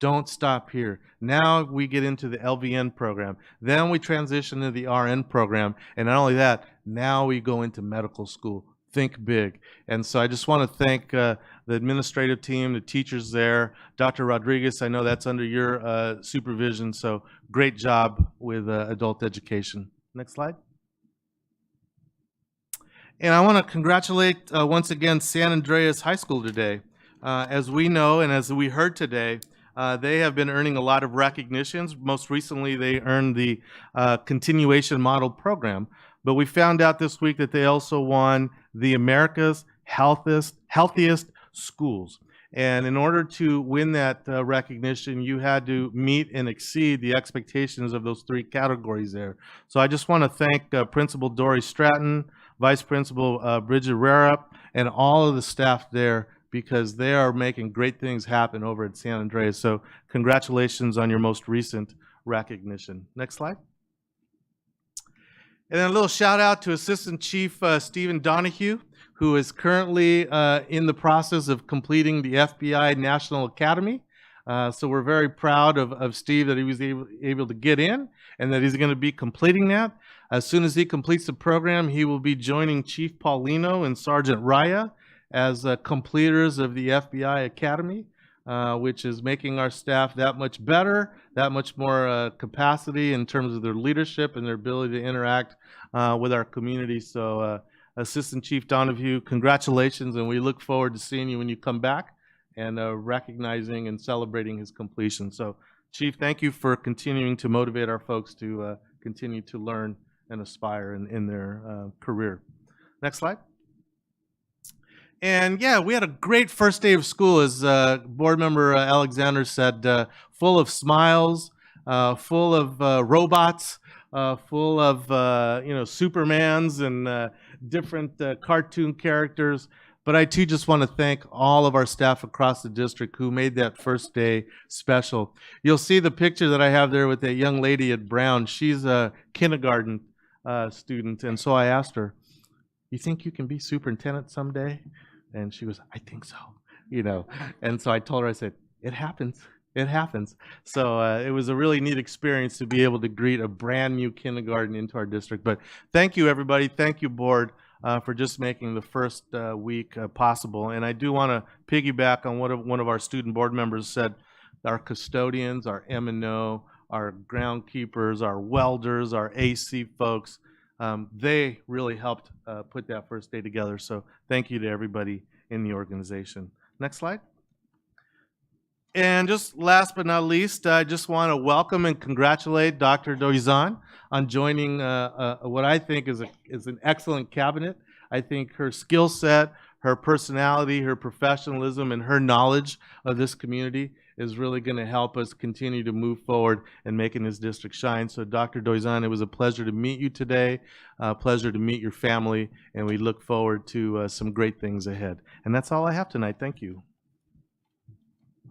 Don't stop here. Now we get into the LVN program. Then we transition to the RN program. And not only that, now we go into medical school. Think big. And so I just want to thank the administrative team, the teachers there. Dr. Rodriguez, I know that's under your supervision. So great job with adult education. Next slide. And I want to congratulate once again San Andreas High School today. As we know and as we heard today, they have been earning a lot of recognitions. Most recently, they earned the Continuation Model Program. But we found out this week that they also won the America's Healthiest Schools. And in order to win that recognition, you had to meet and exceed the expectations of those three categories there. So I just want to thank Principal Dory Stratton, Vice Principal Bridget Rarup, and all of the staff there, because they are making great things happen over at San Andreas. So congratulations on your most recent recognition. Next slide. And then a little shout out to Assistant Chief Stephen Donahue, who is currently in the process of completing the FBI National Academy. So we're very proud of Steve that he was able to get in, and that he's going to be completing that. As soon as he completes the program, he will be joining Chief Paulino and Sergeant Raya as completers of the FBI Academy, which is making our staff that much better, that much more capacity in terms of their leadership and their ability to interact with our community. So Assistant Chief Donahue, congratulations, and we look forward to seeing you when you come back and recognizing and celebrating his completion. So Chief, thank you for continuing to motivate our folks to continue to learn and aspire in their career. Next slide. And yeah, we had a great first day of school, as board member Alexander said, full of smiles, full of robots, full of Supermans and different cartoon characters. But I too just want to thank all of our staff across the district who made that first day special. You'll see the picture that I have there with that young lady at Brown. She's a kindergarten student, and so I asked her, "You think you can be superintendent someday?" And she was, "I think so," And so I told her, I said, "It happens. It happens." So it was a really neat experience to be able to greet a brand new kindergarten into our district. But thank you, everybody. Thank you, board, for just making the first week possible. And I do want to piggyback on what one of our student board members said. Our custodians, our M&O, our groundkeepers, our welders, our AC folks. They really helped put that first day together. So thank you to everybody in the organization. Next slide. And just last but not least, I just want to welcome and congratulate Dr. Doizan on joining what I think is an excellent cabinet. I think her skill set, her personality, her professionalism, and her knowledge of this community is really going to help us continue to move forward and making this district shine. So Dr. Doizan, it was a pleasure to meet you today, a pleasure to meet your family, and we look forward to some great things ahead. And that's all I have tonight. Thank you.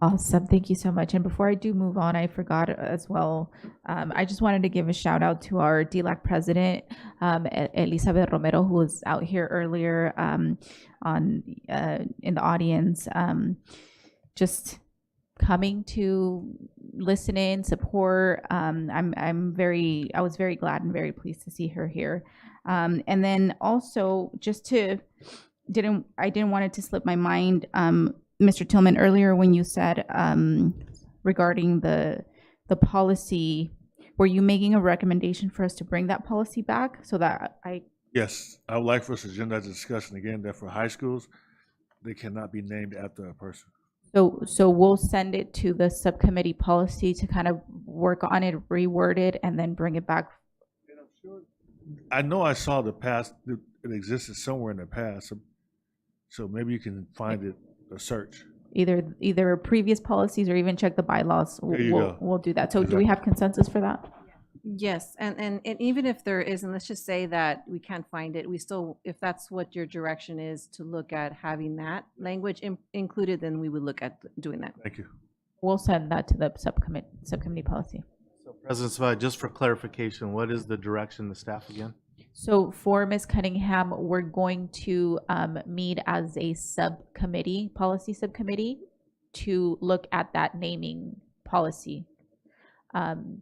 Awesome. Thank you so much. And before I do move on, I forgot as well, I just wanted to give a shout out to our DLAC president, Elizabeth Romero, who was out here earlier in the audience, just coming to listen in, support. I was very glad and very pleased to see her here. And then also just I didn't want it to slip my mind, Mr. Tillman, earlier when you said regarding the policy, were you making a recommendation for us to bring that policy back so that Yes, I would like for us to agenda discussion again that for high schools, they cannot be named after a person. So we'll send it to the subcommittee policy to kind of work on it, reword it, and then bring it back. I know I saw the past, it existed somewhere in the past, so maybe you can find it. A search. Either previous policies or even check the bylaws. We'll do that. So do we have consensus for that? Yes, and even if there isn't, let's just say that we can't find it, we still, if that's what your direction is to look at having that language included, then we would look at doing that. Thank you. We'll send that to the subcommittee policy. So President Savai, just for clarification, what is the direction, the staff again? So for Ms. Cunningham, we're going to meet as a subcommittee, policy subcommittee, to look at that naming policy. To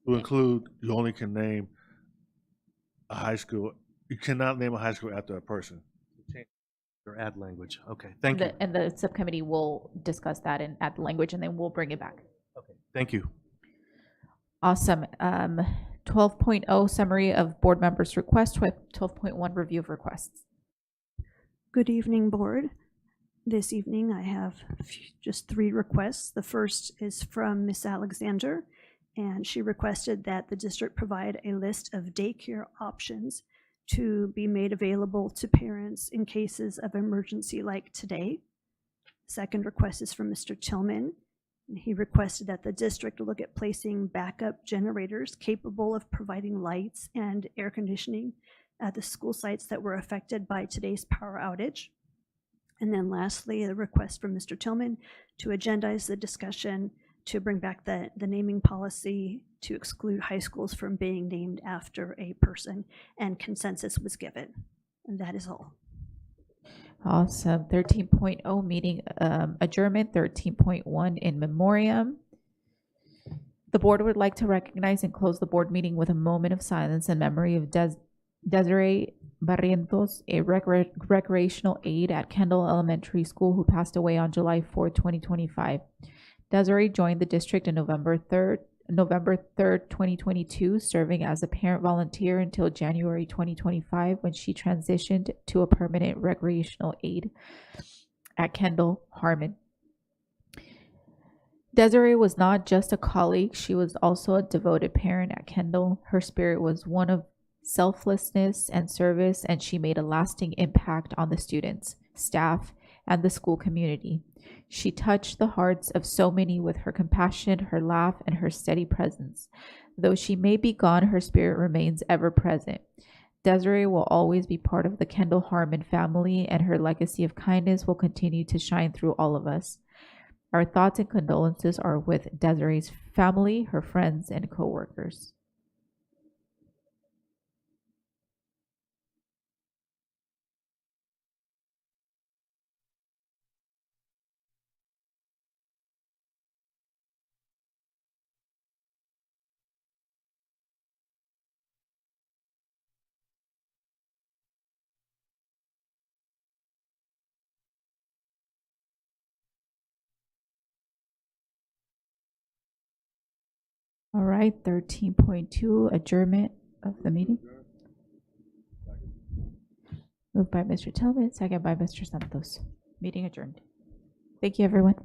include, you only can name a high school. You cannot name a high school after a person. Or add language. Okay, thank you. And the subcommittee will discuss that and add the language, and then we'll bring it back. Okay, thank you. Awesome. 12.0 summary of board members' requests, 12.1 review of requests. Good evening, board. This evening I have just 3 requests. The first is from Miss Alexander, and she requested that the district provide a list of daycare options to be made available to parents in cases of emergency like today. Second request is from Mr. Tillman. He requested that the district look at placing backup generators capable of providing lights and air conditioning at the school sites that were affected by today's power outage. And then lastly, a request from Mr. Tillman to agendize the discussion to bring back the naming policy to exclude high schools from being named after a person, and consensus was given. And that is all. Awesome. 13.0 meeting adjournment, 13.1 in memoriam. The board would like to recognize and close the board meeting with a moment of silence in memory of Desiree Barrientos, a recreational aide at Kendall Elementary School who passed away on July 4, 2025. Desiree joined the district on November 3rd, 2022, serving as a parent volunteer until January 2025 when she transitioned to a permanent recreational aide at Kendall Harmon. Desiree was not just a colleague, she was also a devoted parent at Kendall. Her spirit was one of selflessness and service, and she made a lasting impact on the students, staff, and the school community. She touched the hearts of so many with her compassion, her laugh, and her steady presence. Though she may be gone, her spirit remains ever present. Desiree will always be part of the Kendall Harmon family, and her legacy of kindness will continue to shine through all of us. Our thoughts and condolences are with Desiree's family, her friends, and co-workers. All right, 13.2, adjournment of the meeting. Moved by Mr. Tillman, second by Mr. Santos. Meeting adjourned. Thank you, everyone.